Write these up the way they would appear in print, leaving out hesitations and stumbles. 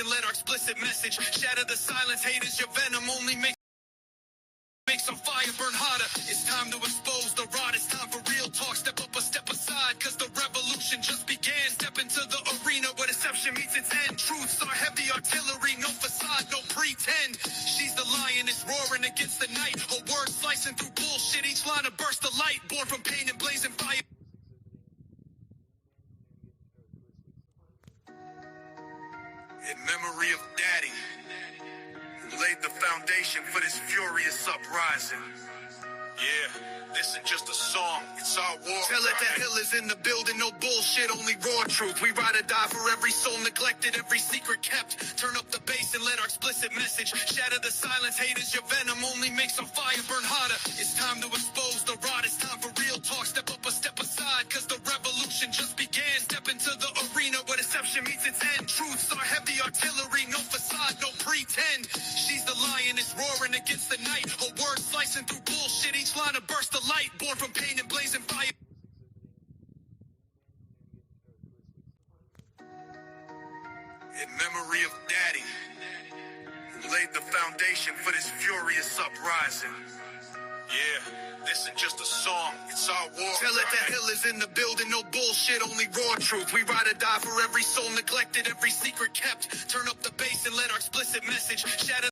base and let our explicit message shatter the silence. Haters, your venom only makes some fire burn hotter. It's time to expose the rod. It's time for real talk. Step up or step aside, cause the revolution just began. Step into the arena where deception meets its end. Truths are heavy artillery, no facade, no pretend. She's the lioness roaring against the night. Her words slicing through bullshit, each line a burst of light. Born from pain and blazing fire. In memory of Daddy, who laid the foundation for this furious uprising. Yeah, this isn't just a song, it's our war. Tell it the hill is in the building, no bullshit, only raw truth. We ride or die for every soul neglected, every secret kept. Turn up the bass and let our explicit message shatter the silence. Haters, your venom only makes some fire burn hotter. It's time to expose the rod, it's time for real talk. Step up or step aside, cause the revolution just began. Step into the arena where deception meets its end. Truths are heavy artillery, no facade, no pretend. She's the lioness roaring against the night. Her words slicing through bullshit, each line a burst of light. Born from pain and blazing fire. In memory of Daddy, who laid the foundation for this furious uprising. Yeah, this isn't just a song, it's our war. Tell it the hill is in the building, no bullshit, only raw truth. We ride or die for every soul neglected, every secret kept. Turn up the bass and let our explicit message shatter.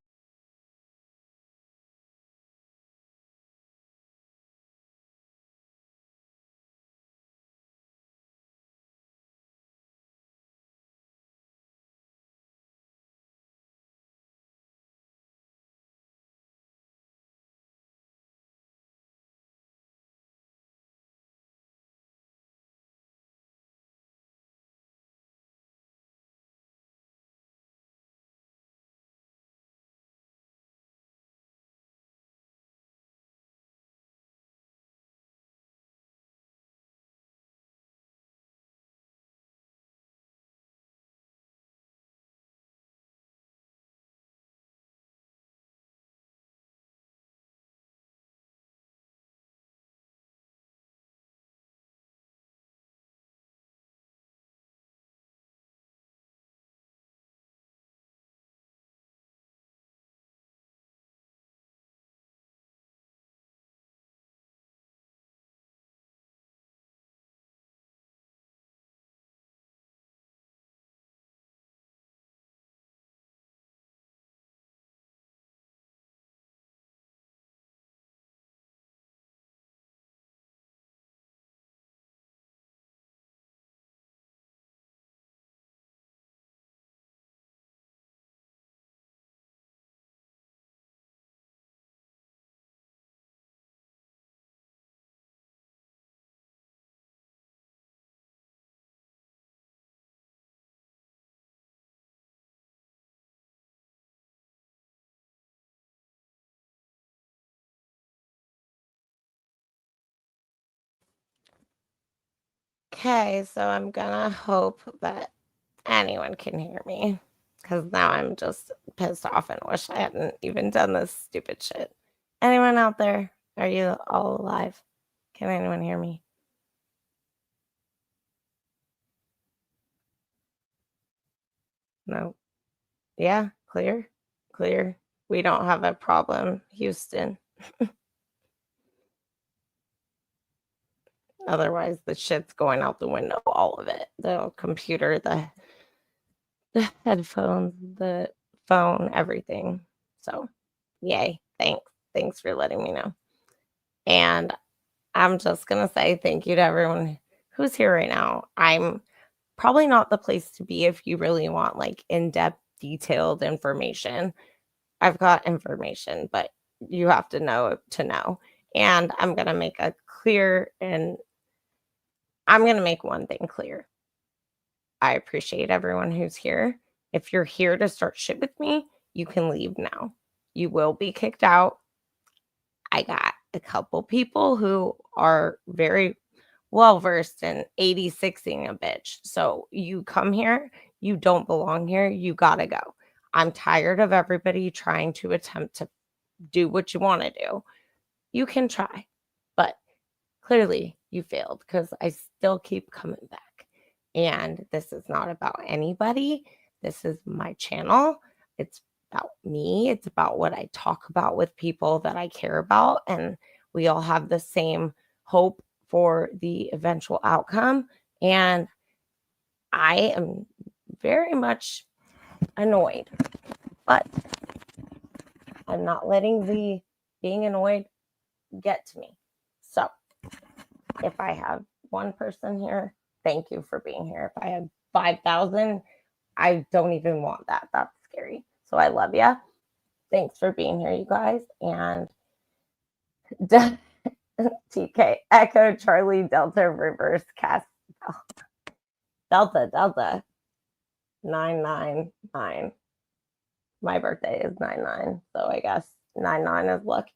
Okay, so I'm gonna hope that anyone can hear me, because now I'm just pissed off and wish I hadn't even done this stupid shit. Anyone out there? Are you all alive? Can anyone hear me? No. Yeah, clear? Clear. We don't have a problem, Houston. Otherwise, the shit's going out the window, all of it. The computer, the headphones, the phone, everything. So, yay. Thanks for letting me know. And I'm just going to say thank you to everyone who's here right now. I'm probably not the place to be if you really want like in-depth, detailed information. I've got information, but you have to know to know. And I'm going to make one thing clear. I appreciate everyone who's here. If you're here to start shit with me, you can leave now. You will be kicked out. I got a couple people who are very well versed in 86ing a bitch. So you come here, you don't belong here, you gotta go. I'm tired of everybody trying to attempt to do what you want to do. You can try, but clearly you failed because I still keep coming back. And this is not about anybody. This is my channel. It's about me. It's about what I talk about with people that I care about. And we all have the same hope for the eventual outcome. And I am very much annoyed, but I'm not letting the being annoyed get to me. So if I have one person here, thank you for being here. If I have 5,000, I don't even want that. That's scary. So I love you. Thanks for being here, you guys. And TK, Echo, Charlie, Delta, Reverse, Cast, Delta, 999. My birthday is 99, so I guess 99 is lucky.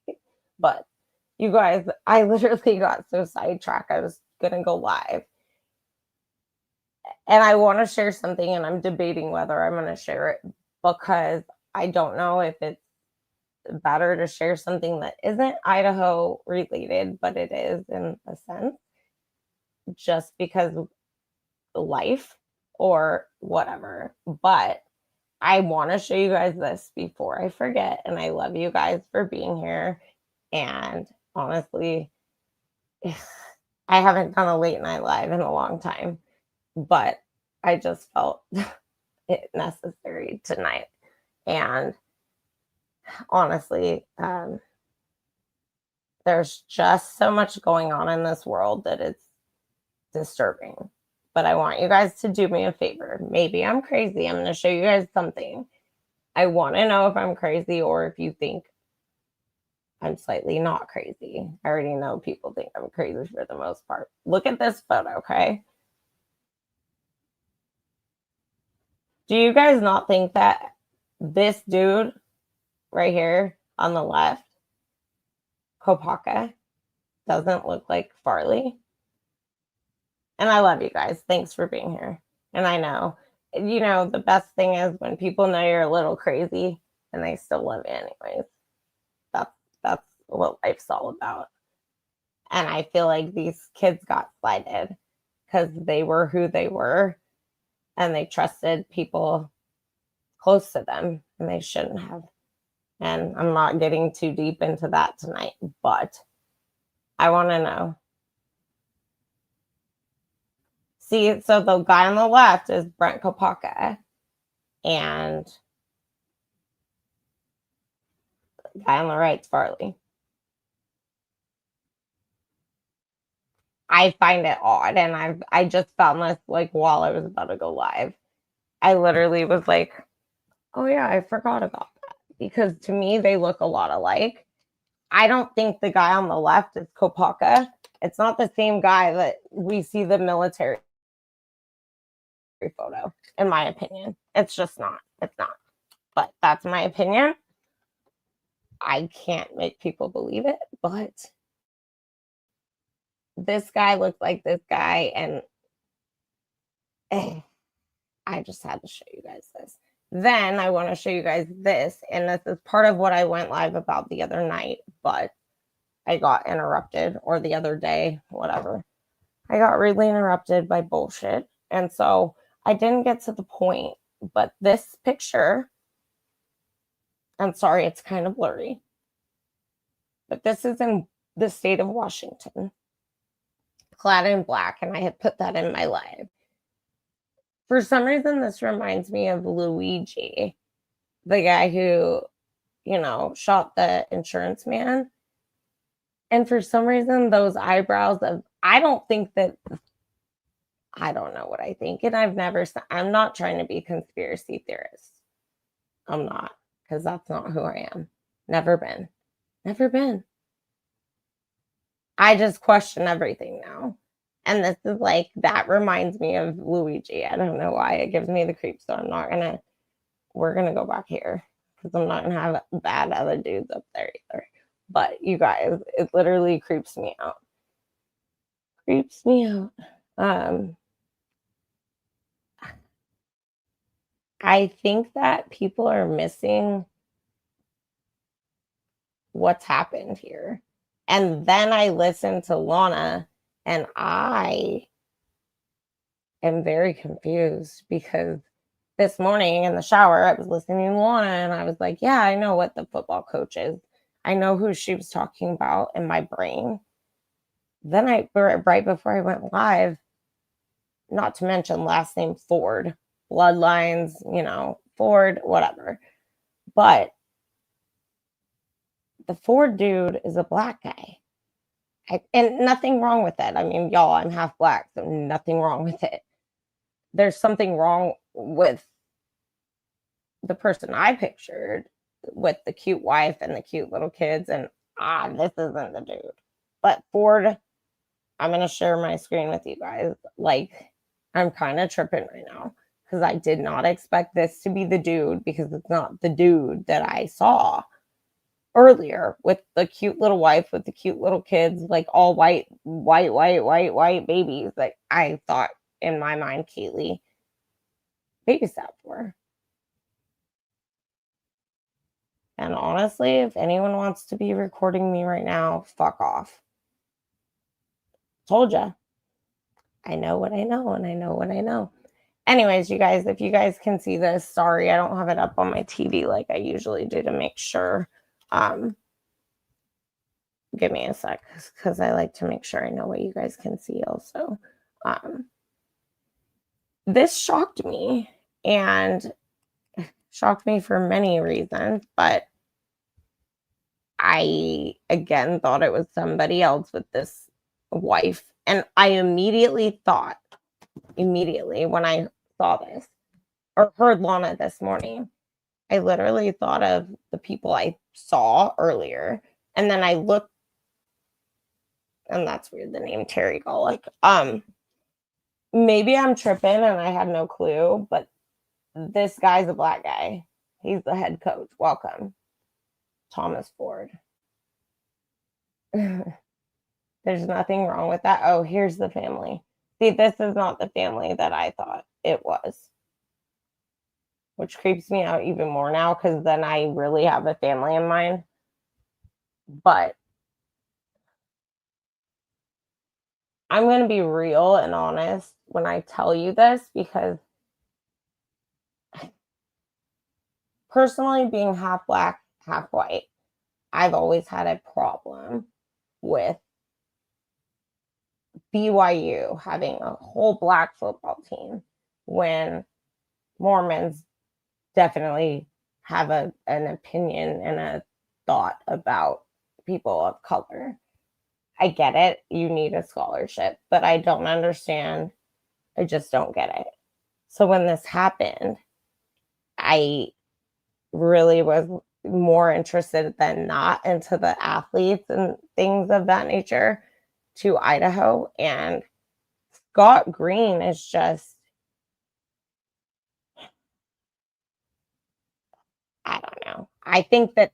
But you guys, I literally got so sidetracked. I was going to go live. And I want to share something, and I'm debating whether I'm going to share it because I don't know if it's better to share something that isn't Idaho related, but it is in a sense, just because of life or whatever. But I want to show you guys this before I forget. And I love you guys for being here. And honestly, I haven't done a late night live in a long time, but I just felt it necessary tonight. And honestly, there's just so much going on in this world that it's disturbing. But I want you guys to do me a favor. Maybe I'm crazy. I'm going to show you guys something. I want to know if I'm crazy or if you think I'm slightly not crazy. I already know people think I'm crazy for the most part. Look at this photo, okay? Do you guys not think that this dude right here on the left, Kopaka, doesn't look like Farley? And I love you guys. Thanks for being here. And I know, the best thing is when people know you're a little crazy and they still love you anyways. That's what life's all about. And I feel like these kids got slighted because they were who they were and they trusted people close to them and they shouldn't have. And I'm not getting too deep into that tonight, but I want to know. See, so the guy on the left is Brent Kopaka and the guy on the right is Farley. I find it odd, and I just found this like while I was about to go live. I literally was like, oh yeah, I forgot about that. Because to me, they look a lot alike. I don't think the guy on the left is Kopaka. It's not the same guy that we see the military photo, in my opinion. It's just not. It's not. But that's my opinion. I can't make people believe it, but this guy looks like this guy, and I just had to show you guys this. Then I want to show you guys this, and this is part of what I went live about the other night, but I got interrupted, or the other day, whatever. I got really interrupted by bullshit, and so I didn't get to the point. But this picture, I'm sorry, it's kind of blurry, but this is in the state of Washington, clad in black, and I had put that in my live. For some reason, this reminds me of Luigi, the guy who, shot the insurance man. And for some reason, those eyebrows I don't know what I think. And I'm not trying to be a conspiracy theorist. I'm not, because that's not who I am. Never been. Never been. I just question everything now. And this is like, that reminds me of Luigi. I don't know why it gives me the creeps, so we're going to go back here because I'm not going to have bad other dudes up there either. But you guys, it literally creeps me out. Creeps me out. I think that people are missing what's happened here. And then I listened to Lana, and I am very confused because this morning in the shower, I was listening to Lana and I was like, yeah, I know what the football coach is. I know who she was talking about in my brain. Then right before I went live, not to mention last name Ford, bloodlines, Ford, whatever. But the Ford dude is a black guy. And nothing wrong with that. I mean, y'all, I'm half black, so nothing wrong with it. There's something wrong with the person I pictured with the cute wife and the cute little kids, and this isn't the dude. But Ford, I'm going to share my screen with you guys. Like, I'm kind of tripping right now because I did not expect this to be the dude, because it's not the dude that I saw earlier with the cute little wife with the cute little kids, like all white babies that I thought in my mind Kaylee babysat for. And honestly, if anyone wants to be recording me right now, fuck off. Told ya. I know what I know, and I know what I know. Anyways, you guys, if you guys can see this, sorry, I don't have it up on my TV like I usually do to make sure. Give me a sec, because I like to make sure I know what you guys can see also. This shocked me, and shocked me for many reasons, but I, again, thought it was somebody else with this wife. And I immediately when I saw this or heard Lana this morning, I literally thought of the people I saw earlier. And then I looked, and that's weird, the name Terry Golick. Maybe I'm tripping and I had no clue, but this guy's a black guy. He's the head coach. Welcome, Thomas Ford. There's nothing wrong with that. Oh, here's the family. See, this is not the family that I thought it was, which creeps me out even more now, because then I really have a family in mind. But I'm going to be real and honest when I tell you this, because personally, being half black, half white, I've always had a problem with BYU having a whole black football team when Mormons definitely have an opinion and a thought about people of color. I get it. You need a scholarship, but I don't understand. I just don't get it. So when this happened, I really was more interested than not into the athletes and things of that nature to Idaho. And Scott Green is just, I don't know. I think that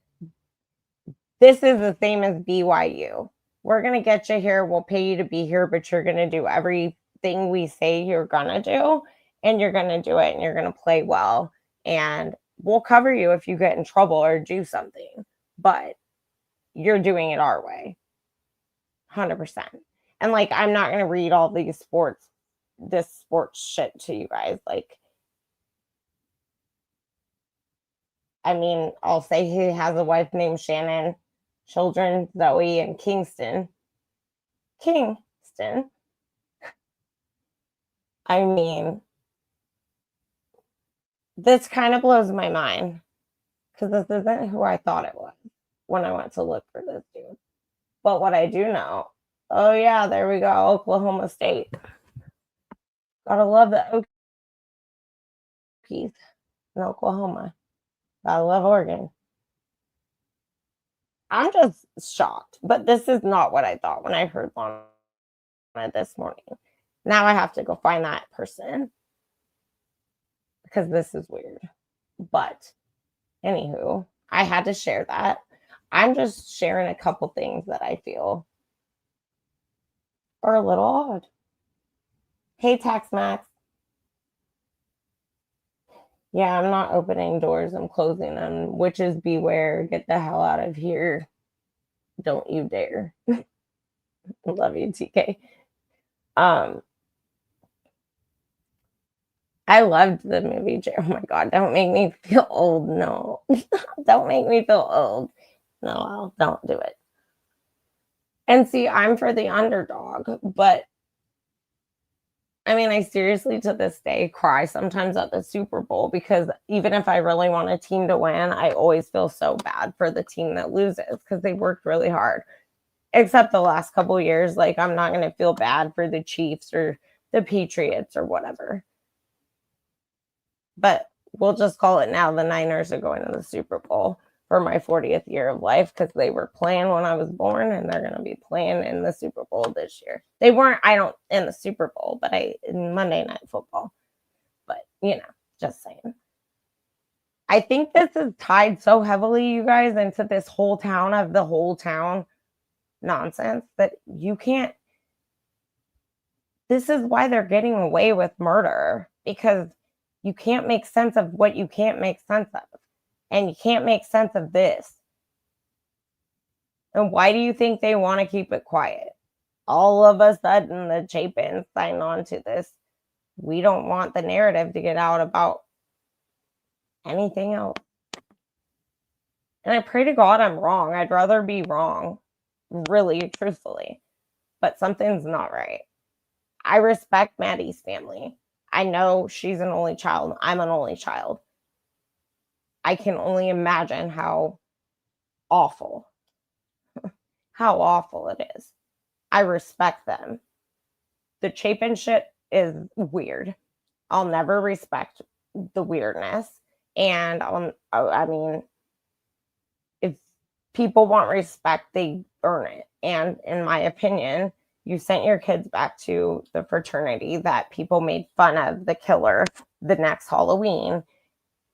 this is the same as BYU. We're going to get you here. We'll pay you to be here, but you're going to do everything we say you're going to do, and you're going to do it, and you're going to play well. And we'll cover you if you get in trouble or do something, but you're doing it our way. 100%. And like, I'm not going to read all these this sports shit to you guys. Like, I mean, I'll say he has a wife named Shannon, children, Zoe and Kingston. I mean, this kind of blows my mind, because this isn't who I thought it was when I went to look for this dude. But what I do know, oh yeah, there we go, Oklahoma State. Gotta love the Okies in Oklahoma. Gotta love Oregon. I'm just shocked, but this is not what I thought when I heard Lana this morning. Now I have to go find that person, because this is weird. But anywho, I had to share that. I'm just sharing a couple things that I feel are a little odd. Hey, Tax Max. Yeah, I'm not opening doors. I'm closing them. Witches beware. Get the hell out of here. Don't you dare. Love you, TK. I loved the movie. Oh my God, don't make me feel old. No, don't make me feel old. No, don't do it. And see, I'm for the underdog, but I mean, I seriously to this day cry sometimes at the Super Bowl because even if I really want a team to win, I always feel so bad for the team that loses because they worked really hard. Except the last couple years, like I'm not going to feel bad for the Chiefs or the Patriots or whatever. But we'll just call it now the Niners are going to the Super Bowl for my 40th year of life because they were playing when I was born and they're going to be playing in the Super Bowl this year. They weren't, in the Super Bowl, but in Monday Night Football. But, just saying. I think this is tied so heavily, you guys, into this whole town of the whole town nonsense that you can't. This is why they're getting away with murder because you can't make sense of what you can't make sense of. And you can't make sense of this. And why do you think they want to keep it quiet? All of a sudden, the Chapins sign on to this. We don't want the narrative to get out about anything else. And I pray to God I'm wrong. I'd rather be wrong, really, truthfully. But something's not right. I respect Maddie's family. I know she's an only child. I'm an only child. I can only imagine how awful it is. I respect them. The Chapin shit is weird. I'll never respect the weirdness. And I mean, if people want respect, they earn it. And in my opinion, you sent your kids back to the fraternity that people made fun of the killer the next Halloween,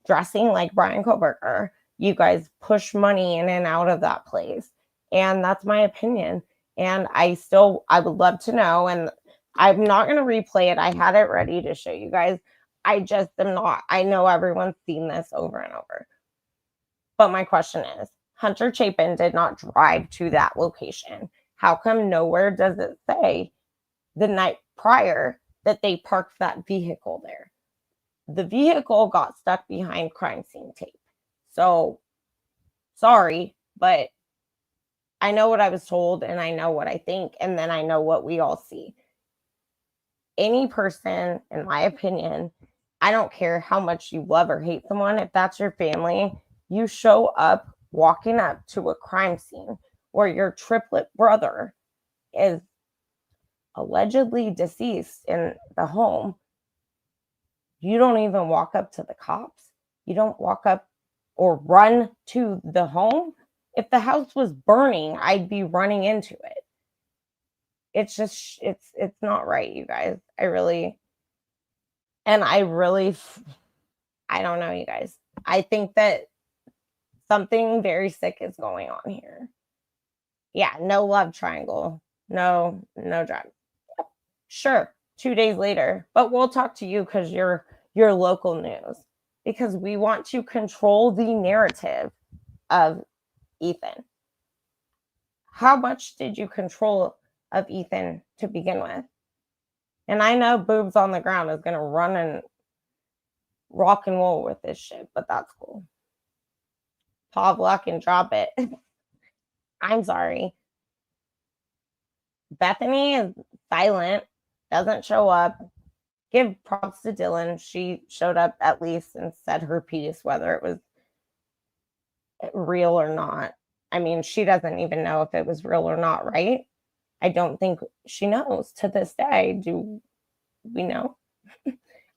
dressing like Bryan Kohberger. You guys push money in and out of that place. And that's my opinion. And I would love to know. And I'm not going to replay it. I had it ready to show you guys. I just am not. I know everyone's seen this over and over. But my question is, Hunter Chapin did not drive to that location. How come nowhere does it say the night prior that they parked that vehicle there? The vehicle got stuck behind crime scene tape. So, sorry, but I know what I was told and I know what I think, and then I know what we all see. Any person, in my opinion, I don't care how much you love or hate someone, if that's your family, you show up walking up to a crime scene where your triplet brother is allegedly deceased in the home. You don't even walk up to the cops. You don't walk up or run to the home. If the house was burning, I'd be running into it. It's just, it's not right, you guys. I don't know, you guys. I think that something very sick is going on here. Yeah, no love triangle. No drug. Yep. Sure, 2 days later. But we'll talk to you because you're local news. Because we want to control the narrative of Ethan. How much did you control of Ethan to begin with? And I know boobs on the ground is going to run and rock and roll with this shit, but that's cool. Pavlok and drop it. I'm sorry. Bethany is silent, doesn't show up. Give props to Dylan. She showed up at least and said her piece, whether it was real or not. I mean, she doesn't even know if it was real or not, right? I don't think she knows to this day. Do we know?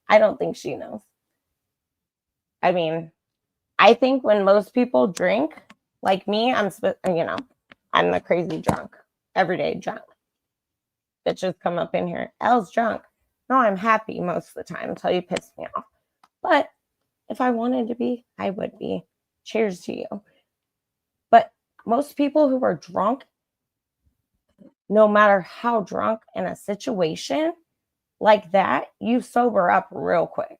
I don't think she knows. I mean, I think when most people drink, like me, I'm the crazy drunk, everyday drunk. Bitches come up in here, Elle's drunk. No, I'm happy most of the time until you piss me off. But if I wanted to be, I would be. Cheers to you. But most people who are drunk, no matter how drunk in a situation like that, you sober up real quick.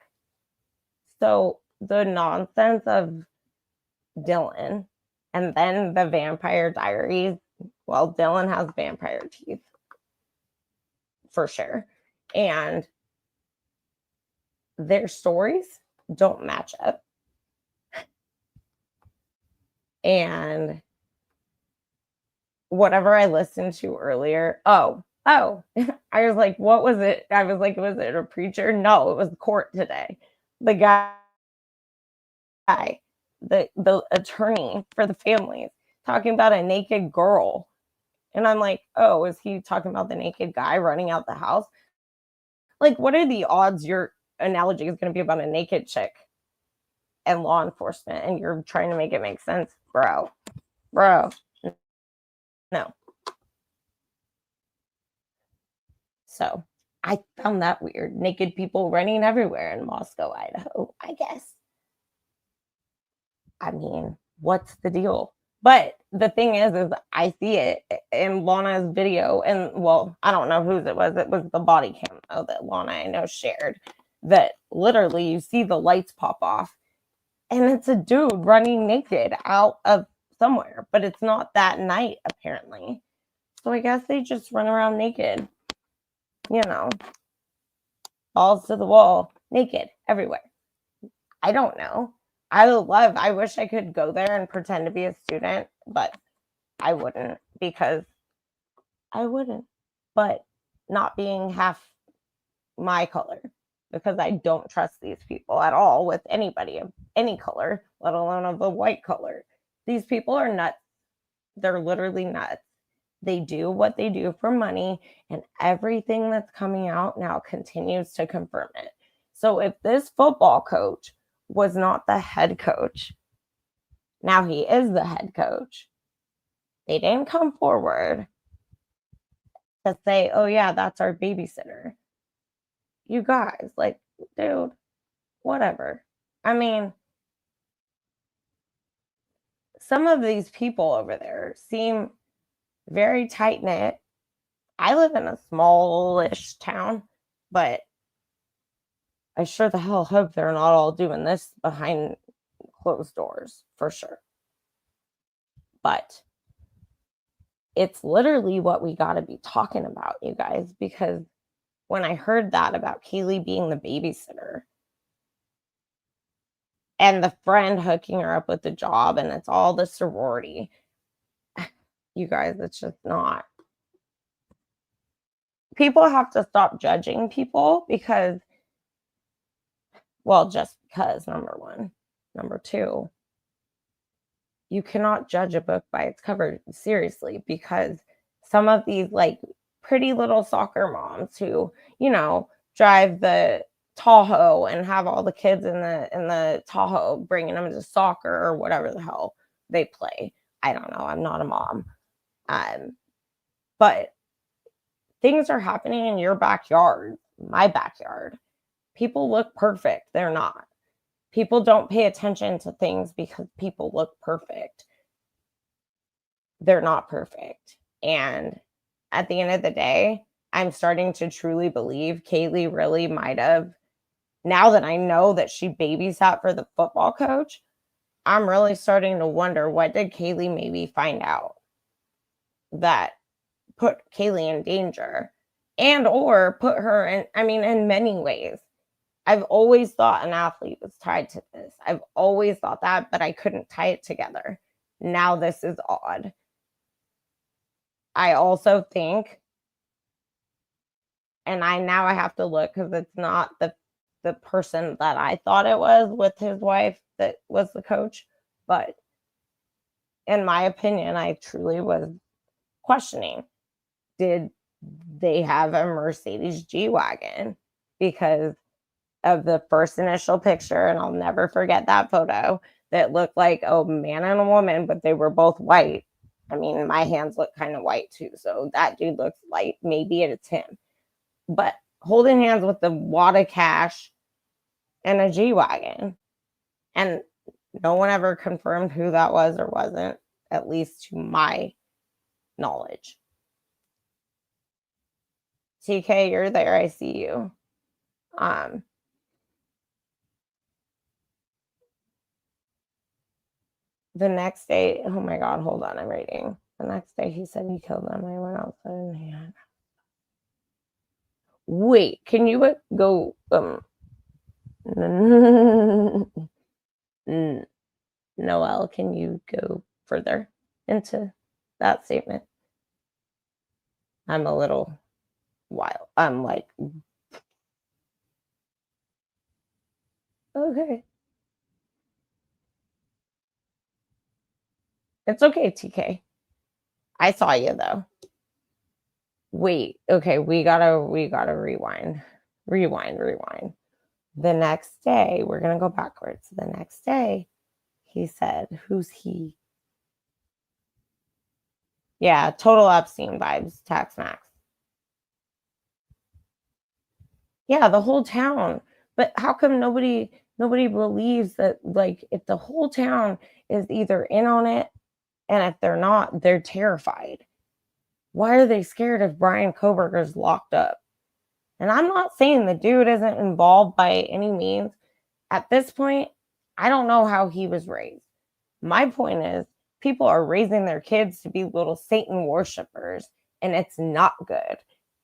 So the nonsense of Dylan and then the Vampire Diaries, well, Dylan has vampire teeth for sure. And their stories don't match up. And whatever I listened to earlier, I was like, what was it? I was like, was it a preacher? No, it was court today. The guy, the attorney for the families, talking about a naked girl. And I'm like, oh, is he talking about the naked guy running out the house? Like, what are the odds your analogy is going to be about a naked chick and law enforcement and you're trying to make it make sense? Bro, no. So I found that weird. Naked people running everywhere in Moscow, Idaho, I guess. I mean, what's the deal? But the thing is I see it in Lana's video, and well, I don't know whose it was. It was the body cam though that Lana I know shared. That literally you see the lights pop off, and it's a dude running naked out of somewhere, but it's not that night apparently. So I guess they just run around naked, you know, balls to the wall, naked everywhere. I don't know. I wish I could go there and pretend to be a student, but I wouldn't because I wouldn't. But not being half my color, because I don't trust these people at all with anybody of any color, let alone of the white color. These people are nuts. They're literally nuts. They do what they do for money, and everything that's coming out now continues to confirm it. So if this football coach was not the head coach, now he is the head coach. They didn't come forward to say, oh yeah, that's our babysitter. You guys, like, dude, whatever. I mean, some of these people over there seem very tight knit. I live in a smallish town, but I sure the hell hope they're not all doing this behind closed doors for sure. But it's literally what we got to be talking about, you guys, because when I heard that about Kaylee being the babysitter and the friend hooking her up with the job and it's all the sorority, you guys, it's just not. People have to stop judging people because, well, just because, number one. Number two, you cannot judge a book by its cover seriously, because some of these like pretty little soccer moms who, you know, drive the Tahoe and have all the kids in the Tahoe bringing them to soccer or whatever the hell they play. I don't know. I'm not a mom. But things are happening in your backyard, my backyard. People look perfect. They're not. People don't pay attention to things because people look perfect. They're not perfect. And at the end of the day, I'm starting to truly believe Kaylee really might have, now that I know that she babysat for the football coach, I'm really starting to wonder, what did Kaylee maybe find out that put Kaylee in danger and or put her in, I mean, in many ways. I've always thought an athlete was tied to this. I've always thought that, but I couldn't tie it together. Now this is odd. I also think, and I have to look because it's not the person that I thought it was with his wife that was the coach, but in my opinion, I truly was questioning, did they have a Mercedes G-Wagon? Because of the first initial picture, and I'll never forget that photo, that looked like a man and a woman, but they were both white. I mean, my hands look kind of white too, so that dude looks light. Maybe it's him. But holding hands with the wad of cash and a G-Wagon. And no one ever confirmed who that was or wasn't, at least to my knowledge. TK, you're there. I see you. The next day, oh my God, hold on, I'm reading. The next day, he said he killed them. I went outside and he had. Wait, can you go? Noelle, can you go further into that statement? I'm a little wild. I'm like, okay. It's okay, TK. I saw you though. Wait, okay, we gotta rewind. Rewind. The next day, we're gonna go backwards. The next day, he said, who's he? Yeah, total Epstein vibes, Tax Max. Yeah, the whole town. But how come nobody believes that, like, if the whole town is either in on it, and if they're not, they're terrified. Why are they scared if Bryan Kohberger's locked up? And I'm not saying the dude isn't involved by any means. At this point, I don't know how he was raised. My point is, people are raising their kids to be little Satan worshipers, and it's not good.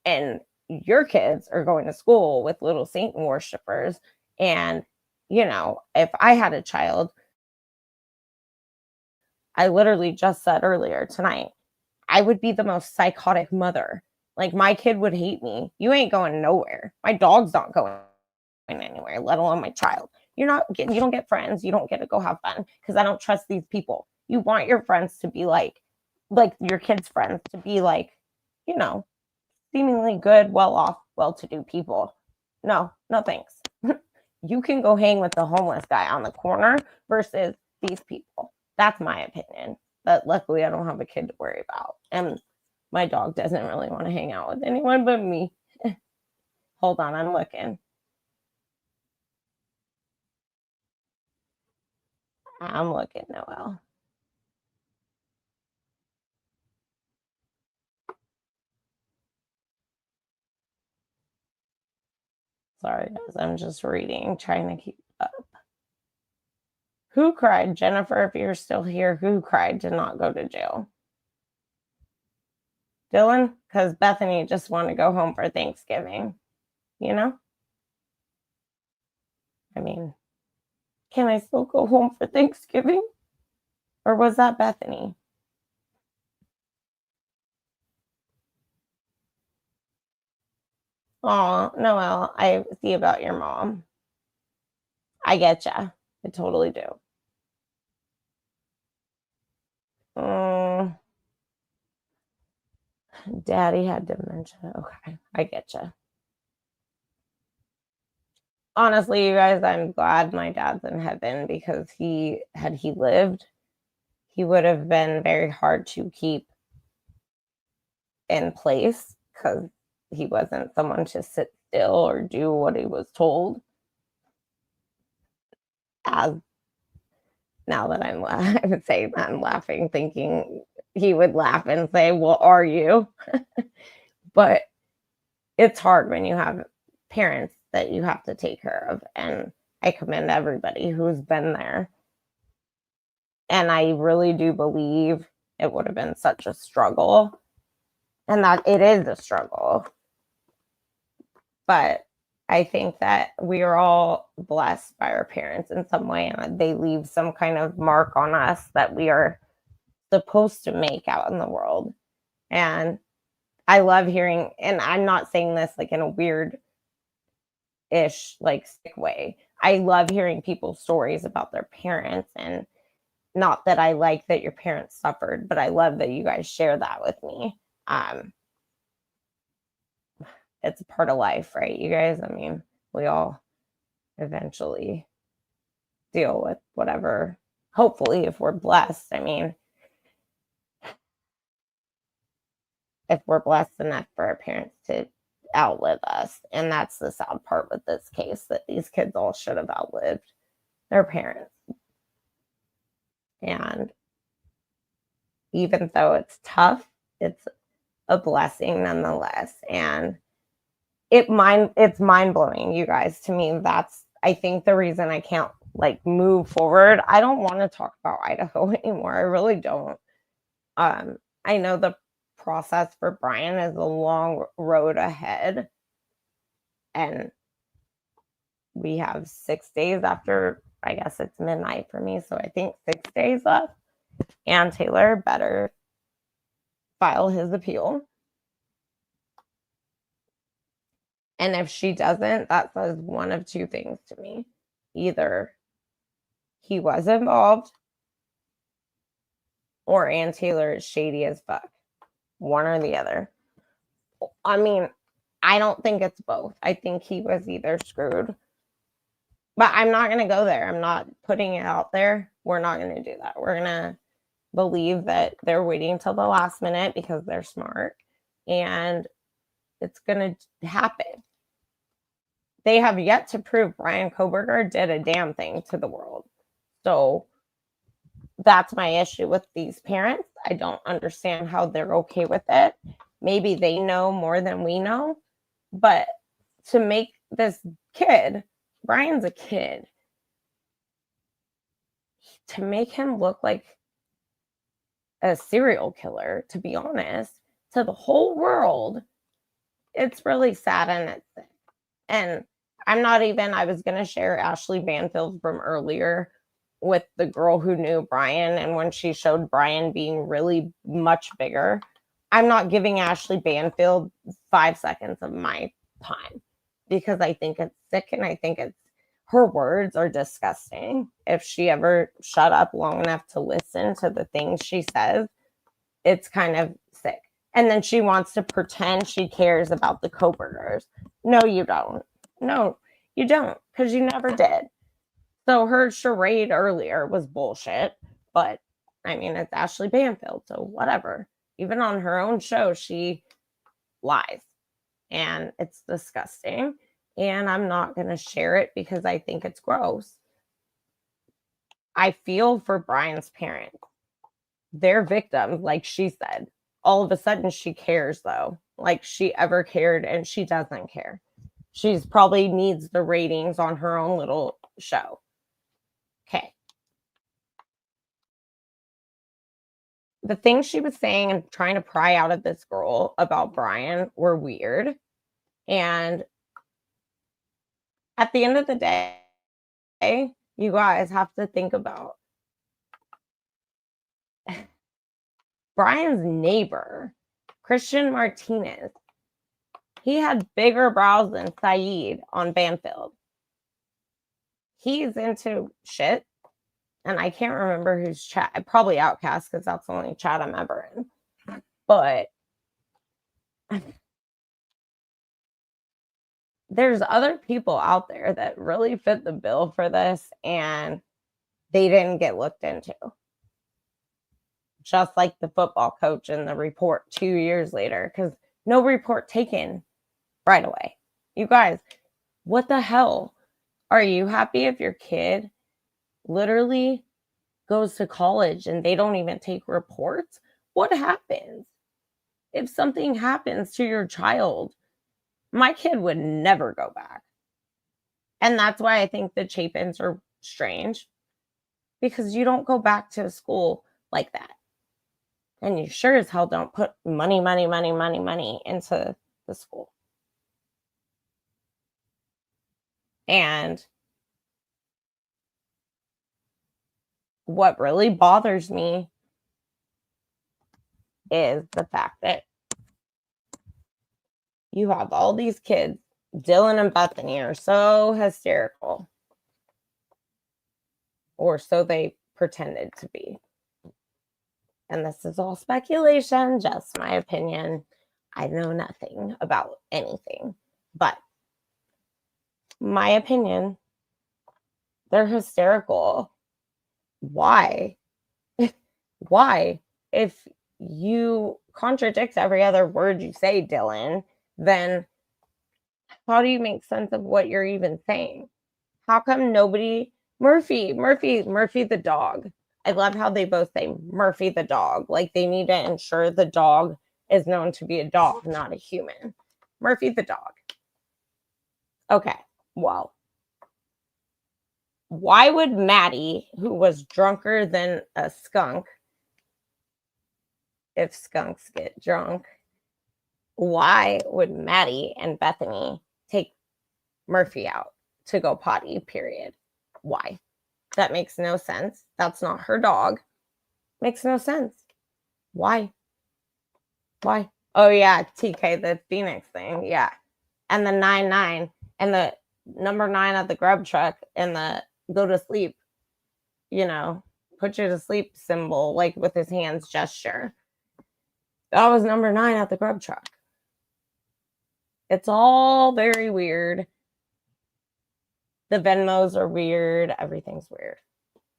And your kids are going to school with little Satan worshipers. And, you know, if I had a child, I literally just said earlier tonight, I would be the most psychotic mother. Like, my kid would hate me. You ain't going nowhere. My dog's not going anywhere, let alone my child. You don't get friends. You don't get to go have fun because I don't trust these people. You want your friends to be like your kids' friends to be like, you know, seemingly good, well off, well to do people. No thanks. You can go hang with the homeless guy on the corner versus these people. That's my opinion. But luckily, I don't have a kid to worry about. And my dog doesn't really want to hang out with anyone but me. Hold on, I'm looking. Noelle. Sorry, guys. I'm just reading, trying to keep up. Who cried? Jennifer, if you're still here, who cried to not go to jail? Dylan? Because Bethany just wanted to go home for Thanksgiving. You know? I mean, can I still go home for Thanksgiving? Or was that Bethany? Oh, Noelle, I see about your mom. I get ya. I totally do. Daddy had dementia. Okay, I get ya. Honestly, you guys, I'm glad my dad's in heaven because had he lived, he would have been very hard to keep in place because he wasn't someone to sit still or do what he was told. As now that I'm saying that, I'm laughing, thinking he would laugh and say, "Well, are you?" But it's hard when you have parents that you have to take care of, and I commend everybody who's been there. And I really do believe it would have been such a struggle, and that it is a struggle. But I think that we are all blessed by our parents in some way, and they leave some kind of mark on us that we are supposed to make out in the world. And I love hearing, and I'm not saying this like in a weird ish, like sick way. I love hearing people's stories about their parents, and not that I like that your parents suffered, but I love that you guys share that with me. It's a part of life, right, you guys? I mean, we all eventually deal with whatever, hopefully, if we're blessed. I mean, if we're blessed enough for our parents to outlive us. And that's the sad part with this case, that these kids all should have outlived their parents. And even though it's tough, it's a blessing nonetheless. And it's mind-blowing, you guys. To me, that's, I think, the reason I can't like move forward. I don't want to talk about Idaho anymore. I really don't. I know the process for Bryan is a long road ahead, and we have 6 days after, I guess it's midnight for me, so I think 6 days left. And Taylor better file his appeal. And if she doesn't, that says one of two things to me. Either he was involved or Ann Taylor is shady as fuck. One or the other. I mean, I don't think it's both. I think he was either screwed. But I'm not going to go there. I'm not putting it out there. We're not going to do that. We're going to believe that they're waiting until the last minute because they're smart. And it's going to happen. They have yet to prove Bryan Kohberger did a damn thing to the world. So that's my issue with these parents. I don't understand how they're okay with it. Maybe they know more than we know. But to make this kid, Bryan's a kid, to make him look like a serial killer, to be honest, to the whole world, it's really sad and it's sick. And I was going to share Ashley Banfield from earlier with the girl who knew Bryan, and when she showed Bryan being really much bigger, I'm not giving Ashley Banfield 5 seconds of my time because I think it's sick and I think her words are disgusting. If she ever shut up long enough to listen to the things she says, it's kind of sick. And then she wants to pretend she cares about the Kohbergers. No, you don't. No, you don't, because you never did. So her charade earlier was bullshit, but I mean, it's Ashley Banfield, so whatever. Even on her own show, she lies, and it's disgusting. And I'm not going to share it because I think it's gross. I feel for Bryan's parents. They're victims, like she said. All of a sudden, she cares, though, like she ever cared, and she doesn't care. She's probably needs the ratings on her own little show. Okay. The things she was saying and trying to pry out of this girl about Bryan were weird. And at the end of the day, you guys have to think about Bryan's neighbor, Christian Martinez. He had bigger brows than Saeed on Banfield. He's into shit. And I can't remember whose chat. Probably Outcast, because that's the only chat I'm ever in. But there's other people out there that really fit the bill for this, and they didn't get looked into. Just like the football coach in the report 2 years later, because no report taken right away. You guys, what the hell? Are you happy if your kid literally goes to college and they don't even take reports? What happens if something happens to your child? My kid would never go back. And that's why I think the Chapins are strange, because you don't go back to a school like that. And you sure as hell don't put money into the school. And what really bothers me is the fact that you have all these kids. Dylan and Bethany are so hysterical. Or so they pretended to be. And this is all speculation, just my opinion. I know nothing about anything. But my opinion, they're hysterical. Why? Why? If you contradict every other word you say, Dylan, then how do you make sense of what you're even saying? How come nobody... Murphy the dog. I love how they both say Murphy the dog. Like they need to ensure the dog is known to be a dog, not a human. Murphy the dog. Okay, well, why would Maddie, who was drunker than a skunk, if skunks get drunk, why would Maddie and Bethany take Murphy out? to go potty, period. Why? That makes no sense. That's not her dog. Makes no sense. Why? Why? Oh, yeah, TK, the Phoenix thing. Yeah. And the 9-9 and the number 9 at the grub truck and the go to sleep, you know, put you to sleep symbol, like with his hands gesture. That was number 9 at the grub truck. It's all very weird. The Venmos are weird. Everything's weird.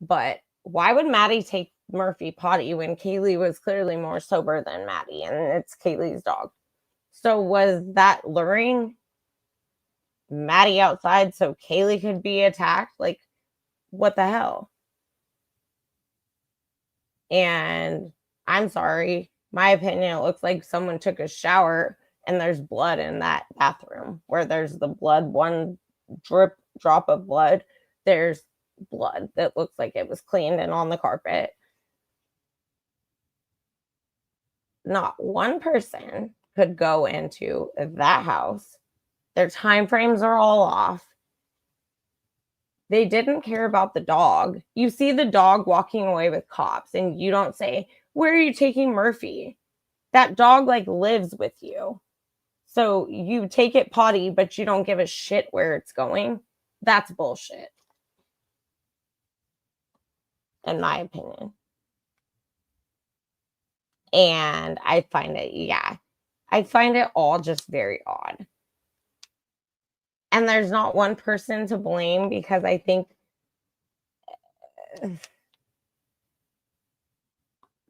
But why would Maddie take Murphy potty when Kaylee was clearly more sober than Maddie, and it's Kaylee's dog? So was that luring Maddie outside so Kaylee could be attacked? Like, what the hell? And I'm sorry, my opinion, it looks like someone took a shower and there's blood in that bathroom where there's the blood, one drop of blood. There's blood that looks like it was cleaned and on the carpet. Not one person could go into that house. Their time frames are all off. They didn't care about the dog. You see the dog walking away with cops and you don't say, where are you taking Murphy? That dog like lives with you. So you take it potty, but you don't give a shit where it's going. That's bullshit. In my opinion. And I find it all just very odd. And there's not one person to blame because I think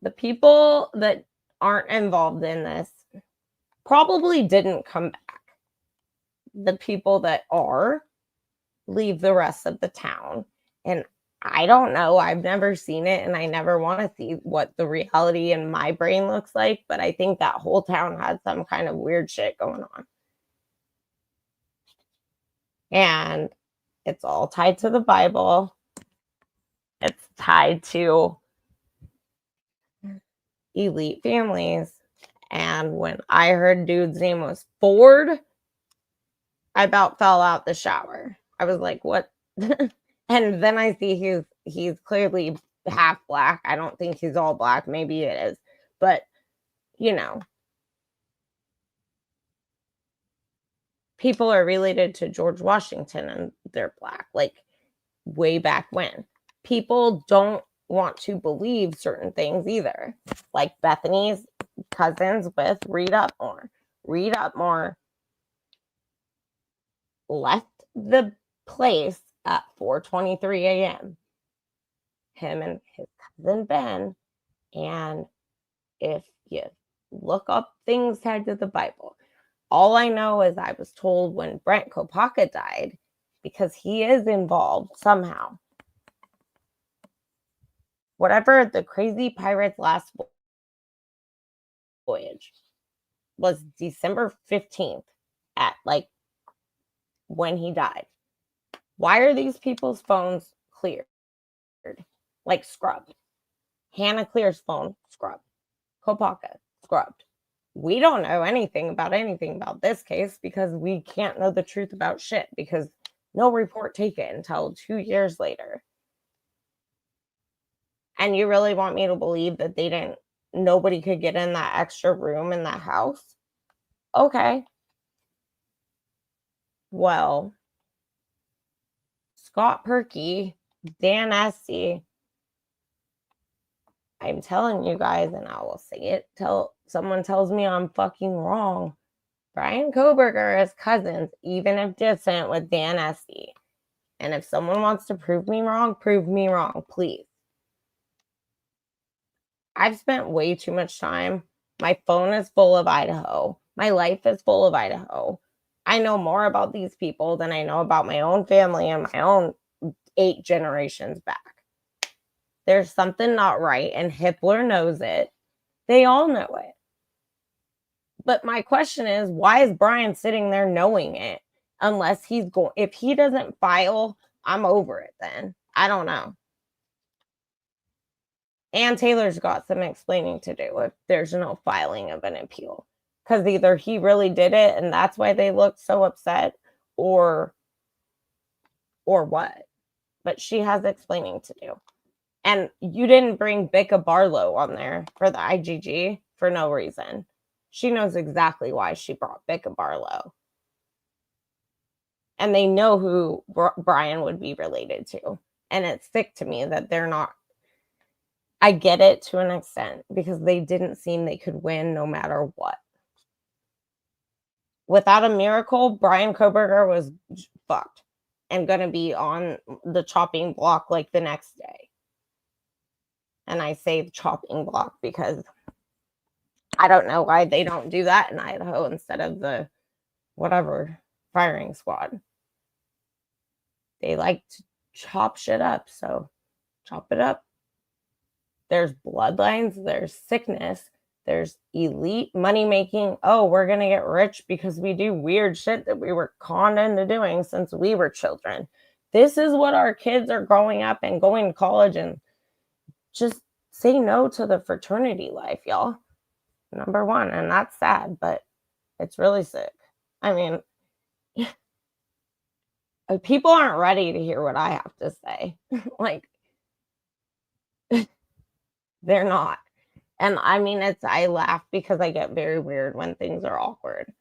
the people that aren't involved in this probably didn't come back. The people that are leave the rest of the town. And I don't know. I've never seen it and I never want to see what the reality in my brain looks like. But I think that whole town had some kind of weird shit going on. And it's all tied to the Bible. It's tied to elite families. And when I heard dude's name was Ford, I about fell out the shower. I was like, what? And then I see he's clearly half black. I don't think he's all black. Maybe it is. But, you know, people are related to George Washington and they're black, like way back when. People don't want to believe certain things either. Like Bethany's cousins with Read Up More. Read Up More left the place at 4:23 a.m. Him and his cousin Ben. And if you look up things tied to the Bible, all I know is I was told when Brent Kopaka died, because he is involved somehow. Whatever the crazy pirate's last voyage was December 15th at like when he died. Why are these people's phones cleared? Like scrubbed. Hannah Clear's phone scrubbed. Kopaka scrubbed. We don't know anything about this case because we can't know the truth about shit because no report taken until 2 years later. And you really want me to believe that nobody could get in that extra room in that house? Okay. Well, Scott Perky, Dan Esty, I'm telling you guys, and I will say it till someone tells me I'm fucking wrong. Bryan Kohberger is cousins, even if distant, with Dan Esty. And if someone wants to prove me wrong, please. I've spent way too much time. My phone is full of Idaho. My life is full of Idaho. I know more about these people than I know about my own family and my own 8 generations back. There's something not right, and Hippler knows it. They all know it. But my question is, why is Bryan sitting there knowing it? Unless if he doesn't file, I'm over it then. I don't know. And Taylor's got some explaining to do if there's no filing of an appeal. Because either he really did it and that's why they looked so upset, or or what. But she has explaining to do. And you didn't bring Becca Barlow on there for the IGG for no reason. She knows exactly why she brought Becca Barlow. And they know who Bryan would be related to. And it's sick to me that they're not. I get it to an extent because they didn't seem they could win no matter what. Without a miracle, Bryan Kohberger was fucked and going to be on the chopping block like the next day. And I say the chopping block because I don't know why they don't do that in Idaho instead of the whatever firing squad. They like to chop shit up, so chop it up. There's bloodlines, there's sickness, there's elite money making. Oh, we're going to get rich because we do weird shit that we were conned into doing since we were children. This is what our kids are growing up and going to college, and just say no to the fraternity life, y'all. Number one. And that's sad, but it's really sick. I mean, people aren't ready to hear what I have to say. Like, they're not. And I mean, I laugh because I get very weird when things are awkward.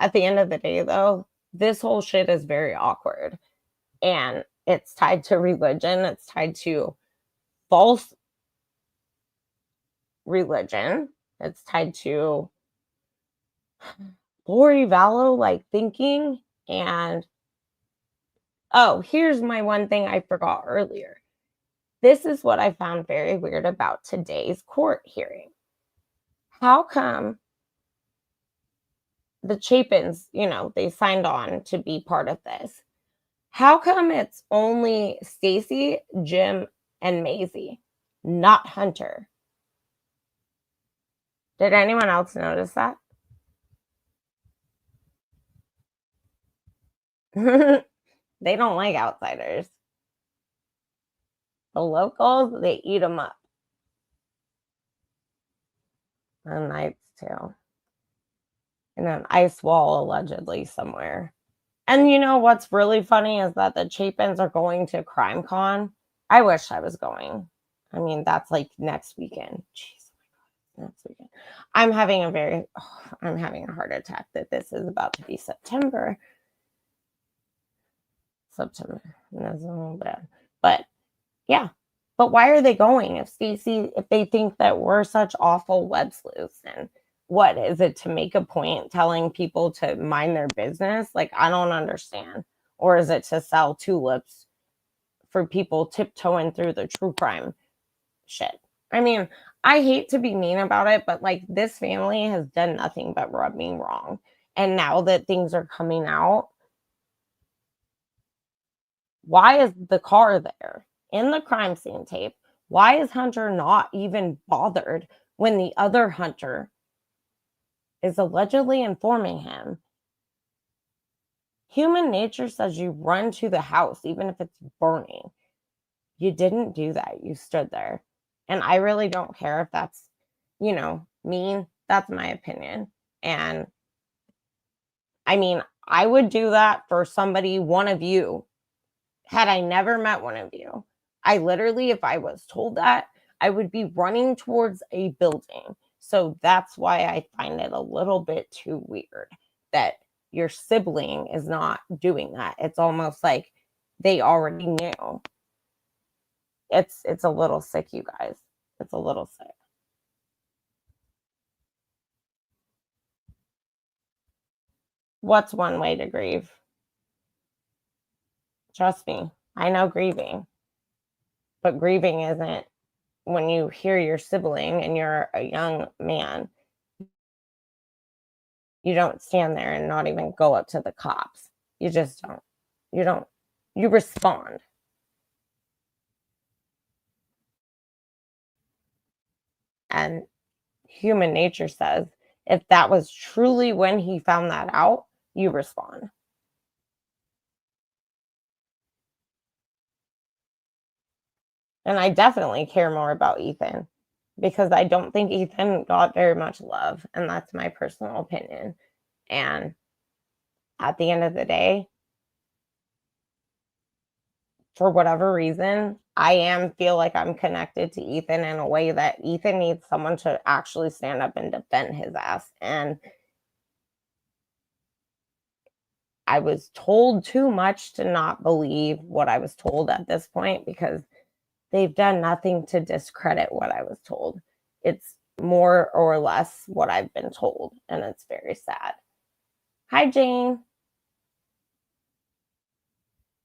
At the end of the day, though, this whole shit is very awkward. And it's tied to religion. It's tied to false religion. It's tied to Lori Vallow, like, thinking. And, oh, here's my one thing I forgot earlier. This is what I found very weird about today's court hearing. How come the Chapins, they signed on to be part of this? How come it's only Stacy, Jim, and Maisie, not Hunter? Did anyone else notice that? They don't like outsiders. The locals, they eat them up. The Knights, too. And an ice wall, allegedly, somewhere. And you know what's really funny is that the Chapins are going to CrimeCon. I wish I was going. I mean, that's like next weekend. Jeez, oh my God, next weekend. I'm having a heart attack that this is about to be September. That's a little bad. But yeah. But why are they going if they think that we're such awful web sleuths? And what is it, to make a point telling people to mind their business? Like, I don't understand. Or is it to sell tulips for people tiptoeing through the true crime shit? I mean, I hate to be mean about it, but like, this family has done nothing but rub me wrong. And now that things are coming out, why is the car there in the crime scene tape? Why is Hunter not even bothered when the other Hunter is allegedly informing him? Human nature says you run to the house, even if it's burning. You didn't do that. You stood there. And I really don't care if that's, mean. That's my opinion. And I mean, I would do that for somebody, one of you, had I never met one of you. I literally, if I was told that, I would be running towards a building. So that's why I find it a little bit too weird that your sibling is not doing that. It's almost like they already knew. It's a little sick, you guys. It's a little sick. What's one way to grieve? Trust me, I know grieving. But grieving isn't when you hear your sibling and you're a young man. You don't stand there and not even go up to the cops. You just don't. You respond. And human nature says if that was truly when he found that out, you respond. And I definitely care more about Ethan because I don't think Ethan got very much love. And that's my personal opinion. And at the end of the day, for whatever reason, I feel like I'm connected to Ethan in a way that Ethan needs someone to actually stand up and defend his ass. And I was told too much to not believe what I was told at this point, because they've done nothing to discredit what I was told. It's more or less what I've been told, and it's very sad. Hi, Jane.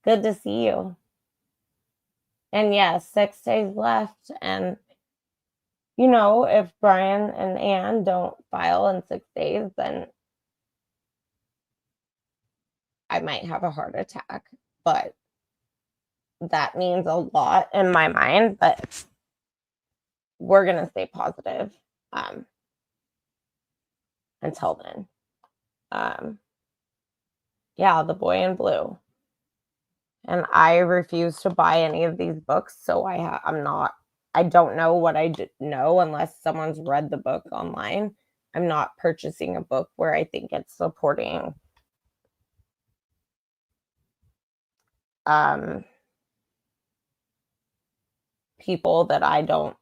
Good to see you. And yes, 6 days left. And, if Bryan and Anne don't file in 6 days, then I might have a heart attack. But that means a lot in my mind. But we're going to stay positive until then. Yeah, The Boy in Blue. And I refuse to buy any of these books, so I don't know what I know unless someone's read the book online. I'm not purchasing a book where I think it's supporting people that I don't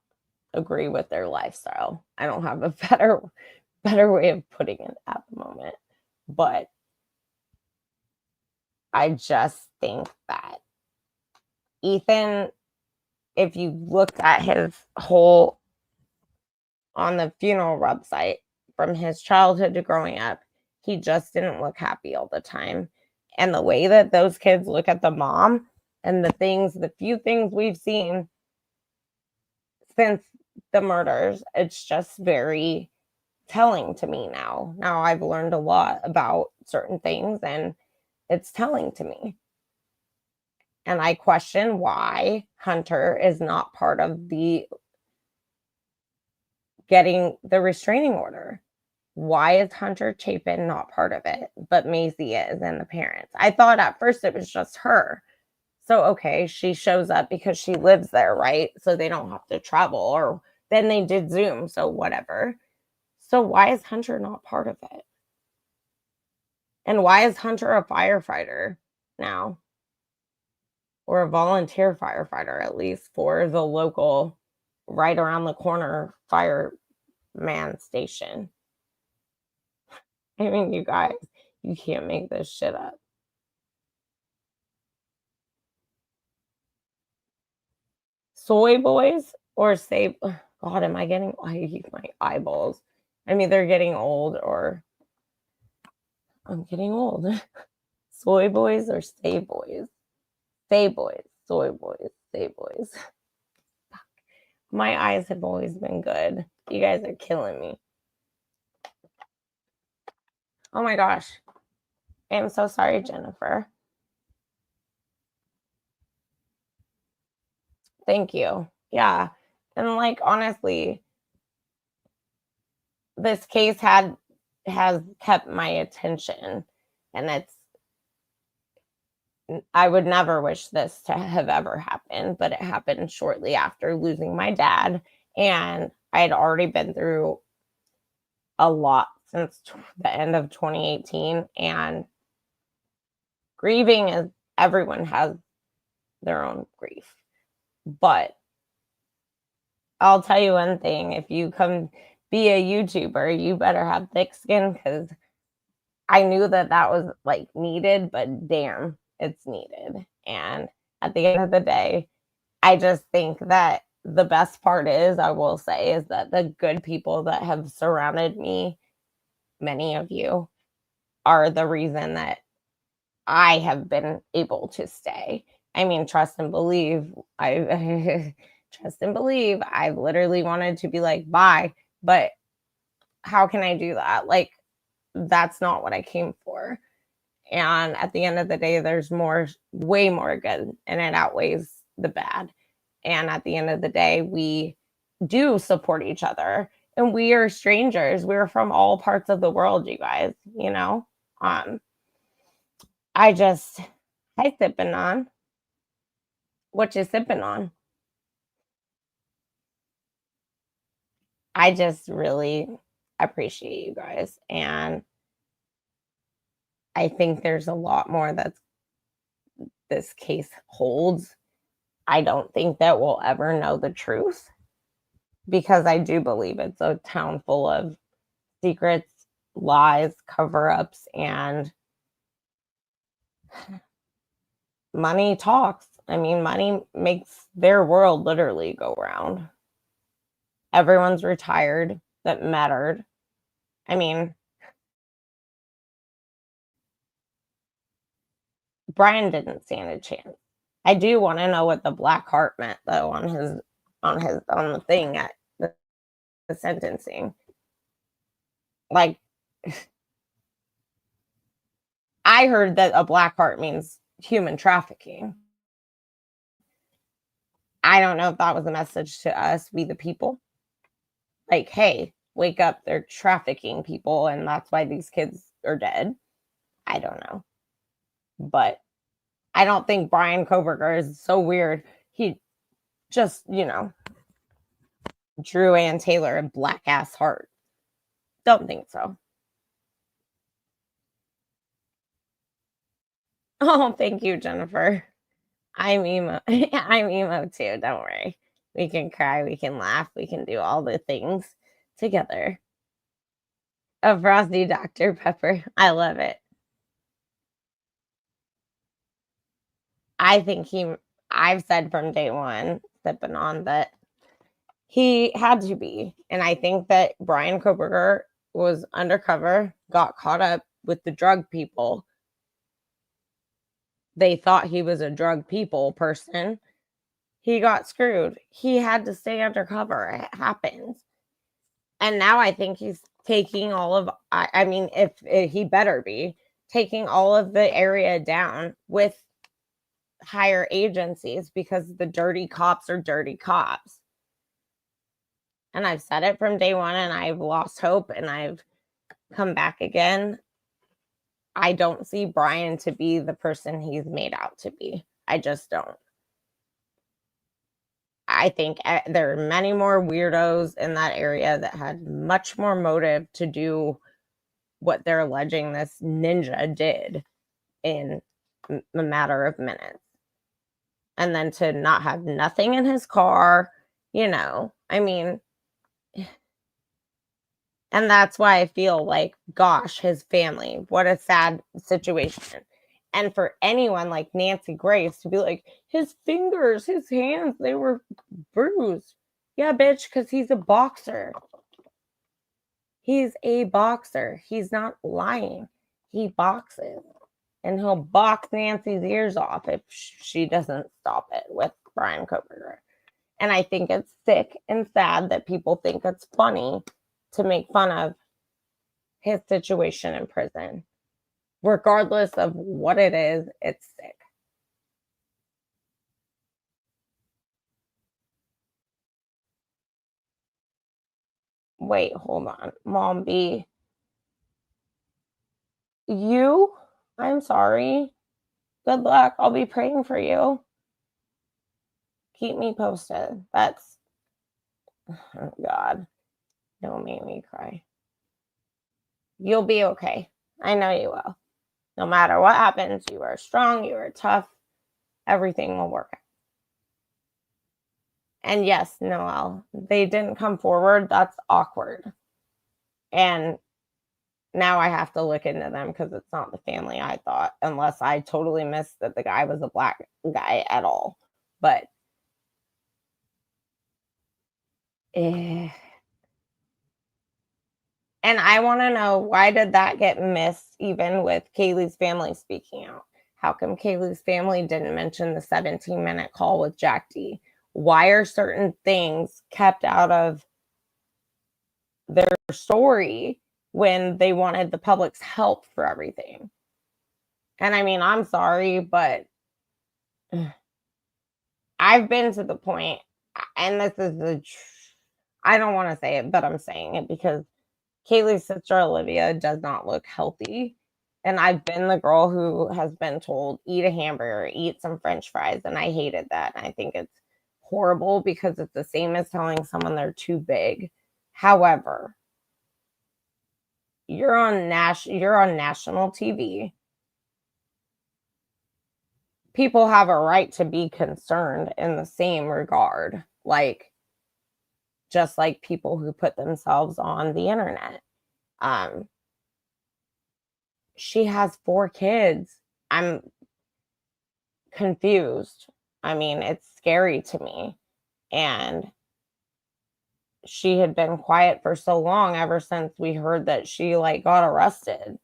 agree with their lifestyle. I don't have a better way of putting it at the moment. But I just think that Ethan, if you looked at his whole on the funeral website, from his childhood to growing up, he just didn't look happy all the time. And the way that those kids look at the mom and the few things we've seen since the murders, it's just very telling to me now. Now I've learned a lot about certain things, and it's telling to me. And I question why Hunter is not part of the getting the restraining order. Why is Hunter Chapin not part of it, but Maisie is, and the parents? I thought at first it was just her. So, okay, she shows up because she lives there, right? So they don't have to travel, or then they did Zoom, so whatever. So why is Hunter not part of it? And why is Hunter a firefighter now? Or a volunteer firefighter, at least, for the local, right around the corner fireman station. I mean, you guys, you can't make this shit up. Soy boys or say, God, am I getting, I hate my eyeballs. I'm either getting old or I'm getting old. Soy boys or say boys? Say boys, soy boys, say boys. My eyes have always been good. You guys are killing me. Oh my gosh. I am so sorry, Jennifer. Thank you. Yeah. And like, honestly, this case has kept my attention, and I would never wish this to have ever happened, but it happened shortly after losing my dad, and I had already been through a lot since the end of 2018, and grieving is, everyone has their own grief. But I'll tell you one thing, if you come be a YouTuber, you better have thick skin, because I knew that was like needed, but damn, it's needed. And at the end of the day, I just think that the best part is, I will say, is that the good people that have surrounded me, many of you, are the reason that I have been able to stay. I mean, trust and believe. I trust and believe. I've literally wanted to be like, bye, but how can I do that? Like, that's not what I came for. And at the end of the day, there's way more good, and it outweighs the bad. And at the end of the day, we do support each other, and we are strangers. We're from all parts of the world, you guys, I just, hi, sipping on. What you sipping on? I just really appreciate you guys. And I think there's a lot more that this case holds I don't think that we'll ever know the truth, because I do believe it's a town full of secrets, lies, cover-ups, and money talks. I mean, money makes their world literally go round. Everyone's retired that mattered. I mean, Bryan didn't stand a chance. I do want to know what the black heart meant, though, on the thing at the sentencing. Like, I heard that a black heart means human trafficking. I don't know if that was a message to us, we the people. Like, hey, wake up, they're trafficking people, and that's why these kids are dead. I don't know. But I don't think Bryan Kohberger is so weird. He just, Drew Ann Taylor a black ass heart. Don't think so. Oh, thank you, Jennifer. I'm emo. I'm emo too. Don't worry. We can cry, we can laugh, we can do all the things together. A frosty Dr. Pepper. I love it. I think I've said from day one, sipping on, that he had to be. And I think that Bryan Kohberger was undercover, got caught up with the drug people. They thought he was a drug people person. He got screwed. He had to stay undercover. It happens. And now I think he's taking all of, I mean, if he better be taking all of the area down with higher agencies, because the dirty cops are dirty cops. And I've said it from day one, and I've lost hope, and I've come back again. I don't see Bryan to be the person he's made out to be. I just don't. I think there are many more weirdos in that area that had much more motive to do what they're alleging this ninja did in a matter of minutes. And then to not have nothing in his car, I mean, and that's why I feel like, gosh, his family, what a sad situation. And for anyone like Nancy Grace to be like, his fingers, his hands, they were bruised. Yeah, bitch, because he's a boxer. He's a boxer. He's not lying. He boxes. And he'll box Nancy's ears off if she doesn't stop it with Bryan Kohberger. And I think it's sick and sad that people think it's funny to make fun of his situation in prison. Regardless of what it is, it's sick. Wait, hold on. Mom B. You? I'm sorry. Good luck. I'll be praying for you. Keep me posted. That's, oh God. Don't make me cry. You'll be okay. I know you will. No matter what happens, you are strong, you are tough. Everything will work out. And yes, Noelle, they didn't come forward. That's awkward. And now I have to look into them, because it's not the family I thought, unless I totally missed that the guy was a black guy at all. But and I want to know, why did that get missed, even with Kaylee's family speaking out? How come Kaylee's family didn't mention the 17-minute call with Jack D? Why are certain things kept out of their story when they wanted the public's help for everything? And I mean, I'm sorry, but I've been to the point, and this is I don't want to say it, but I'm saying it because Kaylee's sister Olivia does not look healthy. And I've been the girl who has been told, eat a hamburger, eat some French fries. And I hated that. And I think it's horrible, because it's the same as telling someone they're too big. However, you're on national TV. people have a right to be concerned in the same regard, like just like people who put themselves on the internet. She has 4 kids. I'm confused. I mean, it's scary to me. And she had been quiet for so long ever since we heard that she like got arrested.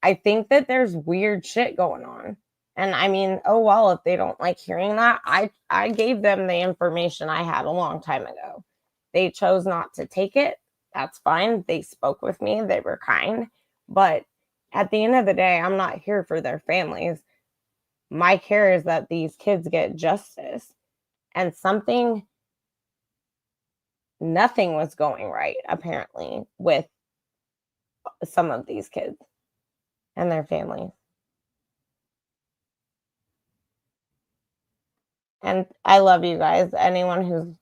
I think that there's weird shit going on. And I mean, oh well, if they don't like hearing that, I gave them the information I had a long time ago. They chose not to take it. That's fine. They spoke with me. They were kind. But at the end of the day, I'm not here for their families. My care is that these kids get justice. And nothing was going right, apparently, with some of these kids and their families. And I love you guys. Anyone who's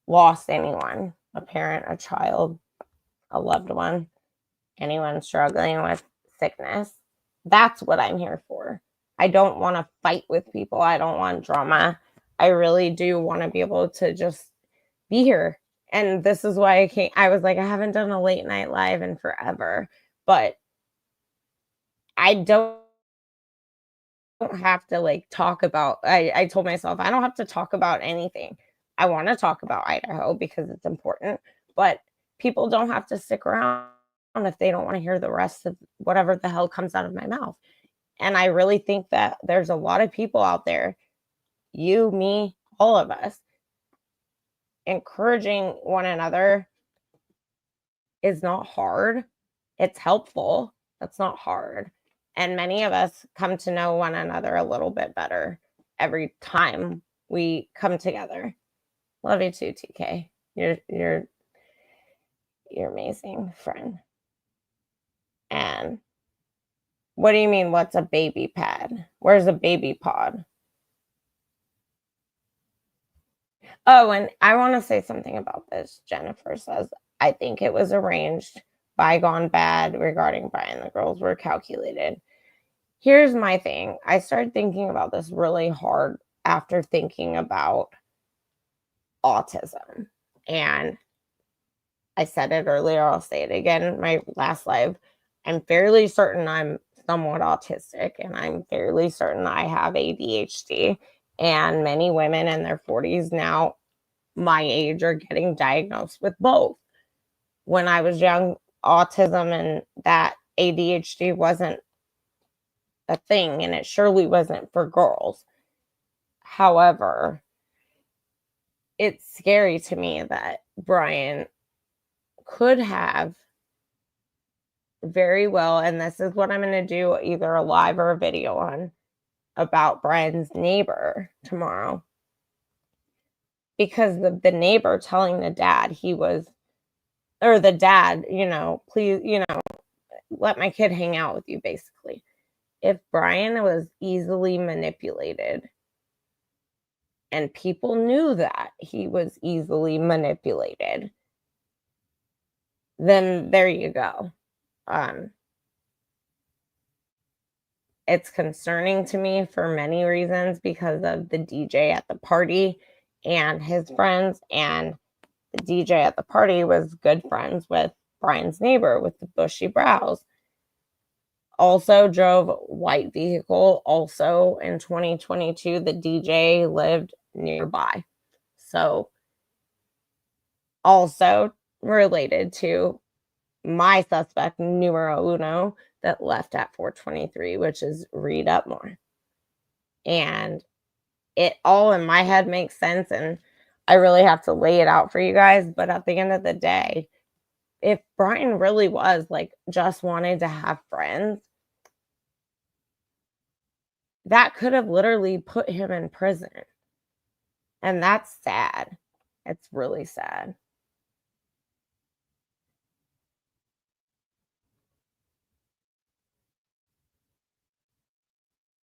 lost anyone, a parent, a child, a loved one, anyone struggling with sickness, that's what I'm here for. I don't want to fight with people. I don't want drama. I really do want to be able to just be here. And this is why I was like, I haven't done a late night live in forever, but I don't have to like talk about, I told myself I don't have to talk about anything. I want to talk about Idaho because it's important, but people don't have to stick around if they don't want to hear the rest of whatever the hell comes out of my mouth. And I really think that there's a lot of people out there, you, me, all of us, encouraging one another is not hard. It's helpful. That's not hard. And many of us come to know one another a little bit better every time we come together. Love you too, TK. You're amazing, friend. And what do you mean, what's a baby pad? Where's a baby pod? Oh, and I want to say something about this. Jennifer says, I think it was arranged, bygone bad regarding Bryan. The girls were calculated. Here's my thing. I started thinking about this really hard after thinking about autism. And I said it earlier, I'll say it again in my last live. I'm fairly certain I'm somewhat autistic, and I'm fairly certain I have ADHD. And many women in their 40s now, my age, are getting diagnosed with both. When I was young, autism and that ADHD wasn't a thing, and it surely wasn't for girls. However, it's scary to me that Bryan could have very well, and this is what I'm going to do, either a live or a video on, about Bryan's neighbor tomorrow. Because the neighbor telling the dad the dad, please, let my kid hang out with you, basically. If Bryan was easily manipulated, and people knew that he was easily manipulated, then there you go. It's concerning to me for many reasons because of the DJ at the party and his friends. And the DJ at the party was good friends with Bryan's neighbor with the bushy brows. Also drove white vehicle. Also in 2022, the DJ lived nearby. So also related to my suspect numero uno that left at 423, which is Reed Upmore. And it all in my head makes sense, and I really have to lay it out for you guys. But at the end of the day, if Bryan really was like just wanted to have friends, that could have literally put him in prison. And that's sad. It's really sad.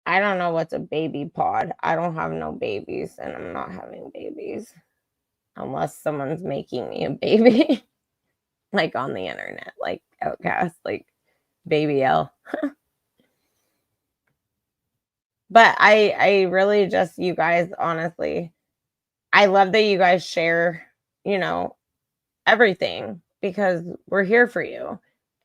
I don't know what's a baby pod. I don't have no babies, and I'm not having babies unless someone's making me a baby. Like on the internet, like Outcast, like Baby ELLE. But I really just, you guys, honestly, I love that you guys share, you know, everything because we're here for you.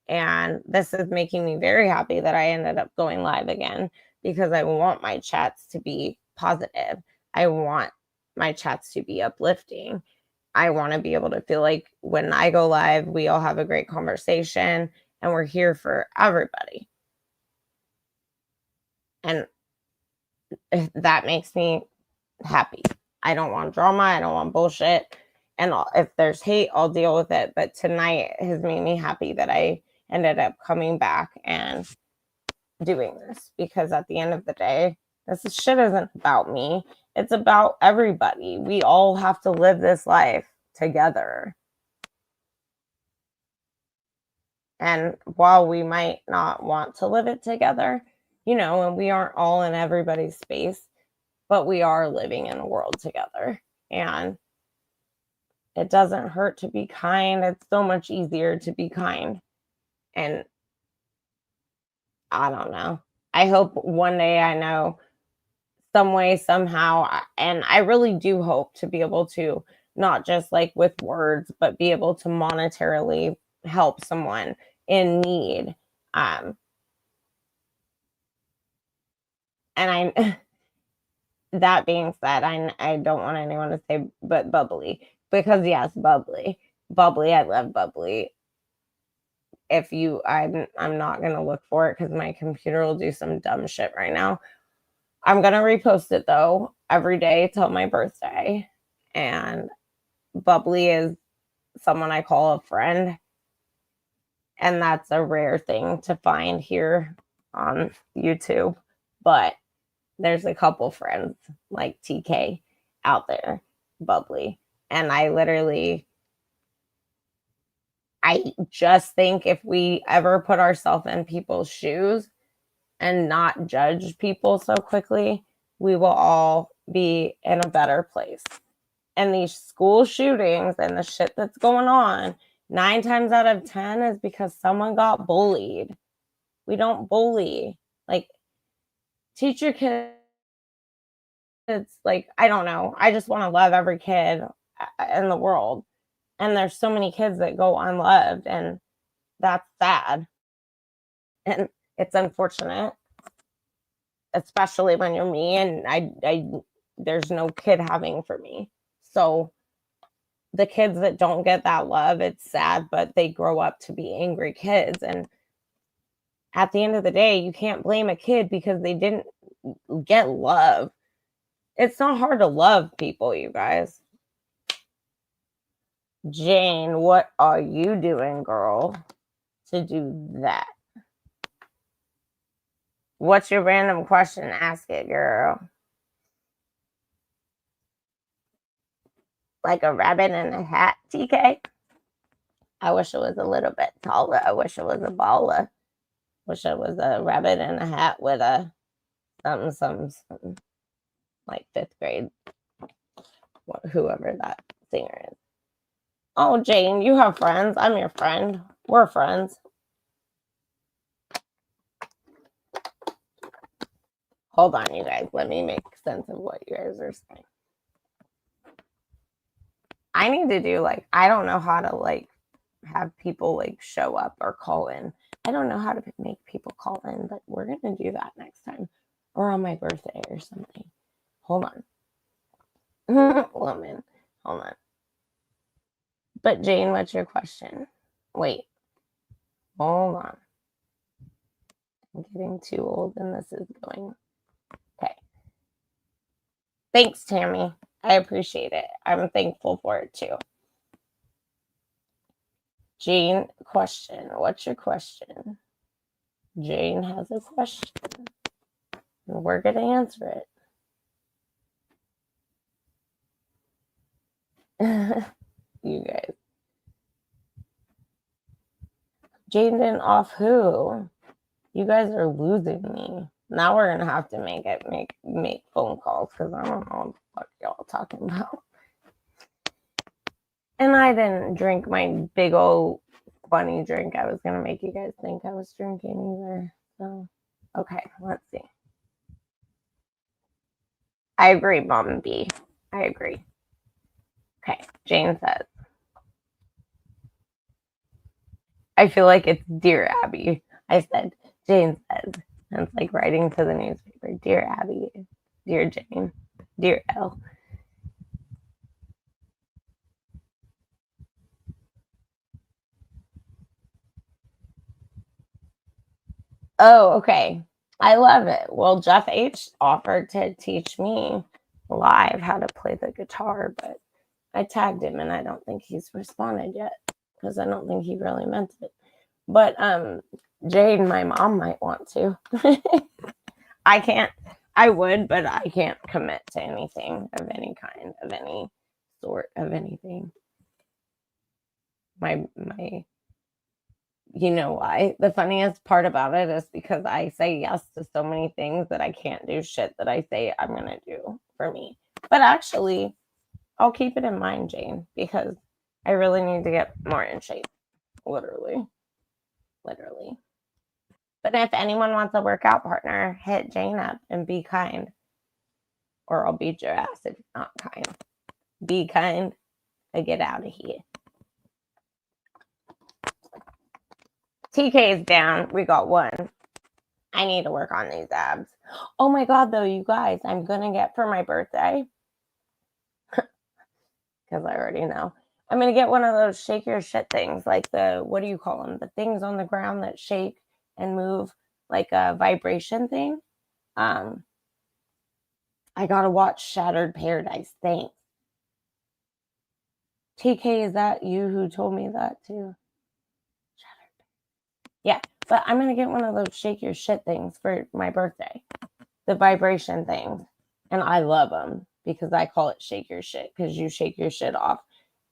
And this is making me very happy that I ended up going live again because I want my chats to be positive. I want my chats to be uplifting. I want to be able to feel like when I go live, we all have a great conversation and we're here for everybody. And that makes me happy. I don't want drama. I don't want bullshit. And if there's hate, I'll deal with it. But tonight has made me happy that I ended up coming back and doing this because at the end of the day, this shit isn't about me. It's about everybody. We all have to live this life together. And while we might not want to live it together, you know, and we aren't all in everybody's space, but we are living in a world together. And it doesn't hurt to be kind. It's so much easier to be kind. And I don't know. I hope one day I know some way, somehow. And I really do hope to be able to not just like with words, but be able to monetarily help someone in need. And I, that being said, I don't want anyone to say, but bubbly, because yes, bubbly, I love bubbly. If you, I'm not gonna look for it because my computer will do some dumb shit right now. I'm gonna repost it though every day till my birthday. And bubbly is someone I call a friend, and that's a rare thing to find here on YouTube. But there's a couple friends like TK out there, bubbly, and I just think if we ever put ourselves in people's shoes and not judge people so quickly, we will all be in a better place. And these school shootings and the shit that's going on, 9 times out of 10 is because someone got bullied. We don't bully. Like, teach your kids, like, I don't know. I just want to love every kid in the world. And there's so many kids that go unloved, and that's sad. And it's unfortunate, especially when you're me and I there's no kid having for me. So the kids that don't get that love, it's sad, but they grow up to be angry kids. And at the end of the day, you can't blame a kid because they didn't get love. It's not hard to love people, you guys. Jane, what are you doing, girl, to do that? What's your random question? Ask it, girl. Like a rabbit in a hat, TK? I wish it was a little bit taller. I wish it was a baller. Wish it was a rabbit in a hat with a something. Like 5th grade. Whoever that singer is. Oh, Jane, you have friends. I'm your friend. We're friends. Hold on, you guys. Let me make sense of what you guys are saying. I need to do, like, I don't know how to, like, have people, like, show up or call in. I don't know how to make people call in, but we're going to do that next time. Or on my birthday or something. Hold on. Woman. Hold on. But, Jane, what's your question? Wait. Hold on. I'm getting too old and this is going. Okay. Thanks, Tammy. I appreciate it. I'm thankful for it too. Jane, question. What's your question? Jane has a question. And we're going to answer it. You guys. Jane didn't off who? You guys are losing me. Now we're going to have to make phone calls because I don't know what the fuck y'all talking about. And I didn't drink my big old funny drink. I was going to make you guys think I was drinking either. So, okay, let's see. I agree, Mom B. I agree. Okay, Jane says, I feel like it's Dear Abby. I said, Jane says. And it's like writing to the newspaper. Dear Abby, Dear Jane, Dear Elle. Oh, okay. I love it. Well, Jeff H offered to teach me live how to play the guitar, but I tagged him and I don't think he's responded yet because I don't think he really meant it. But Jade, my mom, might want to. I can't. I would, but I can't commit to anything of any kind, of any sort, of anything. My you know why? The funniest part about it is because I say yes to so many things that I can't do shit that I say I'm gonna do for me. But actually, I'll keep it in mind, Jane, because I really need to get more in shape. Literally. Literally. But if anyone wants a workout partner, hit Jane up and be kind. Or I'll beat your ass if you're not kind. Be kind and get out of here. TK is down. We got one. I need to work on these abs. Oh my God, though, you guys, I'm going to get for my birthday, because I already know, I'm going to get one of those shake your shit things, like the, what do you call them? The things on the ground that shake and move, like a vibration thing. I got to watch Shattered Paradise. Thanks. TK, is that you who told me that too? Yeah, but I'm going to get one of those shake your shit things for my birthday. The vibration things. And I love them because I call it shake your shit because you shake your shit off.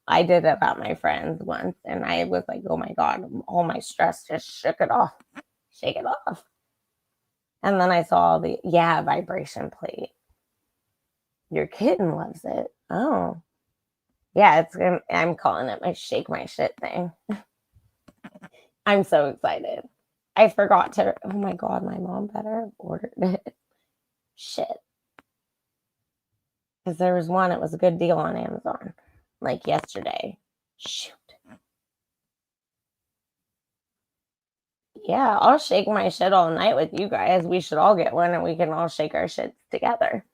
I did it about my friends once and I was like, oh my God, all my stress just shook it off. Shake it off. And then I saw the, vibration plate. Your kitten loves it. Oh. Yeah, I'm calling it my shake my shit thing. I'm so excited. I forgot to, oh my God, my mom better have ordered it. Shit. Because there was one, it was a good deal on Amazon, like yesterday. Shoot. Yeah, I'll shake my shit all night with you guys. We should all get one and we can all shake our shits together.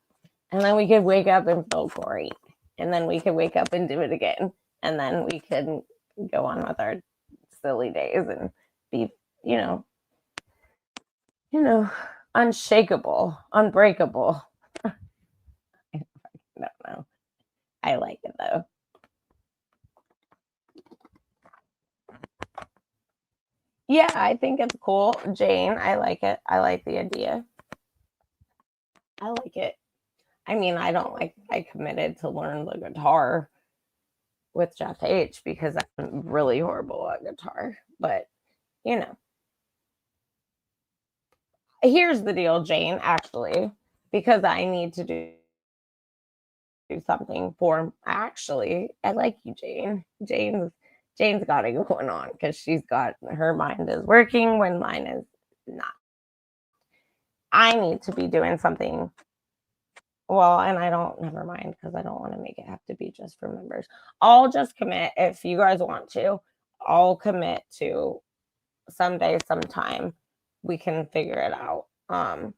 And then we could wake up and feel great. And then we could wake up and do it again. And then we could go on with our silly days and be, unshakable, unbreakable. I don't know. I like it though. Yeah, I think it's cool. Jane, I like it. I like the idea. I like it. I mean, I committed to learn the guitar with Jeff H because I'm really horrible at guitar. But, here's the deal, Jane, actually, because I need to do something for, actually, I like you, Jane. Jane's got it going on because her mind is working when mine is not. I need to be doing something. Well, and never mind, because I don't want to make it have to be just for members. I'll just commit, if you guys want to, I'll commit to someday, sometime, we can figure it out. And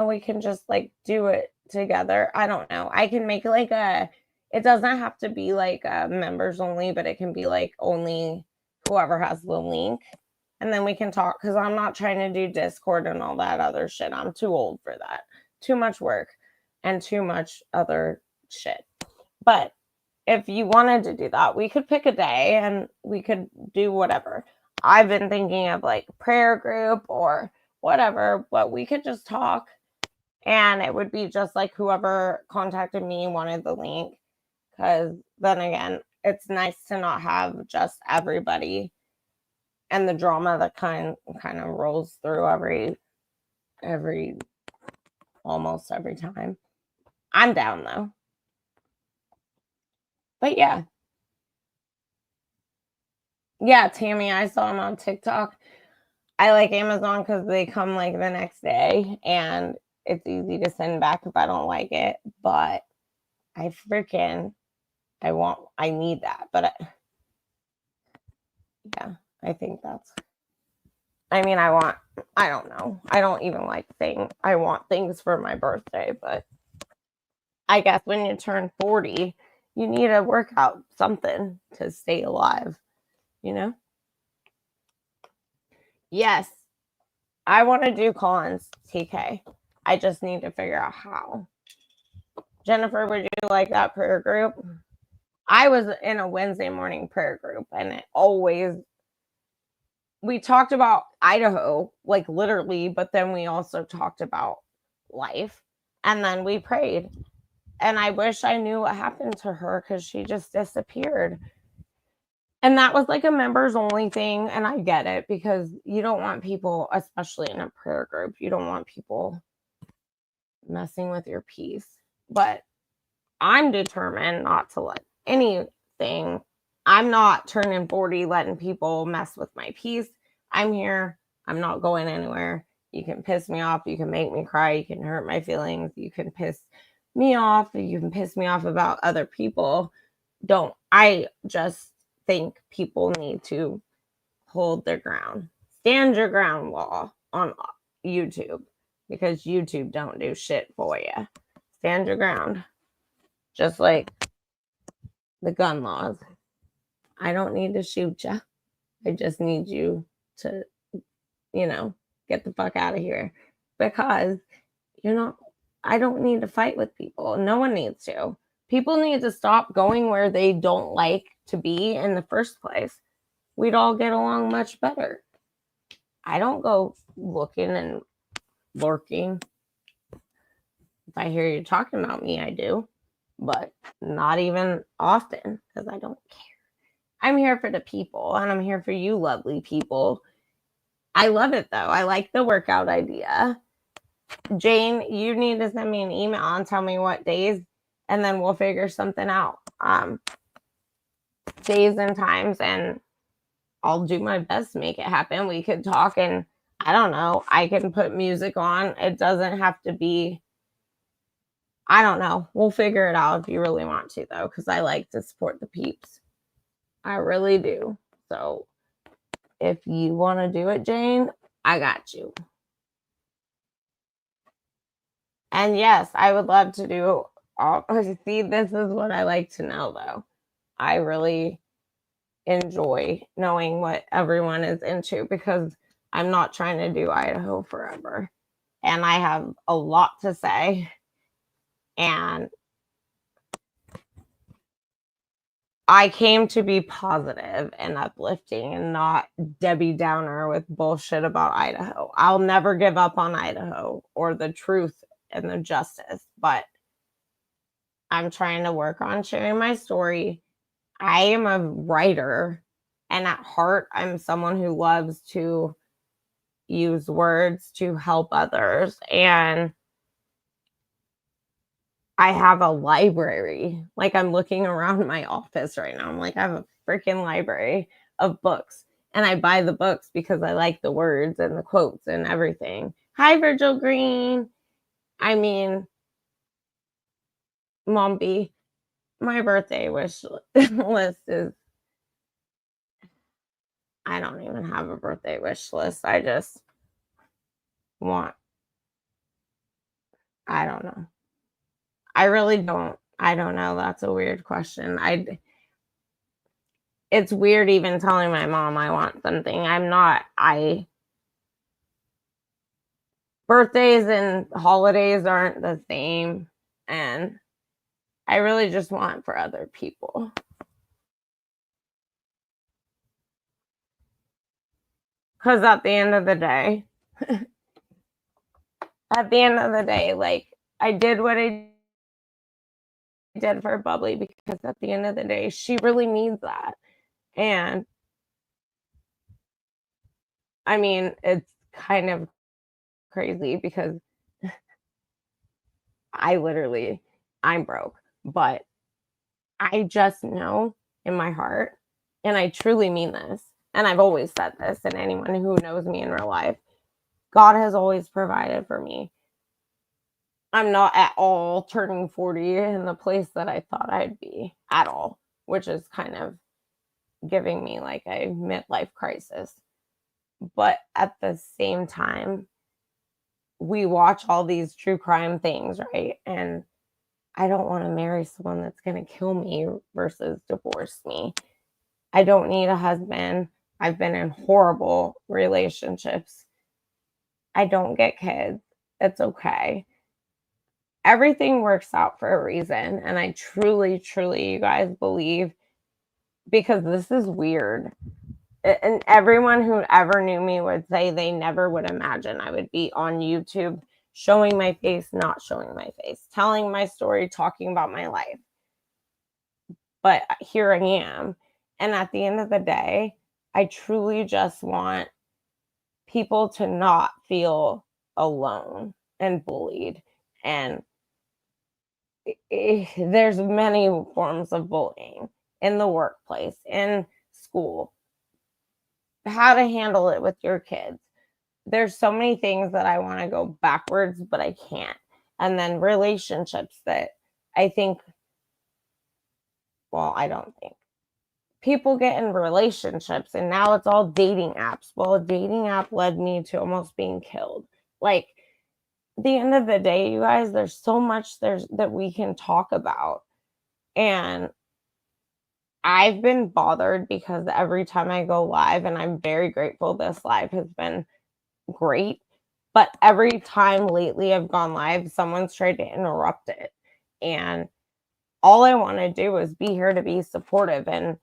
we can just like do it together. I don't know. I can make like it doesn't have to be like members only, but it can be like only whoever has the link. And then we can talk, because I'm not trying to do Discord and all that other shit. I'm too old for that. Too much work and too much other shit. But if you wanted to do that, we could pick a day and we could do whatever. I've been thinking of like prayer group or whatever, but we could just talk. And it would be just like whoever contacted me wanted the link. Because then again, it's nice to not have just everybody and the drama that kind of rolls through almost every time. I'm down though. But yeah. Yeah, Tammy, I saw them on TikTok. I like Amazon because they come like the next day and It's easy to send back if I don't like it, but I need that. But yeah, I think that's, I mean, I don't know. I don't even like saying I want things for my birthday, but I guess when you turn 40, you need to work out something to stay alive, you know? Yes, I want to do cons, TK. I just need to figure out how. Jennifer, would you like that prayer group? I was in a Wednesday morning prayer group, and we talked about Idaho, like literally, but then we also talked about life, and then we prayed. And I wish I knew what happened to her because she just disappeared. And that was like a members only thing. And I get it because you don't want people, especially in a prayer group, you don't want people messing with your peace. But I'm determined not to let anything, I'm not turning 40 letting people mess with my peace. I'm here. I'm not going anywhere. You can piss me off. You can make me cry. You can hurt my feelings. You can piss me off. You can piss me off about other people. I just think people need to hold their ground. Stand your ground law on YouTube because YouTube don't do shit for you. Stand your ground. Just like the gun laws. I don't need to shoot you. I just need you to, get the fuck out of here because I don't need to fight with people. No one needs to. People need to stop going where they don't like to be in the first place. We'd all get along much better. I don't go looking and lurking. If I hear you talking about me, I do, but not even often because I don't care. I'm here for the people and I'm here for you lovely people. I love it though. I like the workout idea. Jane, you need to send me an email and tell me what days and then we'll figure something out. Days and times and I'll do my best to make it happen. We could talk and I don't know. I can put music on. It doesn't have to be, I don't know. We'll figure it out if you really want to though, because I like to support the peeps. I really do. So if you want to do it, Jane, I got you. And yes, I would love to do all. See, this is what I like to know, though. I really enjoy knowing what everyone is into because I'm not trying to do Idaho forever. And I have a lot to say. And I came to be positive and uplifting and not Debbie Downer with bullshit about Idaho. I'll never give up on Idaho or the truth and the justice, but I'm trying to work on sharing my story. I am a writer, and at heart, I'm someone who loves to use words to help others. And I have a library. Like I'm looking around my office right now. I'm like, I have a freaking library of books. And I buy the books because I like the words and the quotes and everything. Hi, Virgil Green. I mean, Mom B, my birthday wish list is, I don't even have a birthday wish list. I just want, I don't know. I really don't. I don't know. That's a weird question. It's weird even telling my mom I want something. Birthdays and holidays aren't the same. And I really just want for other people. Because at the end of the day, like I did what I did for Bubbly because at the end of the day, she really needs that. And I mean, it's kind of crazy because I'm broke, but I just know in my heart, and I truly mean this, and I've always said this, and anyone who knows me in real life, God has always provided for me. I'm not at all turning 40 in the place that I thought I'd be at all, which is kind of giving me like a midlife crisis. But at the same time, we watch all these true crime things, right? And I don't want to marry someone that's going to kill me versus divorce me. I don't need a husband. I've been in horrible relationships. I don't get kids. It's okay. Everything works out for a reason. And I truly, truly, you guys believe, because this is weird. And everyone who ever knew me would say they never would imagine I would be on YouTube showing my face, not showing my face, telling my story, talking about my life. But here I am. And at the end of the day, I truly just want people to not feel alone and bullied. And there's many forms of bullying in the workplace, in school, how to handle it with your kids. There's so many things that I want to go backwards, but I can't. And then relationships that I think, well, I don't think. People get in relationships and now it's all dating apps. Well, a dating app led me to almost being killed. Like, at the end of the day, you guys, there's so much that we can talk about. And I've been bothered because every time I go live, and I'm very grateful this live has been great, but every time lately I've gone live, someone's tried to interrupt it. And all I want to do is be here to be supportive and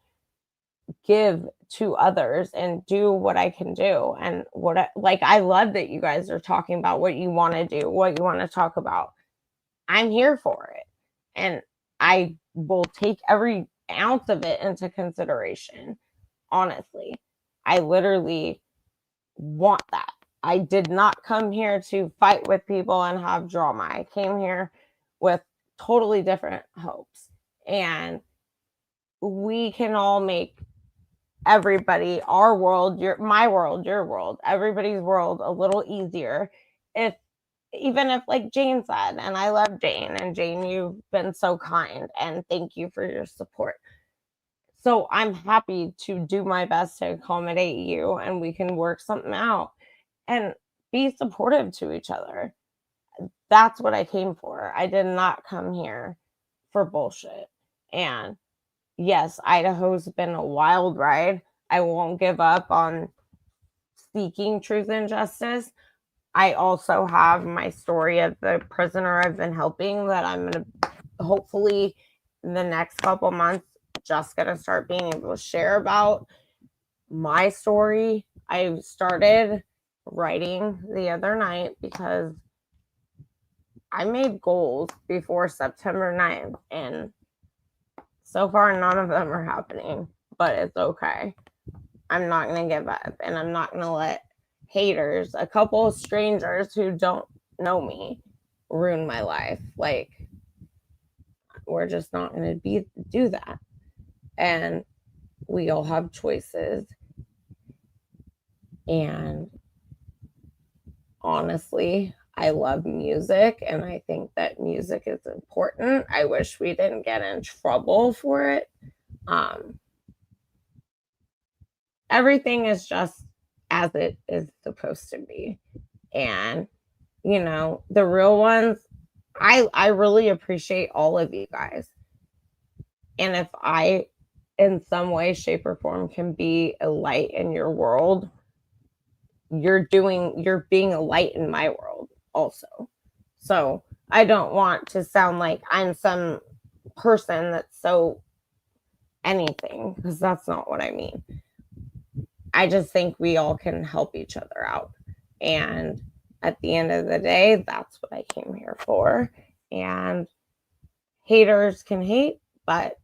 give to others and do what I can do. And I love that you guys are talking about what you want to do, what you want to talk about. I'm here for it. And I will take every ounce of it into consideration. Honestly, I literally want that. I did not come here to fight with people and have drama. I came here with totally different hopes. And we can all make everybody, our world, my world, your world, everybody's world a little easier. Even if, like Jane said, and I love Jane, and Jane, you've been so kind, and thank you for your support. So I'm happy to do my best to accommodate you, and we can work something out and be supportive to each other. That's what I came for. I did not come here for bullshit. And yes, Idaho's been a wild ride. I won't give up on seeking truth and justice. I also have my story of the prisoner I've been helping that I'm going to hopefully in the next couple months just going to start being able to share about my story. I started writing the other night because I made goals before September 9th, and so far none of them are happening, but it's okay. I'm not going to give up, and I'm not going to let haters, a couple of strangers who don't know me, ruin my life. Like, we're just not going to do that. And we all have choices. And honestly, I love music, and I think that music is important. I wish we didn't get in trouble for it. Everything is just as it is supposed to be. And, you know, the real ones, I really appreciate all of you guys. And if I, in some way, shape, or form, can be a light in your world, you're being a light in my world also. So I don't want to sound like I'm some person that's so anything, because that's not what I mean. I just think we all can help each other out. And at the end of the day, that's what I came here for. And haters can hate, but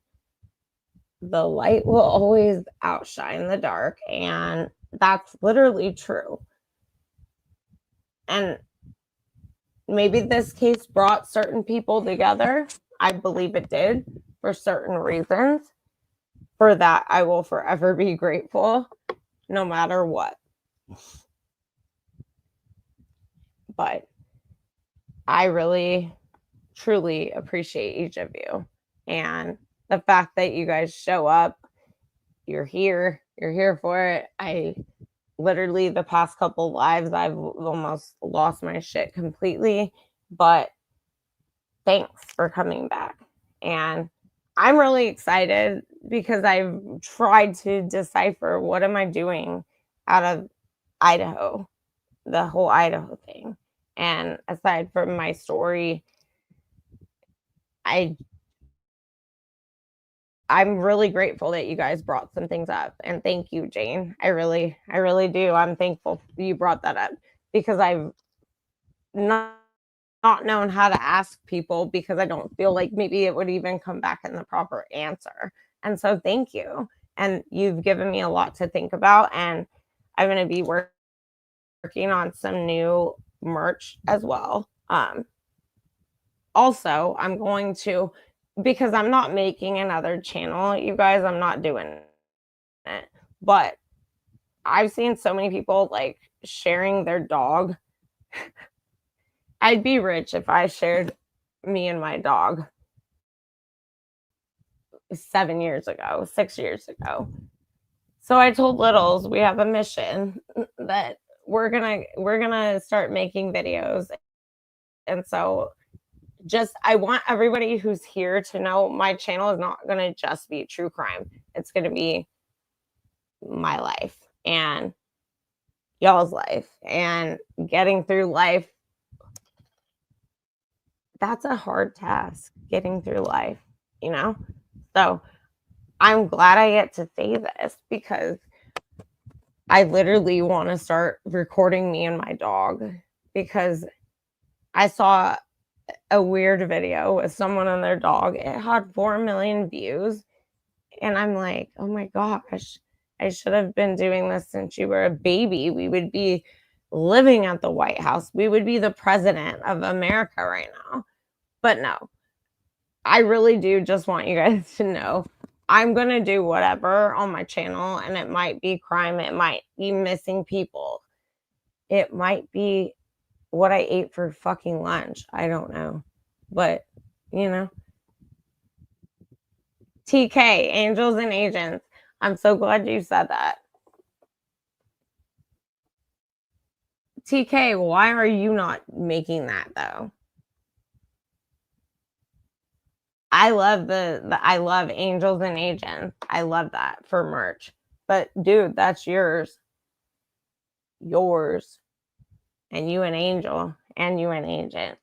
the light will always outshine the dark. And that's literally true. And maybe this case brought certain people together. I believe it did for certain reasons. For that, I will forever be grateful, no matter what. But I really, truly appreciate each of you. And the fact that you guys show up, you're here for it. I literally, the past couple lives, I've almost lost my shit completely, but thanks for coming back. And I'm really excited because I've tried to decipher what am I doing out of Idaho, the whole Idaho thing. And aside from my story, I'm really grateful that you guys brought some things up. And thank you, Jane. I really do. I'm thankful you brought that up because I've not known how to ask people because I don't feel like maybe it would even come back in the proper answer. And so thank you. And you've given me a lot to think about. And I'm going to be working on some new merch as well. Also, I'm going to, because I'm not making another channel, you guys, I'm not doing it. But I've seen so many people like sharing their dog. I'd be rich if I shared me and my dog 7 years ago, 6 years ago. So I told Littles we have a mission that we're gonna start making videos. And so just I want everybody who's here to know my channel is not gonna just be true crime. It's gonna be my life and y'all's life and getting through life. That's a hard task, getting through life, you know? So I'm glad I get to say this because I literally want to start recording me and my dog because I saw a weird video with someone and their dog. It had 4 million views. And I'm like, oh my gosh, I should have been doing this since you were a baby. We would be living at the White House. We would be the president of America right now. But no, I really do just want you guys to know I'm going to do whatever on my channel, and it might be crime. It might be missing people. It might be what I ate for fucking lunch. I don't know. But, you know. TK, Angels and Agents. I'm so glad you said that. TK, why are you not making that though? I love I love Angels and Agents. I love that for merch. But dude, that's yours. Yours. And you an angel and you an agent.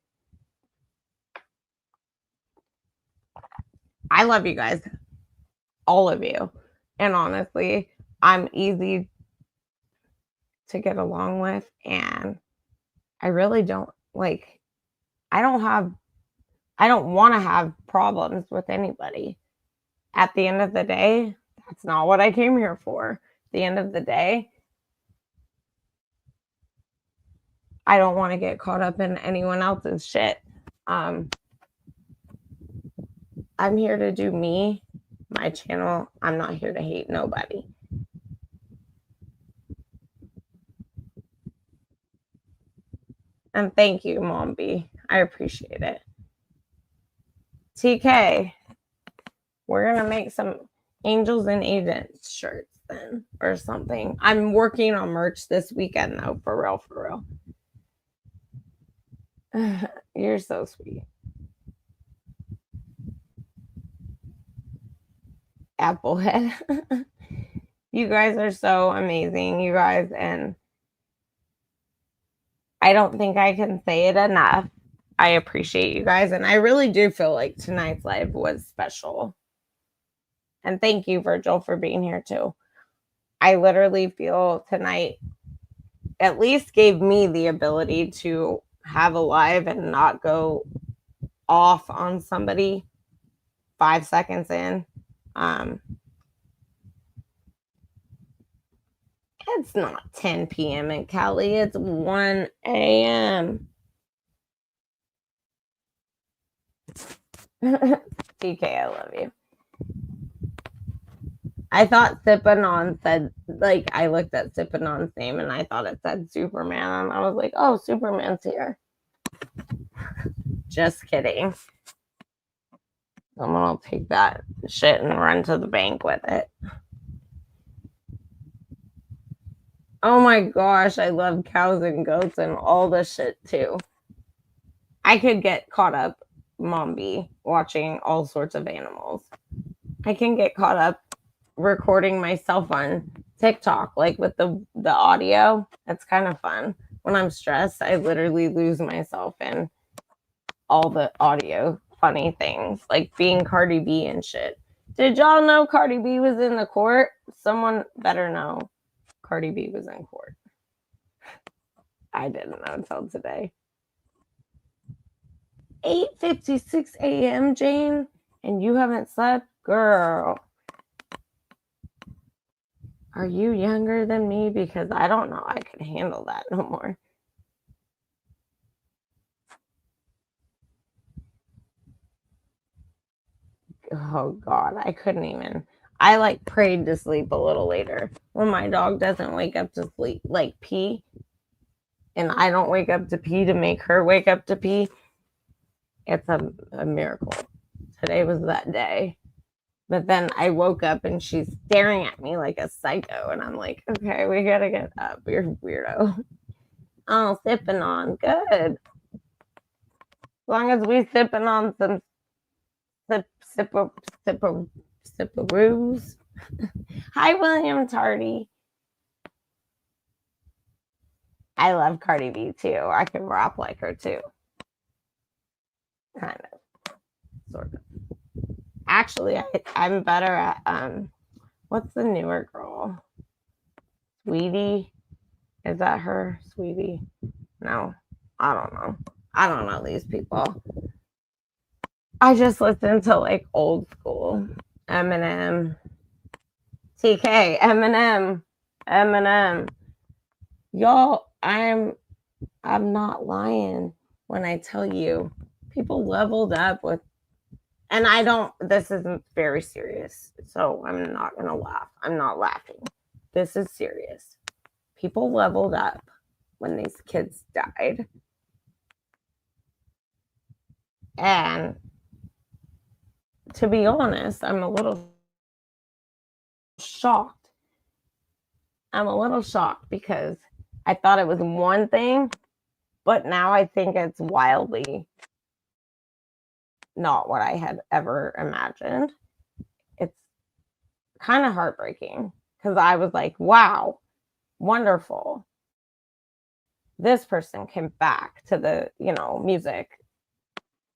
I love you guys. All of you. And honestly, I'm easy to get along with, and I really don't I don't want to have problems with anybody. At the end of the day, that's not what I came here for. At the end of the day, I don't want to get caught up in anyone else's shit. I'm here to do me, my channel. I'm not here to hate nobody. And thank you, Mom B. I appreciate it. TK, we're going to make some Angels and Agents shirts then or something. I'm working on merch this weekend though, for real. You're so sweet. Applehead. You guys are so amazing, you guys, and I don't think I can say it enough. I appreciate you guys, and I really do feel like tonight's live was special. And thank you, Virgil, for being here too. I literally feel tonight at least gave me the ability to have a live and not go off on somebody 5 seconds in. It's not 10 p.m. in Cali. It's 1 a.m. TK, I love you. I thought Sipanon said, I looked at Sipanon's name and I thought it said Superman. And I was like, oh, Superman's here. Just kidding. Someone will take that shit and run to the bank with it. Oh my gosh, I love cows and goats and all this shit too. I could get caught up, Mombi, watching all sorts of animals. I can get caught up recording myself on TikTok, like with the audio. That's kind of fun. When I'm stressed, I literally lose myself in all the audio funny things, like being Cardi B and shit. Did y'all know Cardi B was in the court? Someone better know Cardi B was in court. I didn't know until today. 8:56 a.m., Jane, and you haven't slept? Girl. Are you younger than me? Because I don't know I could handle that no more. Oh God, I couldn't even. I like prayed to sleep a little later. When my dog doesn't wake up to sleep, like pee, and I don't wake up to pee to make her wake up to pee, it's a miracle. Today was that day. But then I woke up and she's staring at me like a psycho. And I'm like, okay, we gotta get up. You're a weirdo. Oh, sipping on. Good. As long as we sipping on some sipperoos. Hi, William Tardy. I love Cardi B too. I can rap like her too. Kind of. Sort of. Actually, I'm better at what's the newer girl? Sweetie? Is that her? Sweetie? No. I don't know. I don't know these people. I just listen to like old school. Eminem. TK. Eminem. Y'all, I'm not lying when I tell you people leveled up with, and I don't, this isn't very serious, so I'm not gonna laugh. I'm not laughing. This is serious. People leveled up when these kids died. And to be honest, I'm a little shocked. I'm a little shocked because I thought it was one thing, but now I think it's wildly not what I had ever imagined. It's kind of heartbreaking because I was like, wow, wonderful. This person came back to the, music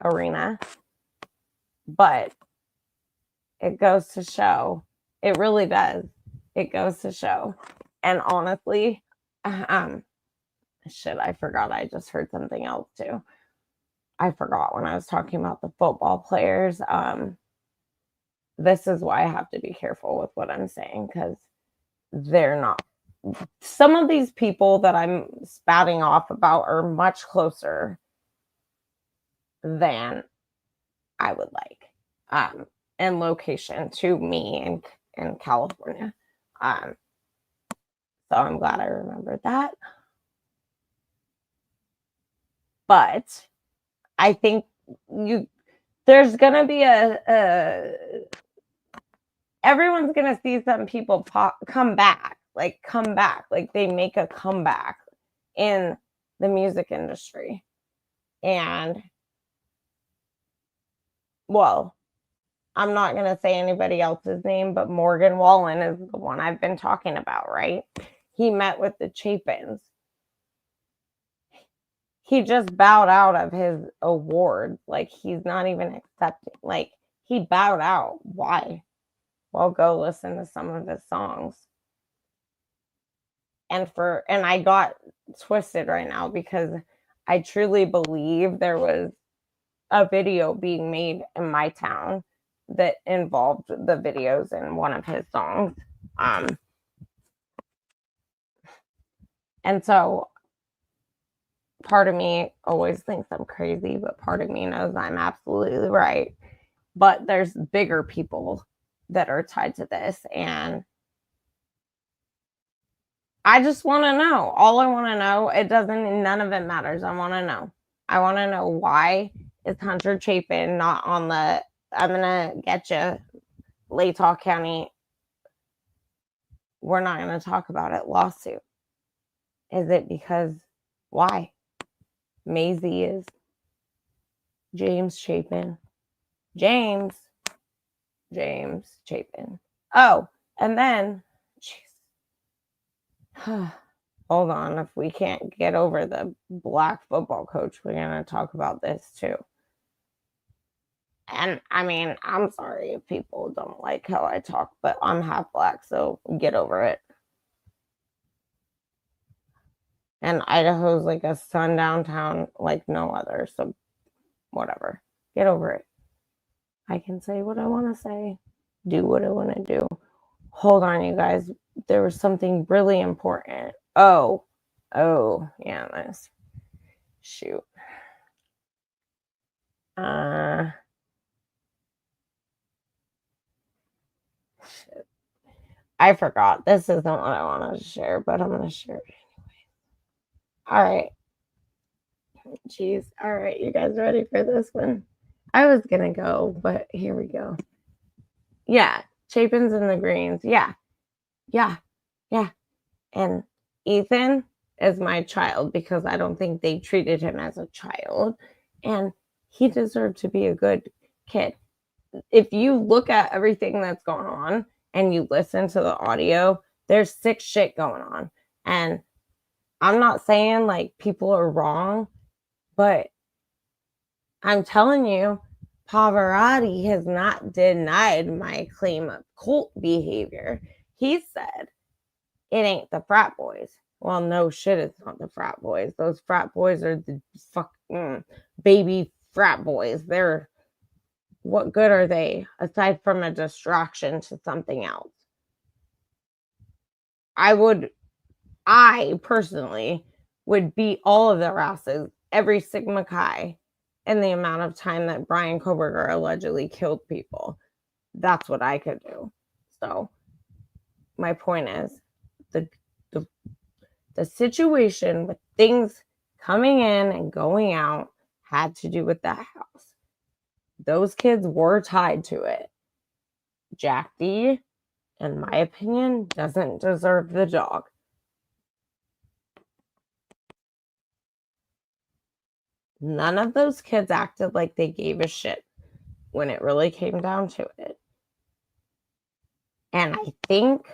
arena. But it goes to show, it really does. It goes to show. And honestly, shit, I forgot. I just heard something else too. I forgot when I was talking about the football players. This is why I have to be careful with what I'm saying because they're not. Some of these people that I'm spouting off about are much closer than I would like in location to me in California. So I'm glad I remembered that. But I think there's gonna be everyone's gonna see some people come back, like they make a comeback in the music industry. And well, I'm not gonna say anybody else's name, but Morgan Wallen is the one I've been talking about, right? He met with the Chapins. He just bowed out of his award. Like, he's not even accepting. Like, he bowed out. Why? Well, go listen to some of his songs. And I got twisted right now because I truly believe there was a video being made in my town that involved the videos in one of his songs. And so part of me always thinks I'm crazy, but part of me knows I'm absolutely right. But there's bigger people that are tied to this. And I just want to know. All I want to know, none of it matters. I want to know. I want to know why is Hunter Chapin not on the I'm going to get you, Latah County, we're not going to talk about it, lawsuit? Is it because, why? Maisie is. James Chapin. James Chapin. Oh, and then, jeez. Hold on. If we can't get over the black football coach, we're going to talk about this too. And I mean, I'm sorry if people don't like how I talk, but I'm half black, so get over it. And Idaho's like a sundown town like no other, so whatever. Get over it. I can say what I want to say, do what I want to do. Hold on, you guys. There was something really important. Oh, yeah, nice. Shoot. Shit. I forgot. This isn't what I wanted to share, but I'm going to share it anyway. All right. Jeez. All right. You guys ready for this one? I was going to go, but here we go. Yeah. Chapin's in the greens. Yeah. And Ethan is my child because I don't think they treated him as a child. And he deserved to be a good kid. If you look at everything that's going on and you listen to the audio, there's sick shit going on. And I'm not saying like people are wrong, but I'm telling you, Pavarotti has not denied my claim of cult behavior. He said it ain't the frat boys. Well, no shit, it's not the frat boys. Those frat boys are the fucking baby frat boys. They're, what good are they aside from a distraction to something else? I personally would beat all of their asses, every Sigma Chi, in the amount of time that Bryan Kohberger allegedly killed people. That's what I could do. So my point is the situation with things coming in and going out had to do with that house. Those kids were tied to it. Jack D, in my opinion, doesn't deserve the dog. None of those kids acted like they gave a shit when it really came down to it. And I think,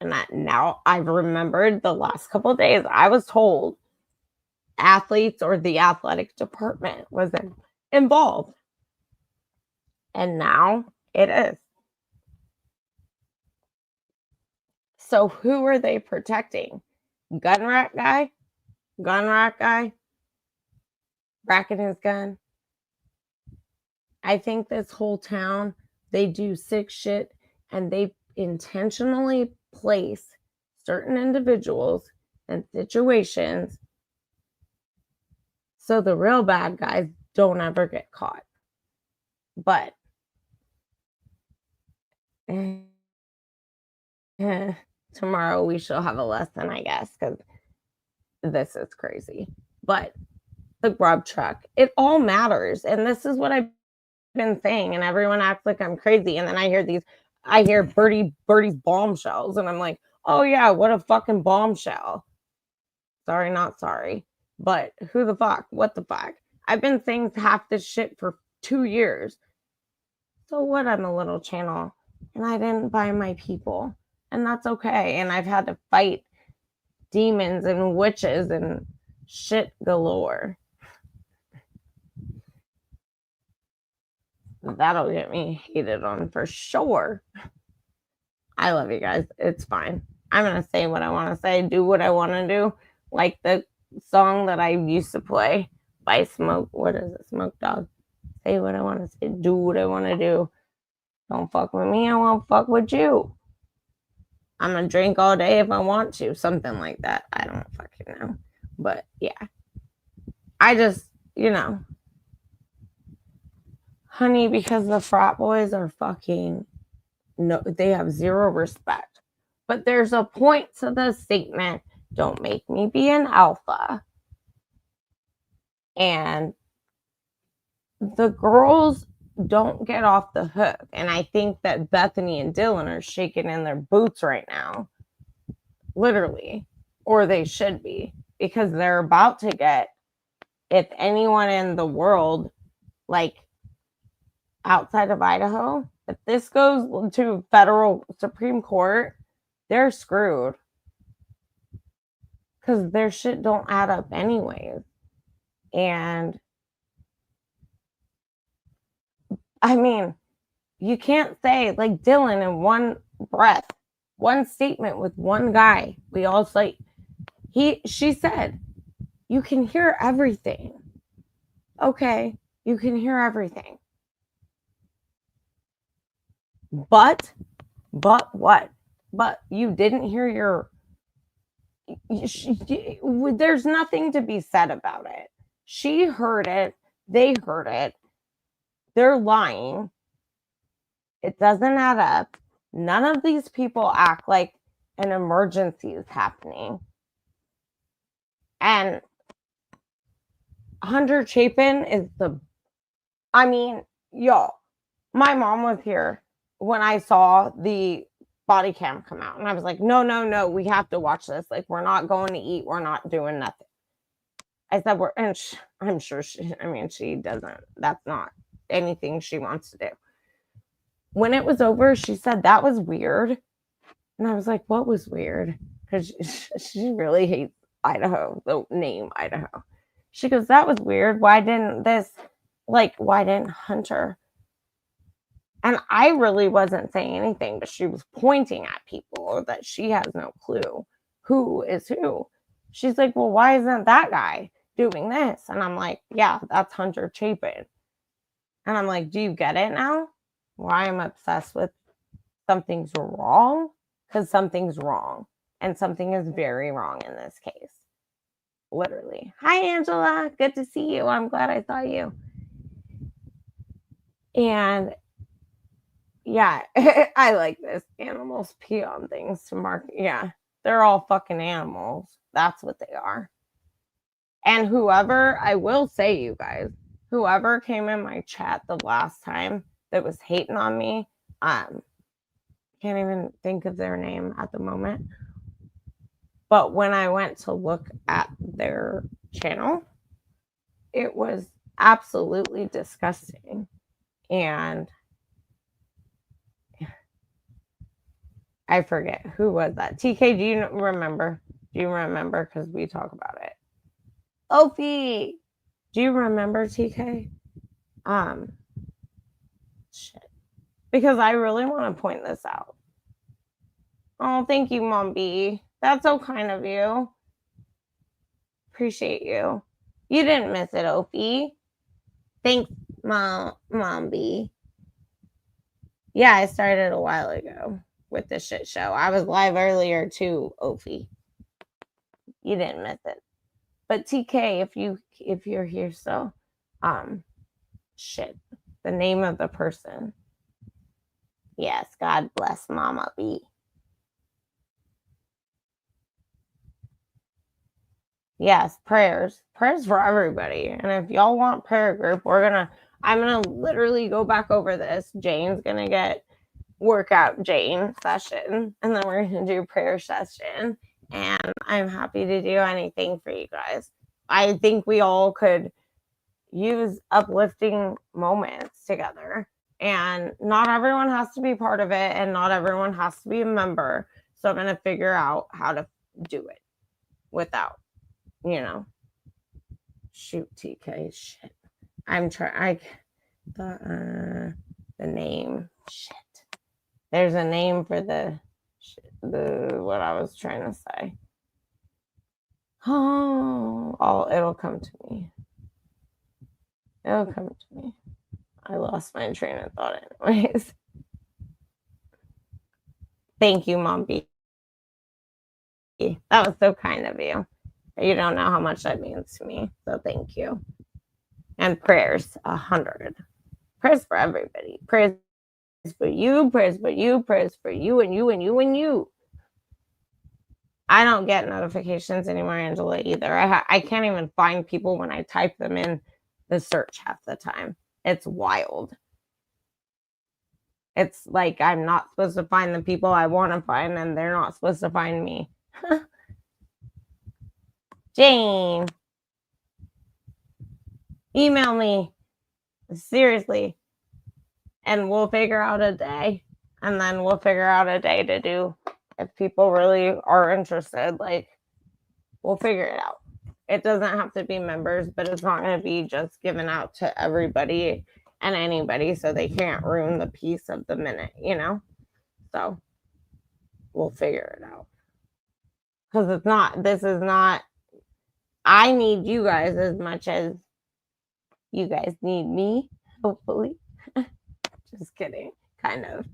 and that now I've remembered the last couple of days, I was told athletes or the athletic department was involved. And now it is. So who are they protecting? Gun rack guy? Racking his gun? I think this whole town, they do sick shit and they intentionally place certain individuals and situations so the real bad guys don't ever get caught. But tomorrow we shall have a lesson, I guess, because this is crazy. But the grub truck, it all matters. And this is what I've been saying, and everyone acts like I'm crazy. And then I hear Birdie's bombshells, and I'm like, oh yeah, what a fucking bombshell. Sorry, not sorry. But who the fuck? What the fuck? I've been saying half this shit for 2 years. So what? I'm a little channel and I didn't buy my people. And that's okay. And I've had to fight demons and witches and shit galore. That'll get me hated on for sure. I love you guys. It's fine. I'm going to say what I want to say, do what I want to do. Like the song that I used to play by Smoke. What is it? Smoke Dog. Say what I want to say, do what I want to do. Don't fuck with me, I won't fuck with you. I'm going to drink all day if I want to. Something like that. I don't fucking know. But yeah. I just, honey, because the frat boys are fucking, no, they have zero respect. But there's a point to the statement, don't make me be an alpha. And the girls don't get off the hook. And I think that Bethany and Dylan are shaking in their boots right now. Literally. Or they should be. Because they're about to get, if anyone in the world, like outside of Idaho, if this goes to federal Supreme Court, they're screwed. Because their shit don't add up anyways. And I mean, you can't say like Dylan in one breath, one statement with one guy. We all say she said, you can hear everything. Okay, you can hear everything. But what? But you didn't hear there's nothing to be said about it. She heard it. They heard it. They're lying. It doesn't add up. None of these people act like an emergency is happening. And Hunter Chapin is y'all, my mom was here when I saw the body cam come out. And I was like, no, we have to watch this. Like, we're not going to eat. We're not doing nothing. I said, I'm sure she doesn't. That's not anything she wants to do. When it was over, she said, that was weird. And I was like, what was weird? Because she really hates Idaho, the name Idaho. She goes, that was weird. Why didn't Hunter? And I really wasn't saying anything, but she was pointing at people that she has no clue who is who. She's like, well, why isn't that guy doing this? And I'm like, yeah, that's Hunter Chapin. And I'm like, do you get it now? Why I'm obsessed with something's wrong? Because something's wrong. And something is very wrong in this case. Literally. Hi, Angela. Good to see you. I'm glad I saw you. And yeah, I like this. Animals pee on things to mark. Yeah, they're all fucking animals. That's what they are. And whoever, I will say, you guys, whoever came in my chat the last time that was hating on me, can't even think of their name at the moment. But when I went to look at their channel, it was absolutely disgusting. And I forget who was that. TK, do you remember? Do you remember? Because we talk about it. Opie, do you remember TK? Shit. Because I really want to point this out. Oh, thank you, Mom B. That's so kind of you. Appreciate you. You didn't miss it, Opie. Thanks, Mom B. Yeah, I started a while ago with the shit show. I was live earlier too, Opie. You didn't miss it. But TK, if you're here still, shit. The name of the person. Yes, God bless Mama B. Yes, prayers. Prayers for everybody. And if y'all want prayer group, I'm gonna literally go back over this. Jane's gonna get workout Jane session, and then we're gonna do prayer session. And I'm happy to do anything for you guys. I think we all could use uplifting moments together. And not everyone has to be part of it, and not everyone has to be a member. So I'm gonna figure out how to do it without, shoot, TK, shit. I'm trying. The name, shit. There's a name for the what I was trying to say. Oh, it'll come to me. It'll come to me. I lost my train of thought anyways. Thank you, Mom B. That was so kind of you. You don't know how much that means to me. So thank you. And prayers, 100. Prayers for everybody. Prayers for you, prayers for you, prayers for you, and you, and you, and you. I don't get notifications anymore, Angela, either. I can't even find people when I type them in the search half the time. It's wild. It's like I'm not supposed to find the people I want to find, and they're not supposed to find me. Jane, email me. Seriously. And we'll figure out a day. And then we'll figure out a day to do if people really are interested. Like, we'll figure it out. It doesn't have to be members, but it's not going to be just given out to everybody and anybody so they can't ruin the piece of the minute, you know? So we'll figure it out. Because this is not, I need you guys as much as you guys need me, hopefully. Just kidding, kind of.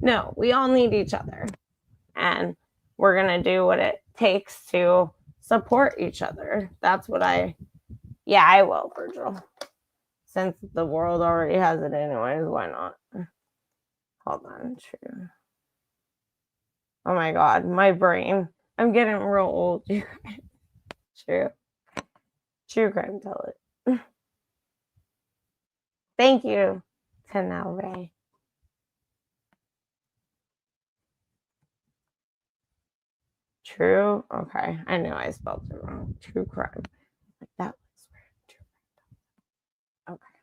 No, we all need each other. And we're going to do what it takes to support each other. That's what I will, Virgil. Since the world already has it anyways, why not? Hold on, true. Oh my God, my brain. I'm getting real old. True. True crime, tell it. Thank you, Tanel Ray. True. Okay, I know I spelled it wrong. True crime. Like that was weird. Okay.